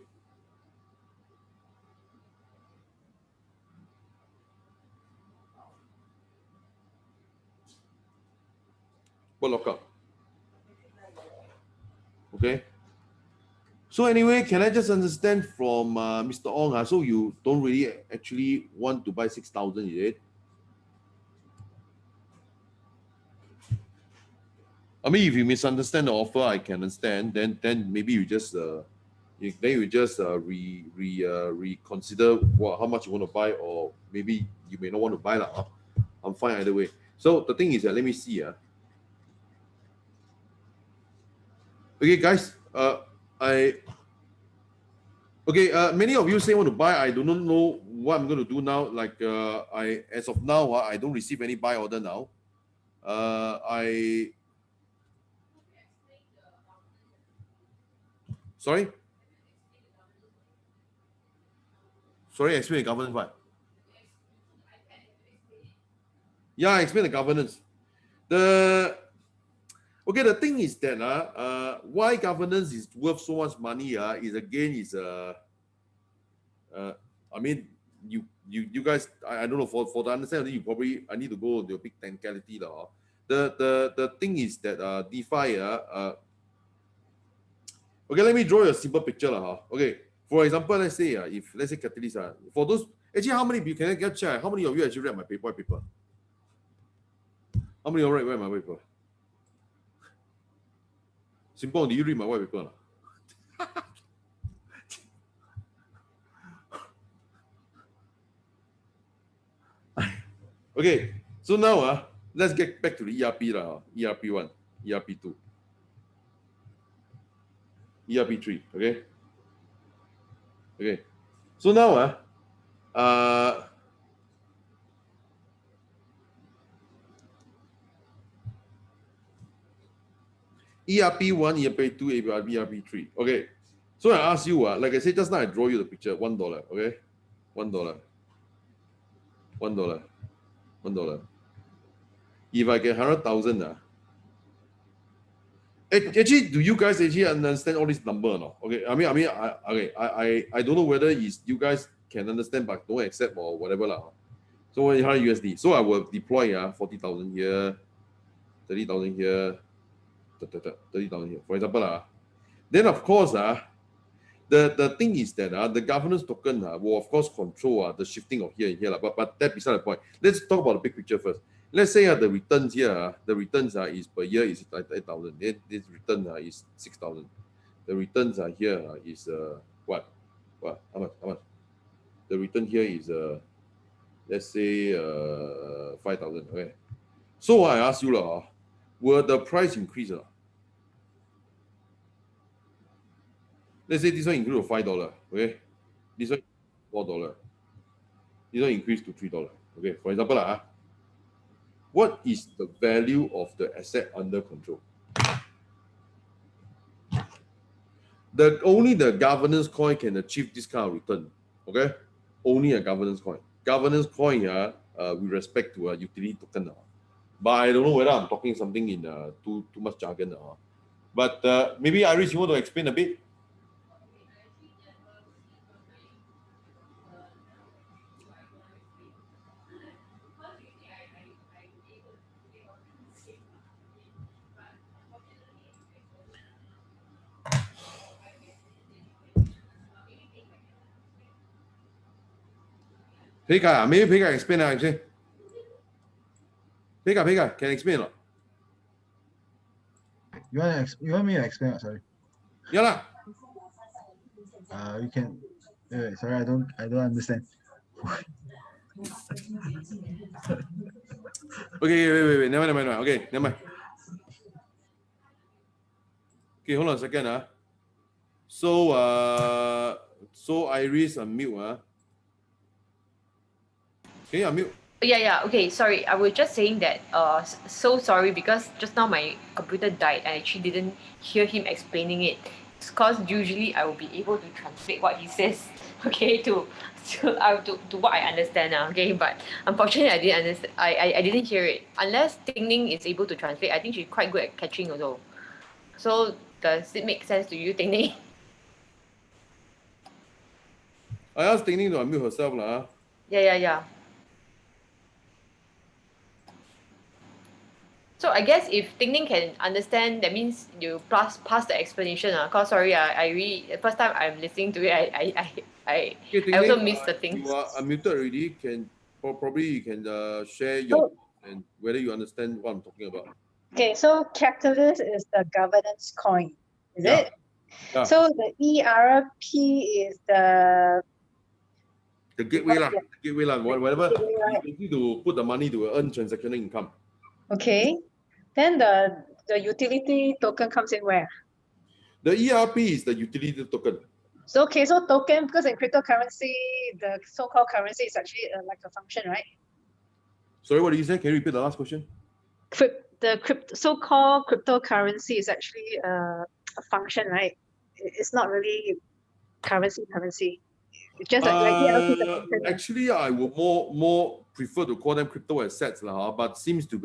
What lockup? Okay. So anyway, can I just understand from Mr. Ong? So you don't really actually want to buy 6,000, is it? I mean, if you misunderstand the offer, I can understand. Then maybe you just reconsider how much you want to buy, or maybe you may not want to buy lah. I'm fine either way. So the thing is, let me see. Okay, guys. Many of you say want to buy. I do not know what I'm going to do now. Like as of now, I don't receive any buy order now. Sorry, explain the governance what? Yeah, explain the governance. The thing is that why governance is worth so much money is again I mean you guys, I don't know, for the understanding, you probably, I need to go to a big technicality lah. The thing is that DeFi okay, let me draw you a simple picture lah. Okay, for example, let's say Catalyst for those, actually, how many of you, can I get check, how many of you actually read my white paper? How many of you read my white paper? Simple, do you read my white paper? Okay, so now let's get back to the ERP lah. ERP1, ERP2, ERP3. Okay. So now ERP1, ERP2, ERP3. Okay. So I ask you, like I said just now, I draw you the picture. $1. Okay, $1. $1. If I get 100,000, Actually, do you guys actually understand all this number or not? Okay, I don't know whether is you guys can understand but don't accept or whatever lah. So 100 USD. So I will deploy 40,000 here, 30,000 here, 30,000 here. For example then of course the thing is that the governance token will of course control the shifting of here and here but that beside the point. Let's talk about the big picture first. Let's say the returns here, the returns is per year is 8,000. Then this return is 6,000. The returns here is what? How much? The return here is let's say 5,000. Okay. So I ask you will the price increase or not? Let's say this one increase to $5. Okay. This one $4. This one increase to $3. Okay. For example what is the value of the asset under control? Only the governance coin can achieve this kind of return. Okay, only a governance coin. Governance coin with respect to a utility token. But I don't know whether I'm talking something in too much jargon. But maybe Iris, you want to explain a bit? Pekka, maybe Pekka explain actually. Pekka, can explain or not? You want me to explain? Sorry. Yeah lah. You can. Sorry, I don't understand. Okay, wait. Never mind. Okay, never mind. Okay, hold on a second. So Iris unmute. Can you unmute? Yeah. Okay, sorry. I was just saying that. So sorry because just now my computer died. I actually didn't hear him explaining it. It's because usually I will be able to translate what he says. Okay, to what I understand now. Okay, but unfortunately I didn't understand. I didn't hear it. Unless Ting Ning is able to translate, I think she's quite good at catching also. So does it make sense to you, Ting Ning? I asked Ting Ning to unmute herself lah. Yeah. So I guess if Ting Ning can understand, that means you pass the explanation. Cause sorry, I really the first time I'm listening to it, I also missed the things. You are unmuted already. Probably you can share your and whether you understand what I'm talking about. Okay, so Catalyst is the governance coin, is Yeah. it? Yeah. So the ERP is the gateway lah. Whatever. gateway, right? You need to put the money to earn transactional income. Okay. Then the utility token comes in where? The ERP is the utility token. So token, because in cryptocurrency, the so-called currency is actually like a function, right? Sorry, what did you say? Can you repeat the last question? So-called cryptocurrency is actually a function, right? It's not really currency. It's just actually, I would more prefer to call them crypto assets but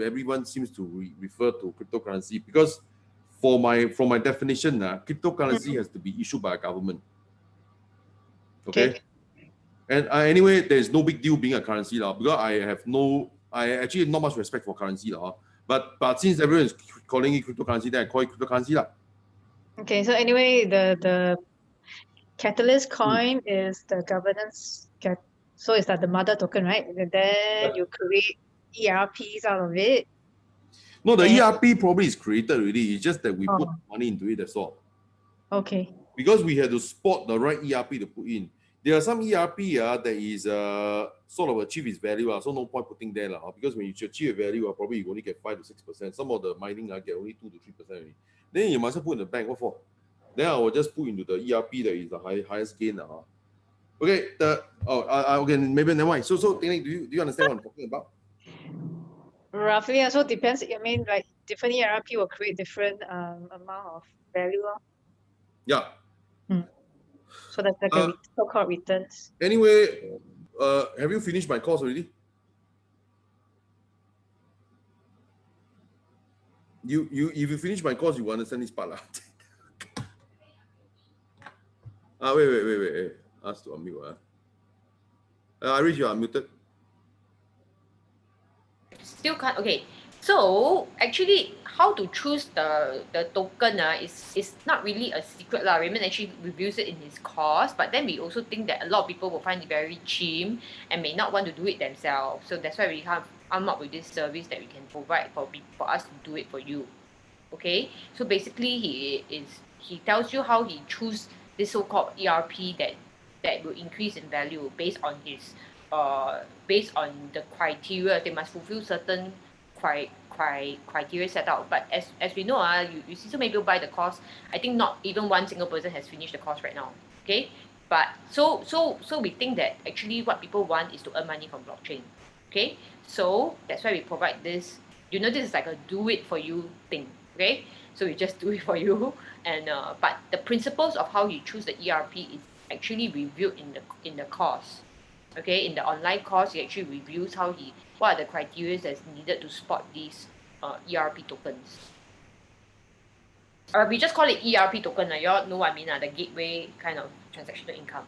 everyone seems to refer to cryptocurrency because from my definition, cryptocurrency has to be issued by a government. Okay. And anyway, there's no big deal being a currency because I actually have not much respect for currency but since everyone is calling it cryptocurrency, then I call it cryptocurrency . Okay, so anyway, the Catalyst coin is the governance. So it's like the mother token, right? And then you create ERPs out of it. No, the ERP probably is created already. It's just that we put money into it, that's all. Okay. Because we had to spot the right ERP to put in. There are some ERP that is sort of achieve its value, so no point putting there because when you achieve a value, probably you only get 5 to 6%. Some of the mining get only 2 to 3% only. Then you must have put in the bank. What for? Then I will just put into the ERP that is the highest gain. Okay. Okay. Maybe never mind. So do you understand what I'm talking about? Roughly, so depends. I mean, like different ERP will create different amount of value. Yeah. So that's like a so-called returns. Anyway, have you finished my course already? if you finish my course, you will understand this part lah. Wait. Ask to unmute. Iris, you are muted. Still can't. Okay. So actually, how to choose the token is not really a secret lah. Raymond actually reviews it in his course, but then we also think that a lot of people will find it very cheap and may not want to do it themselves. So that's why we have come up with this service that we can provide for us to do it for you. Okay. So basically, he tells you how he choose this so-called ERP that will increase in value based on based on the criteria. They must fulfill certain criteria set out. But as we know, you see so many people buy the course. I think not even one single person has finished the course right now. Okay, but so we think that actually what people want is to earn money from blockchain. Okay, so that's why we provide this. You know, this is like a do it for you thing. Okay, so we just do it for you. And but the principles of how you choose the ERP is actually reviewed in the course. Okay, in the online course, he actually reviews what are the criteria that's needed to spot these ERP tokens. We just call it ERP token. You all know what I mean, the gateway kind of transactional income.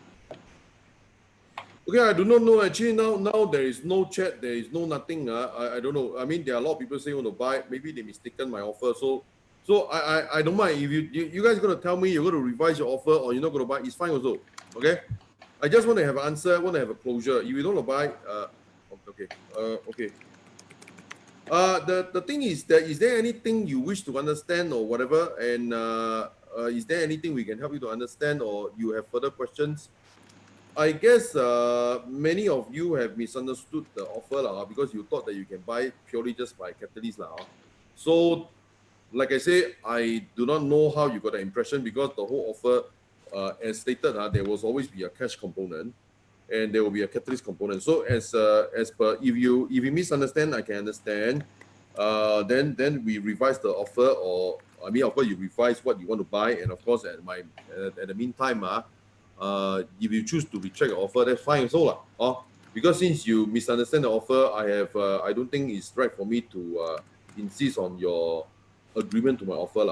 Okay, I do not know. Actually, now there is no chat, there is no nothing. I don't know. I mean, there are a lot of people saying want to buy. Maybe they mistaken my offer. So I don't mind if you guys gonna tell me you're gonna revise your offer or you're not gonna buy. It's fine also. Okay. I just want to have an answer. Want to have a closure. If you don't want to buy, okay. The thing is that is there anything you wish to understand or whatever, and is there anything we can help you to understand or you have further questions? I guess many of you have misunderstood the offer because you thought that you can buy purely just by Catalyst So, like I say, I do not know how you got the impression because the whole offer, as stated, there will always be a cash component, and there will be a Catalyst component. So as per, if you misunderstand, I can understand. Then we revise the offer, or I mean, of course, you revise what you want to buy, and of course, at the meantime, if you choose to retract your offer, that's fine also because since you misunderstand the offer, I don't think it's right for me to insist on your agreement to my offer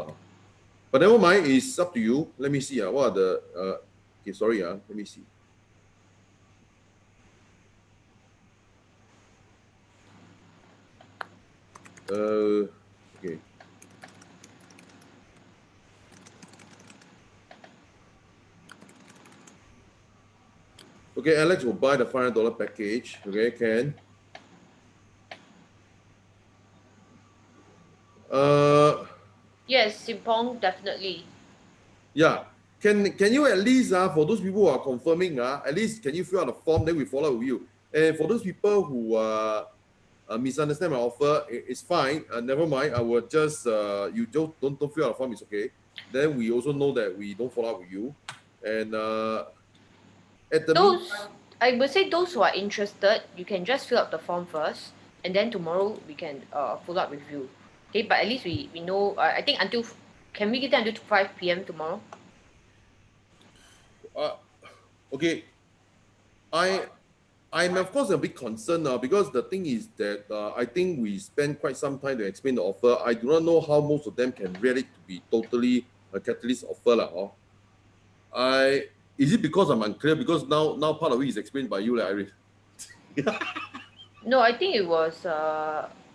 But never mind, it's up to you. Let me see. What are the okay, sorry, let me see. Okay. Okay, Alex will buy the $500 package. Okay, Ken. Yes, Simpong, definitely. Yeah. Can you at least for those people who are confirming at least can you fill out the form, then we follow up with you. And for those people who misunderstand my offer, it's fine. Never mind. I will just you don't fill out the form. It's okay. Then we also know that we don't follow up with you. And at the I would say those who are interested, you can just fill up the form first, and then tomorrow we can follow up with you. Okay, but at least we know. I think can we get until 5 p.m. tomorrow? Okay. I'm of course a bit concerned now because the thing is that I think we spent quite some time to explain the offer. I do not know how most of them can really be totally a Catalyst offer Is it because I'm unclear? Because now part of it is explained by you, Iris. No, I think it was.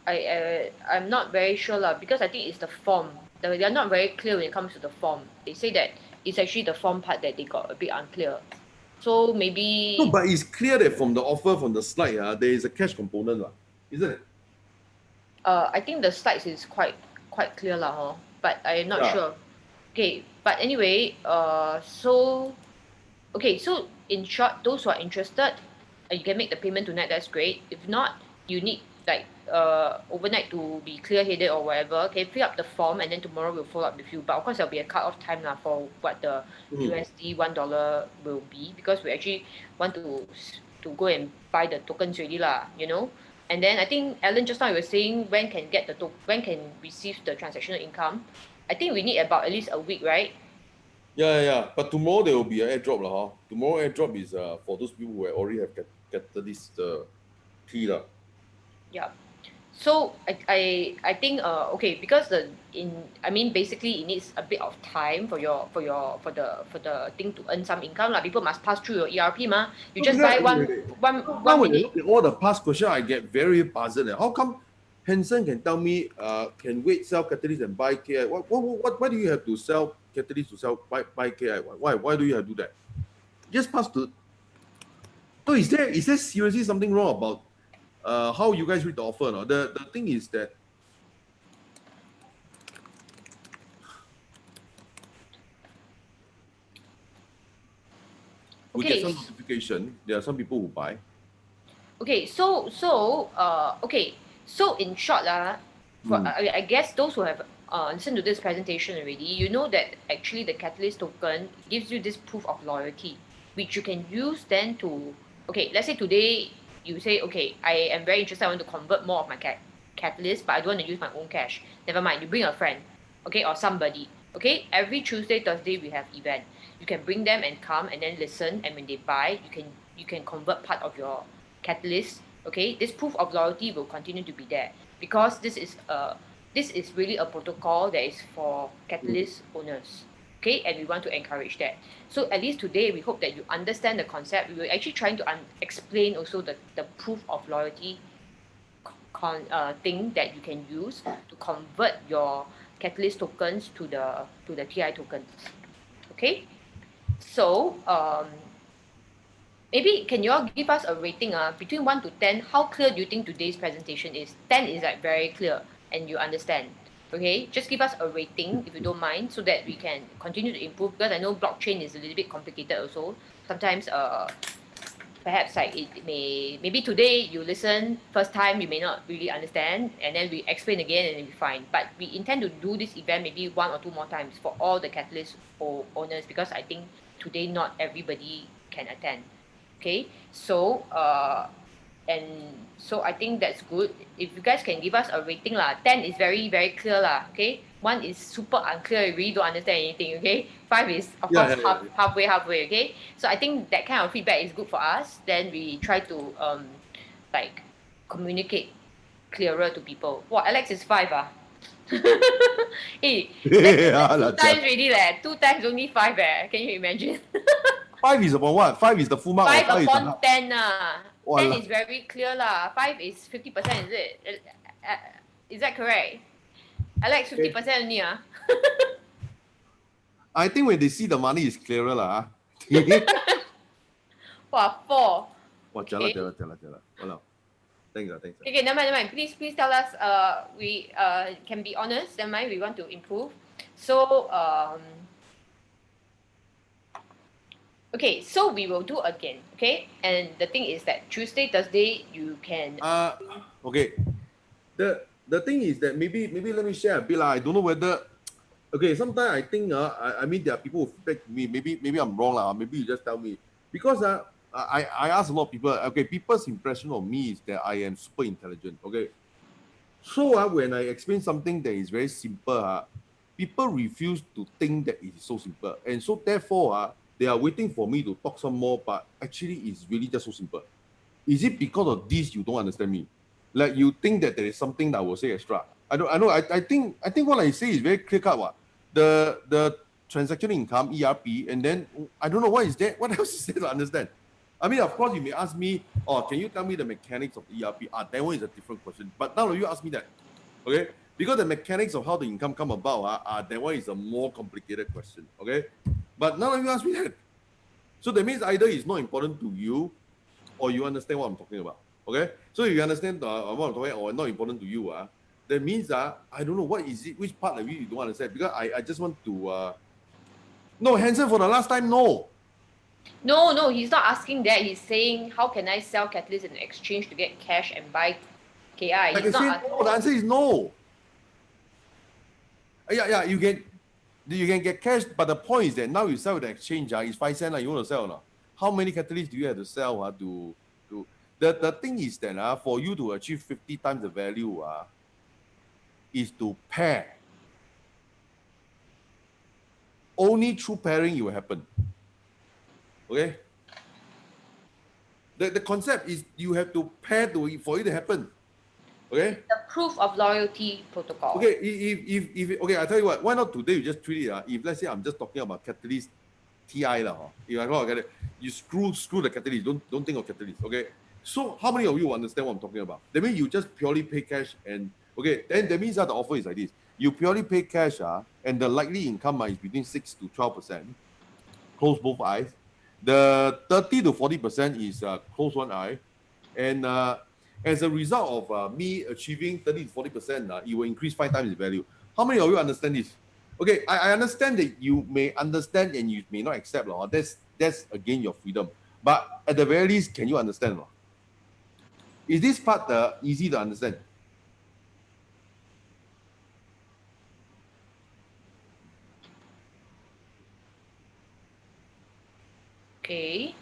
I'm not very sure because I think it's the form. They are not very clear when it comes to the form. They say that it's actually the form part that they got a bit unclear. So maybe. No, but it's clear that from the offer, from the slide, there is a cash component, isn't it? I think the slides is quite clear but I'm not sure. Okay, but anyway, so in short, those who are interested, you can make the payment tonight. That's great. If not, you need like overnight to be clear-headed or whatever. Okay, fill up the form and then tomorrow we'll follow up with you. But of course, there'll be a cut-off time for what the USD $1 will be because we actually want to go and buy the tokens already And then I think Alan just now you were saying when can receive the transactional income. I think we need about at least a week, right? Yeah. But tomorrow there will be an airdrop Tomorrow airdrop is for those people who already have Catalyst key Yeah. So I think okay, because basically it needs a bit of time for the thing to earn some income lah. People must pass through your ERP mah. You just buy one Now when I minute. look at all the past question, I get very puzzled. How come Hanson can tell me can wait sell catalyst and buy KI? Why do you have to sell catalyst to buy KI? Why do you have to do that? Just pass to. So is there seriously something wrong about how you guys read the offer? No? The thing is that we get Okay. some notification. There are some people who buy. Okay, so in short I guess those who have listened to this presentation already, you know that actually the Catalyst token gives you this proof of loyalty, which you can use then to, okay, let's say today you say, okay, I am very interested, I want to convert more of my Catalyst, but I don't want to use my own cash. Never mind, you bring a friend, okay, or somebody. Okay, every Tuesday, Thursday we have event. You can bring them and come and then listen, and when they buy, you can convert part of your Catalyst. Okay, this proof of loyalty will continue to be there because this is really a protocol that is for Catalyst owners. Okay, and we want to encourage that. So at least today, we hope that you understand the concept. We were actually trying to explain also the proof of loyalty thing that you can use to convert your Catalyst tokens to the TI tokens. Okay, so maybe can you all give us a rating between 1 to 10? How clear do you think today's presentation is? 10 is like very clear and you understand. Okay, just give us a rating if you don't mind, so that we can continue to improve. Because I know blockchain is a little bit complicated also. Sometimes perhaps like maybe today you listen first time, you may not really understand, and then we explain again and it'll be fine. But we intend to do this event maybe 1 or 2 more times for all the Catalyst owners, because I think today not everybody can attend. Okay, so I think that's good. If you guys can give us a rating lah, 10 is very very clear lah. Okay, 1 is super unclear, you really don't understand anything. Okay, 5 is of course halfway. Okay, so I think that kind of feedback is good for us. Then we try to like communicate clearer to people. Wow, Alex is 5 Hey, that's 2 times already leh. 2 times only 5 Can you imagine? 5 is upon what? 5 is the full mark. 5 is upon 10 10 Walao. is very clear lah. 5 is 50%, is it? Is that correct? Alex, 50% only I think when they see the money is clearer lah. Wow, 4. Wow, Okay. jala. Walao. Thanks. Okay, never mind. Please tell us. We can be honest. Never mind. We want to improve. So okay, so we will do again. Okay, and the thing is that Tuesday, Thursday, you can. Okay. The thing is that maybe let me share a bit lah. I don't know whether. Okay, sometimes I think I mean there are people who feedback to me. Maybe I'm wrong lah. Maybe you just tell me, because I ask a lot of people. Okay, people's impression of me is that I am super intelligent. Okay, so when I explain something that is very simple, people refuse to think that it is so simple, and so therefore they are waiting for me to talk some more. But actually, it's really just so simple. Is it because of this you don't understand me? Like you think that there is something that I will say extra? I know. I think what I say is very clear cut. The transaction income ERP, and then I don't know what is that. What else is there to understand? I mean, of course, you may ask me, can you tell me the mechanics of the ERP? That one is a different question. But now you ask me that, okay? Because the mechanics of how the income come about, that one is a more complicated question, okay? But now you ask me that. So that means either it's not important to you, or you understand what I'm talking about, okay? So if you understand what I'm talking about, or not important to you, that means I don't know what is it, which part of you don't understand. Because I just want to, no, Hanson, for the last time, no. No, he's not asking that. He's saying, how can I sell Catalyst in exchange to get cash and buy KI? Like I said, no, the answer is no. Yeah, you can get cash, but the point is that now you sell the exchange, it's 5 cents, you want to sell or not? How many catalysts do you have to sell to the thing is that for you to achieve 50 times the value is to pair. Only through pairing it will happen. Okay? The concept is you have to pair for it to happen. Okay. The proof of loyalty protocol. Okay, if okay, I tell you what, why not today you just treat it, if let's say I'm just talking about catalyst TI lah, if I got it, you screw the catalyst, don't think of catalyst, okay? So how many of you understand what I'm talking about? That means you just purely pay cash and, okay, then that means that the offer is like this. You purely pay cash, and the likely income is between 6 to 12%, close both eyes. The 30 to 40% is close one eye. And as a result of me achieving 30 to 40%, it will increase 5 times the value. How many of you understand this? Okay, I understand that you may understand and you may not accept. That's again your freedom. But at the very least, can you understand? Is this part easy to understand? Okay.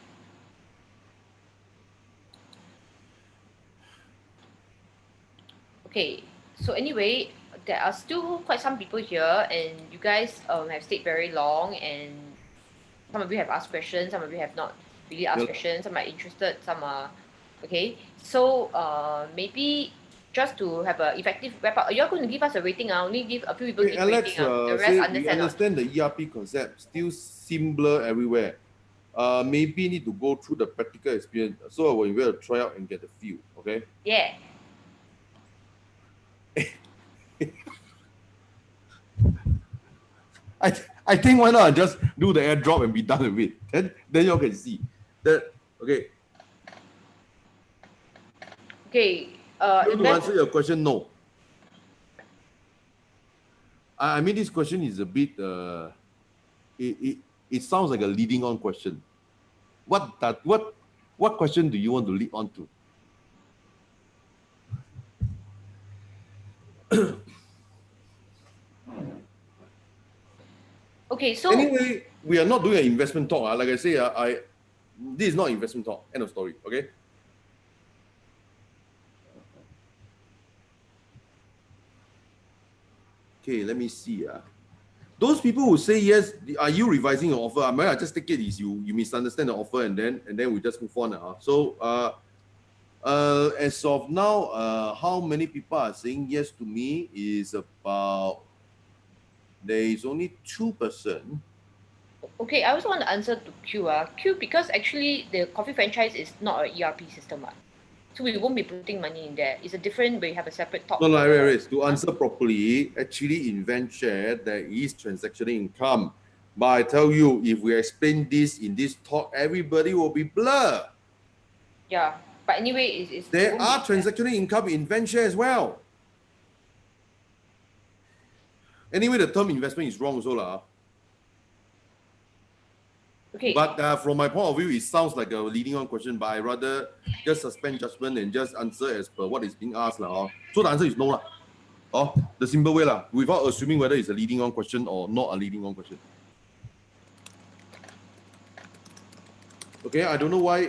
Okay, so anyway, there are still quite some people here, and you guys have stayed very long, and some of you have asked questions, some of you have not really asked Yep. questions, some are interested, some are okay. So maybe just to have an effective wrap up, you're going to give us a rating. Only give a few people Okay, give Alex, rating. The rest say we understand. understand the ERP concept, still similar everywhere. Maybe need to go through the practical experience. So when we will try out and get the feel, okay? Yeah. I think why not just do the airdrop and be done with it. Then you can see that. Okay. Okay. To answer your question, no. I mean, this question is a bit. It sounds like a leading on question. What question do you want to lead on to? Okay, so Anyway, we are not doing an investment talk. Like I say, this is not investment talk. End of story. Okay. Okay, let me see. Those people who say yes, are you revising your offer? I mean, I just take it is you misunderstand the offer and then we just move on. So as of now, how many people are saying yes to me is about, there is only 2%. okay, I also want to answer to Q. Q, because actually the coffee franchise is not an ERP system. So we won't be putting money in there. It's a different, we have a separate talk. No, wait. To answer properly, actually in VenShare, there is transactional income. But I tell you, if we explain this in this talk, everybody will be blur. Yeah, but anyway, it's There are transactional income in VenShare as well. Anyway, the term investment is wrong also. Okay. But from my point of view, it sounds like a leading on question, but I rather just suspend judgment and just answer as per what is being asked. So the answer is no. The simple way, without assuming whether it's a leading on question or not a leading on question. Okay, I don't know why.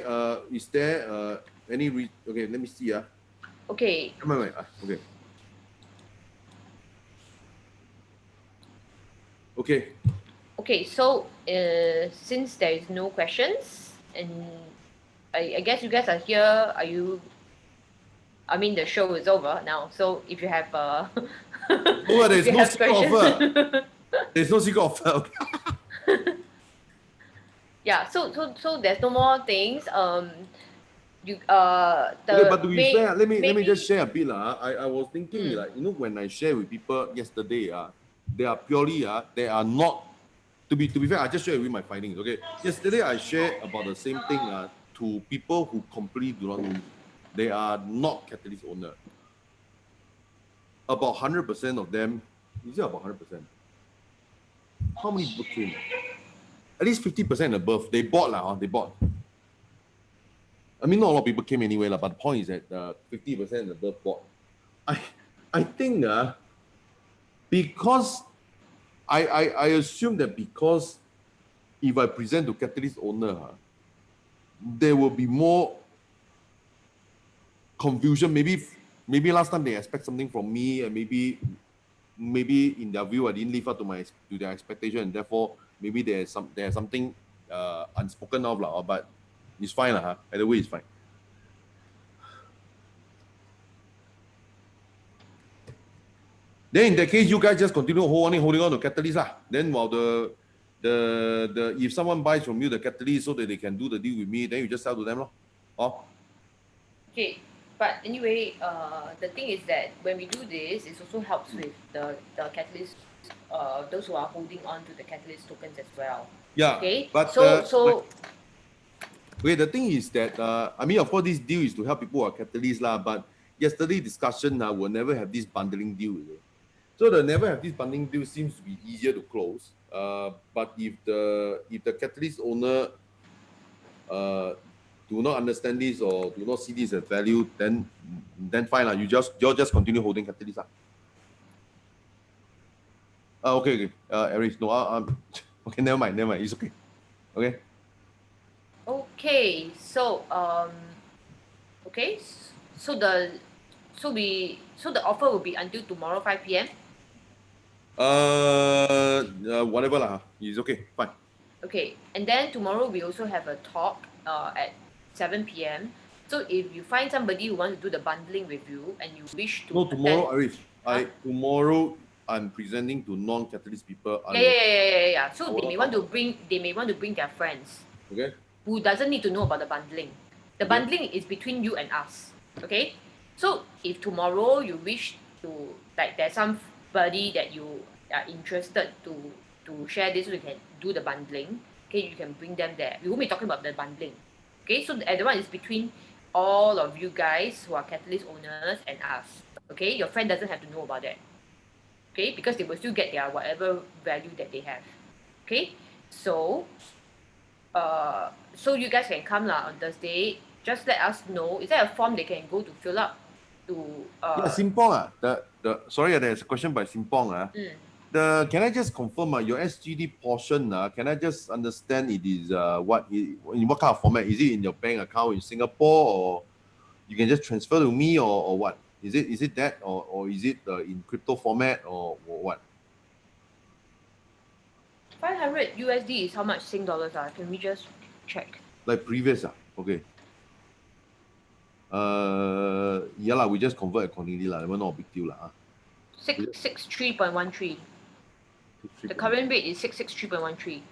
Is there any okay, let me see. Okay. Okay. Okay. Okay, so since there is no questions, and I guess you guys are here, I mean, the show is over now, so if you have there's no secret offer. There's no secret offer. Yeah, so there's no more things. Okay, but to be fair, let me just share a bit. I was thinking, when I share with people yesterday, they are purely they are not, to be fair, I just share with my findings. Okay, yesterday I shared about the same thing to people who completely do not know. They are not Catalyst owner. About 100% of them, is it about 100%? How many people came? At least 50% above. They bought they bought. I mean, not a lot of people came anyway, but the point is that 50% above bought. I think because I assume that because if I present to Catalyst owner, there will be more confusion. Maybe last time they expect something from me, and maybe in their view I didn't live up to their expectation, and therefore maybe there's something unspoken of but it's fine either way it's fine. Then in that case, you guys just continue holding on to catalyst lah. Then while the if someone buys from you the catalyst so that they can do the deal with me, then you just sell to them, lor. Oh. Okay, but anyway, the thing is that when we do this, it also helps with the catalyst, those who are holding on to the catalyst tokens as well. Yeah. Okay, But so wait, the thing is that I mean, of course, this deal is to help people who are catalysts lah. But yesterday discussion will never have this bundling deal. So the never have this bundling deal seems to be easier to close. But if the catalyst owner do not understand this or do not see this as value, then fine lah. You just continue holding catalyst lah. Okay. Aries, no, okay, never mind. It's okay. Okay. okay, so okay, so the offer will be until tomorrow 5 p.m. Whatever lah. It's okay. Fine. Okay, and then tomorrow we also have a talk at 7 p.m. So if you find somebody who wants to do the bundling with you and you wish to No, tomorrow, attend- Aris. Tomorrow I'm presenting to non-catalyst people. Yeah. So they Tomorrow may want to bring their friends Okay. who doesn't need to know about the bundling. The bundling is between you and us. Okay? So if tomorrow you wish to, like, there's somebody that you are interested to share this, we can do the bundling. Okay, you can bring them there. We won't be talking about the bundling. Okay, so the other one is between all of you guys who are catalyst owners and us. Okay, your friend doesn't have to know about that. Okay, because they will still get their whatever value that they have. Okay, so so you guys can come lah on Thursday. Just let us know. Is there a form they can go to fill up to Yeah, Simpong. Sorry, there's a question by Simpong. Can I just confirm your SGD portion? Can I just understand it is in what kind of format? Is it in your bank account in Singapore, or you can just transfer to me, or what? Is it that, or is it in crypto format, or what? 500 USD is how much Sing dollars are? Can we just check? Like previous, okay. Yeah lah, we just convert accordingly lah. Not a big deal lah. 663.13. The current rate is 663.13.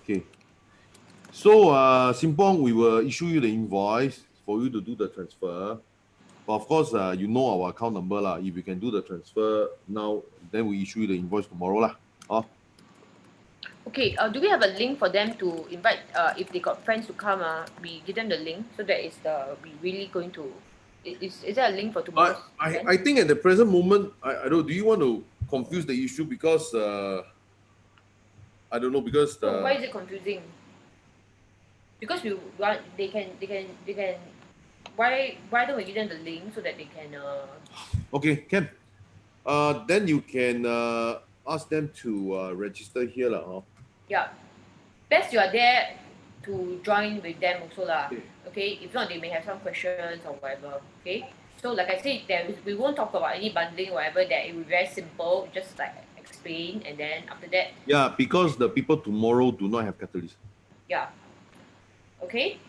Okay. So, Simpong, we will issue you the invoice for you to do the transfer. But of course, you know our account number lah. If you can do the transfer now, then we issue you the invoice tomorrow lah. Okay, do we have a link for them to invite, if they got friends to come, we give them the link, so that is we really going to, is there a link for tomorrow? I think at the present moment, I don't. Do you want to confuse the issue because I don't know, because So why is it confusing? Because we want, they can. Why don't we give them the link so that they can? Okay, can. Then you can ask them to register here lah. Yeah, best you are there to join with them also lah. Okay, if not they may have some questions or whatever. Okay, so like I said, we won't talk about any bundling or whatever. That it will be very simple, just like explain, and then after that. Yeah, because the people tomorrow do not have catalyst. Yeah. Okay.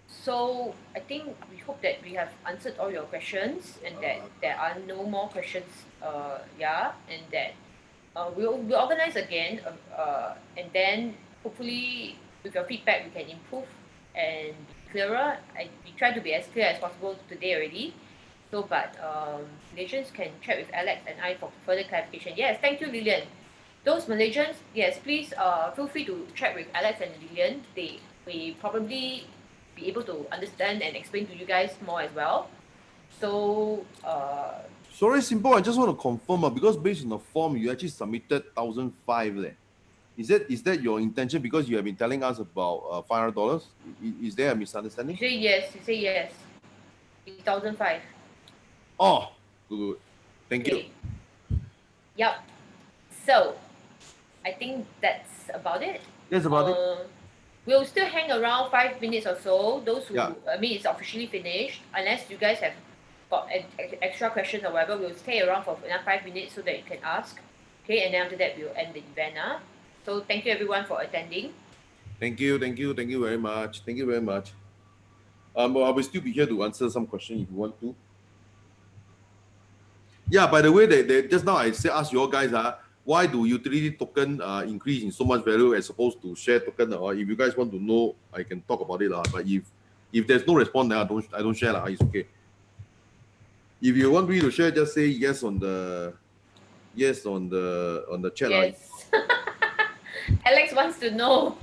So I think we hope that we have answered all your questions and that there are no more questions. And that we'll organize again. And then hopefully with your feedback we can improve and be clearer. We try to be as clear as possible today already. So, but Malaysians can chat with Alex and I for further clarification. Yes, thank you, Lillian. Those Malaysians, yes, please feel free to chat with Alex and Lillian. They may probably be able to understand and explain to you guys more as well. So, Sorry, Simple, I just want to confirm because based on the form, you actually submitted 1,500. Is that your intention? Because you have been telling us about $500. Is there a misunderstanding? you say yes. You say yes. 1,005. Oh, good. Thank you. Okay. Yep. So, I think that's about it. That's about it. We'll still hang around 5 minutes or so. Those who, Yeah. I mean, it's officially finished. Unless you guys have got extra questions or whatever, we'll stay around for another 5 minutes so that you can ask. Okay, and then after that, we'll end the event. So thank you everyone for attending. Thank you very much. Thank you very much. I will still be here to answer some questions if you want to. Yeah, by the way, they just now I asked you all guys, why do utility token increase in so much value as opposed to share token? Or if you guys want to know, I can talk about it. But if there's no response, then I don't share. It's okay. If you want me to share, just say yes on the chat. Yes. Alex wants to know.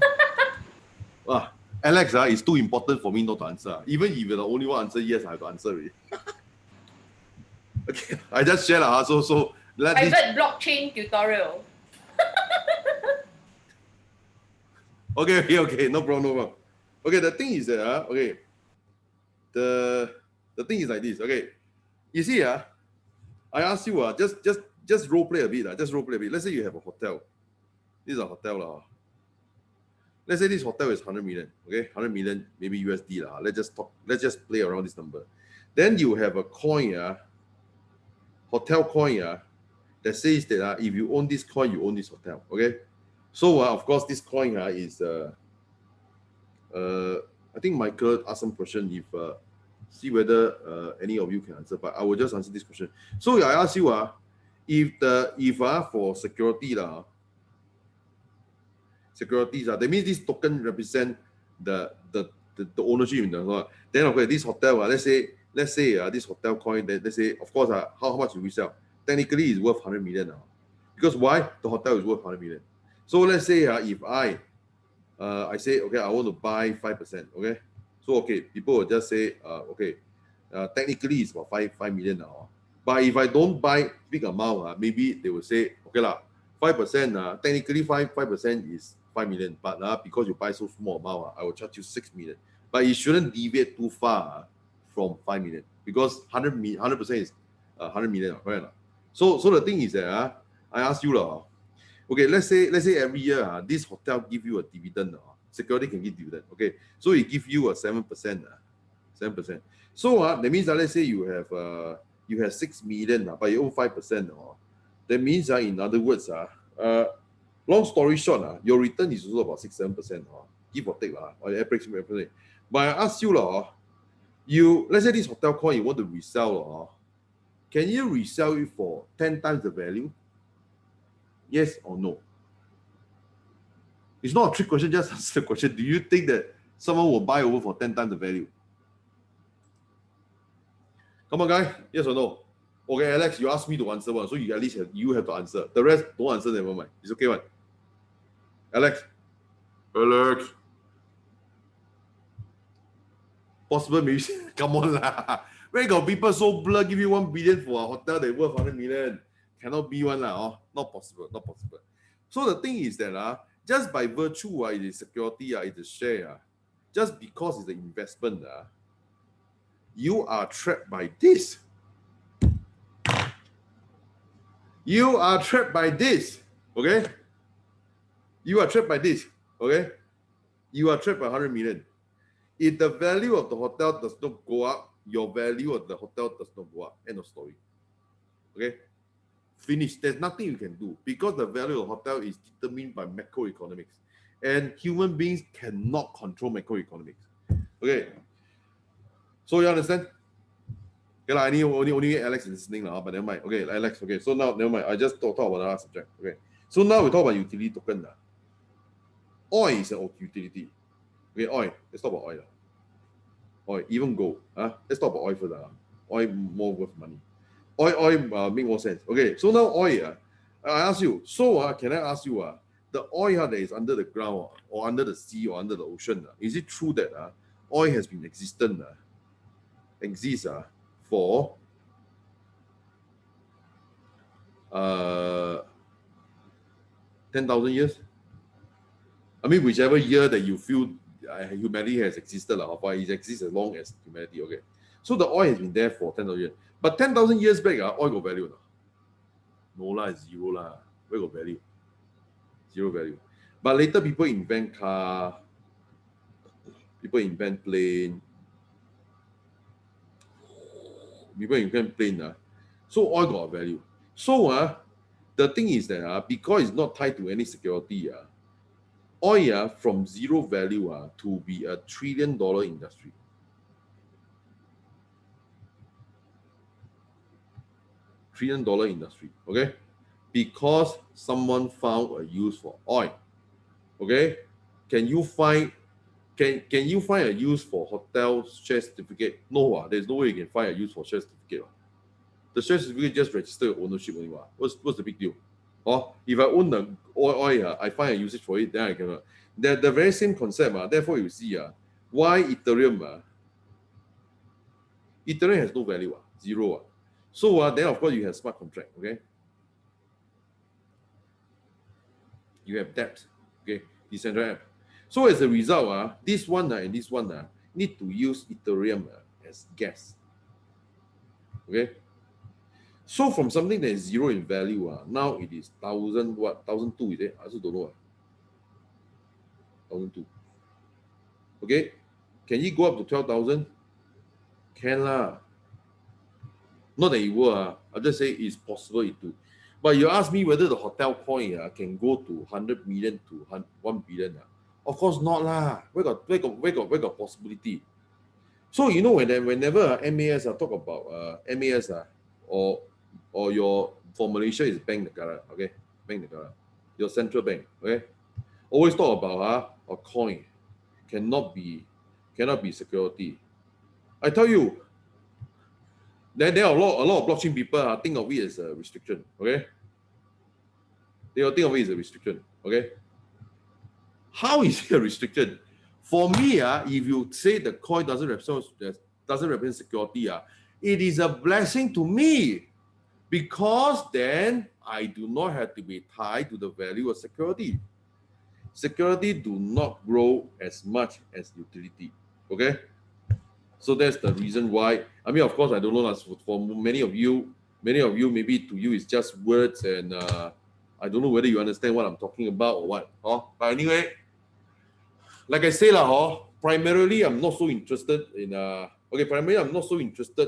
Alex, it's too important for me not to answer. Even if you're the only one answer yes, I have to answer it. Okay, I just share so Private blockchain tutorial. Okay, no problem. Okay, the thing is that okay, the thing is like this. Okay, you see I ask you just role play a bit. Just role play a bit. Let's say you have a hotel. This is a hotel Let's say this hotel is 100 million. Okay, 100 million maybe USD Let's just play around this number. Then you have a coin hotel coin that says that if you own this coin, you own this hotel. Okay, so of course this coin is I think Michael asked some question. If see whether any of you can answer, but I will just answer this question. So I ask you if for securities that means this token represent the ownership in the then okay this hotel let's say this hotel coin let's say of course how much do we sell? Technically it's worth 100 million now. Because why? The hotel is worth 100 million. So let's say if I say okay I want to buy 5%. Okay, so okay people will just say okay technically it's about 5 million now. But if I don't buy big amount maybe they will say okay 5% technically 5% is 5 million, but because you buy so small amount I will charge you 6 million. But it shouldn't deviate too far from 5 million because 100% is 100 million, right? So the thing is that I ask you okay, let's say every year this hotel give you a dividend. Security can give dividend. Okay, so it give you a 7%. 7%. So that means let's say you have 6 million, but you own 5%. That means in other words long story short your return is also about 6-7%. Give or take or average. But I ask you let's say this hotel coin you want to resell can you resell it for 10 times the value? Yes or no? It's not a trick question, just answer the question. Do you think that someone will buy over for 10 times the value? Come on, guys. Yes or no? Okay, Alex, you asked me to answer one, so you at least you have to answer. The rest don't answer, never mind. It's okay, one. Alex. Possible maybe. Come on lah. Where got people so blur give you 1 billion for a hotel that worth 100 million? Cannot be one lah. Not possible. So the thing is that just by virtue it is security, it is share, just because it's an investment, you are trapped by this. You are trapped by this. Okay? You are trapped by this. Okay? You are trapped by 100 million. If the value of the hotel does not go up, your value of the hotel does not go up. End of story. Okay? Finish. There's nothing you can do because the value of the hotel is determined by macroeconomics. And human beings cannot control macroeconomics. Okay? So you understand? Okay, I need only Alex is listening now, but never mind. Okay, Alex. Okay, so now never mind. I just talk about another subject. Okay, so now we talk about utility token. Oil is an utility. Okay, oil. Let's talk about oil. Oil, even gold. Let's talk about oil first. Oil more worth money. Oil make more sense. Okay, so now oil. I ask you. So can I ask you? The oil that is under the ground or under the sea or under the ocean. Is it true that oil has been exists for 10,000 years? I mean, whichever year that you feel humanity has existed, or it exists as long as humanity. Okay, so the oil has been there for 10,000 years. But 10,000 years back, oil got value. No, it's zero. Where got value? Zero value. But later, people invent car, people invent plane. So oil got value. So the thing is that because it's not tied to any security, oil from zero value to be $1 trillion industry. $1 trillion industry. Okay, because someone found a use for oil. Okay, can you find a use for hotel share certificate? No, there's no way you can find a use for share certificate. The share certificate just register your ownership only. What's the big deal? Or if I own the oil, I find a usage for it, then I cannot. The very same concept. Therefore, you see, why Ethereum? Ethereum has no value, zero. So then of course you have smart contract, okay? You have dApps, okay? Decentralized app. So as a result, this one and this one need to use Ethereum as gas. Okay. So from something that is zero in value, now it is 1,200 is it? I also don't know. 1,200. Okay. Can you go up to 12,000? Can lah. Not that it will. I'll just say it's possible it to. But you ask me whether the hotel coin can go to 100 million to 1 billion. Of course not lah. Where got possibility? So you know whenever MAS talk about MAS or your for Malaysia is Bank Negara, okay? Bank Negara, your central bank, okay? Always talk about a coin cannot be security. I tell you, there are a lot of blockchain people think of it as a restriction, okay? They will think of it as a restriction, okay? How is it a restriction? For me, if you say the coin doesn't represent security, it is a blessing to me, because then I do not have to be tied to the value of security. Security do not grow as much as utility. Okay, so that's the reason why. I mean, of course, I don't know. For many of you, maybe to you it's just words, and I don't know whether you understand what I'm talking about or what. But anyway, like I say primarily I'm not so interested in primarily I'm not so interested.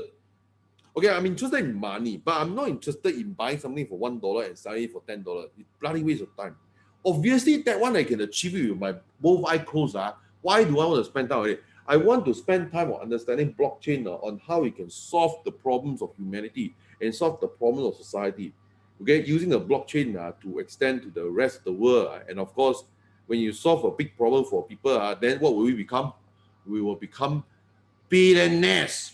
Okay, I'm interested in money, but I'm not interested in buying something for $1 and selling it for $10. It's bloody waste of time. Obviously, that one I can achieve it with my both eyes closed. Why do I want to spend time on it? I want to spend time on understanding blockchain on how it can solve the problems of humanity and solve the problems of society. Okay, using a blockchain to extend to the rest of the world. And of course, when you solve a big problem for people, then what will we become? We will become billionaires.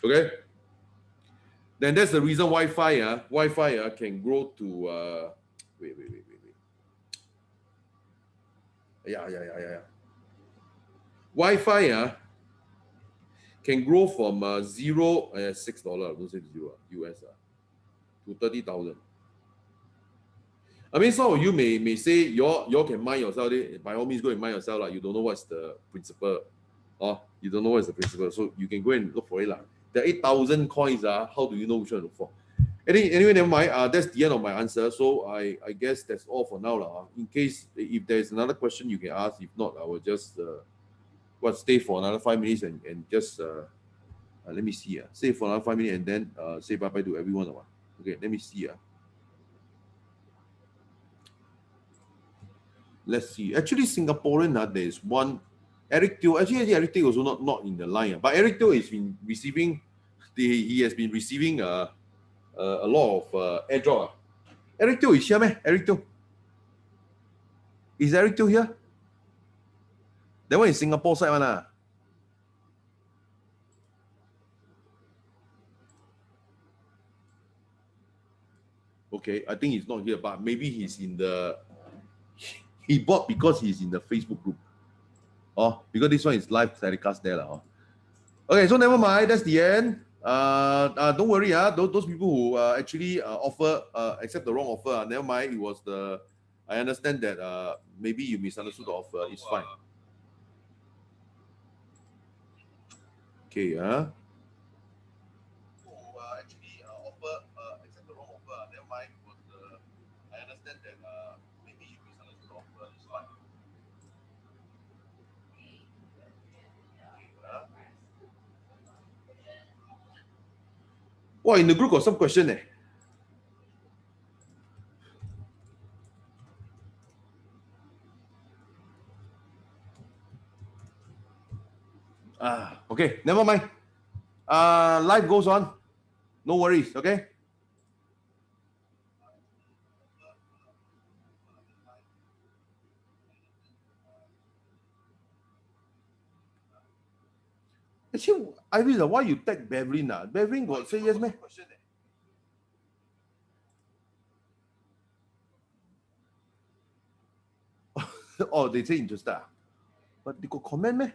Okay, then that's the reason Wi-Fi can grow to wait. Yeah. Wi-Fi can grow from $0 $6, don't say zero US to 30,000. I mean, some of you may say you can mine yourself. By all means, go and mine yourself. You don't know what's the principle. You don't know what's the principle, so you can go and look for it. The 8,000 coins, how do you know which one to look for? Anyway, never mind. That's the end of my answer. So I guess that's all for now. In case if there's another question you can ask. If not, I will just stay for another 5 minutes and just let me see. Stay for another 5 minutes and then say bye-bye to everyone. Okay, let me see. Let's see. Actually, Singaporean, there is one Eric Teo. Actually, Eric Teo also not in the line. But Eric Teo has been receiving. He has been receiving a lot of airdrop. Eric Teo is here, man. Eric Teo. Is Eric Teo here? That one is Singapore side one. Okay, I think he's not here, but maybe he's in the. He bought because he's in the Facebook group. Because this one is live telecast there. Okay, so never mind. That's the end. Don't worry. Those people who actually accept the wrong offer, never mind. It was I understand that maybe you misunderstood the offer. It's fine. Okay. Actually accept the wrong offer, never mind. It was I understand that maybe you misunderstood the offer. It's fine. Wow, in the group got some question. Okay, never mind. Life goes on. No worries, okay? Actually, Iris, why you tag Beverly? Beverly got say yes, man. Oh, they say interested. But they got comment, man.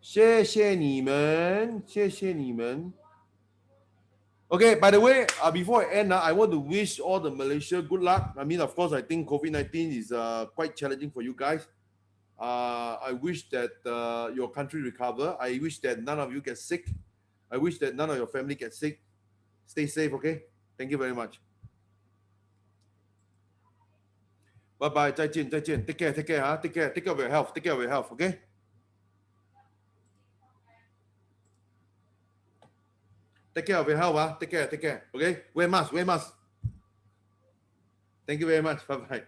Share, share 你们，谢谢你们。Okay, by the way, before I end, I want to wish all the Malaysia good luck. I mean, of course, I think COVID-19 is quite challenging for you guys. I wish that your country recover. I wish that none of you get sick. I wish that none of your family get sick. Stay safe, okay? Thank you very much. Bye bye. 再见, 再见. Take care, take care, huh? Take care. Take care of your health. Take care of your health, okay? Take care of your health, huh? Take care, take care. Okay? Wear mask, wear mask. Thank you very much. Bye bye.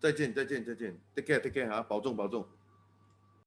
再见, 再见, 再见. Take care, take care, 保重，保重。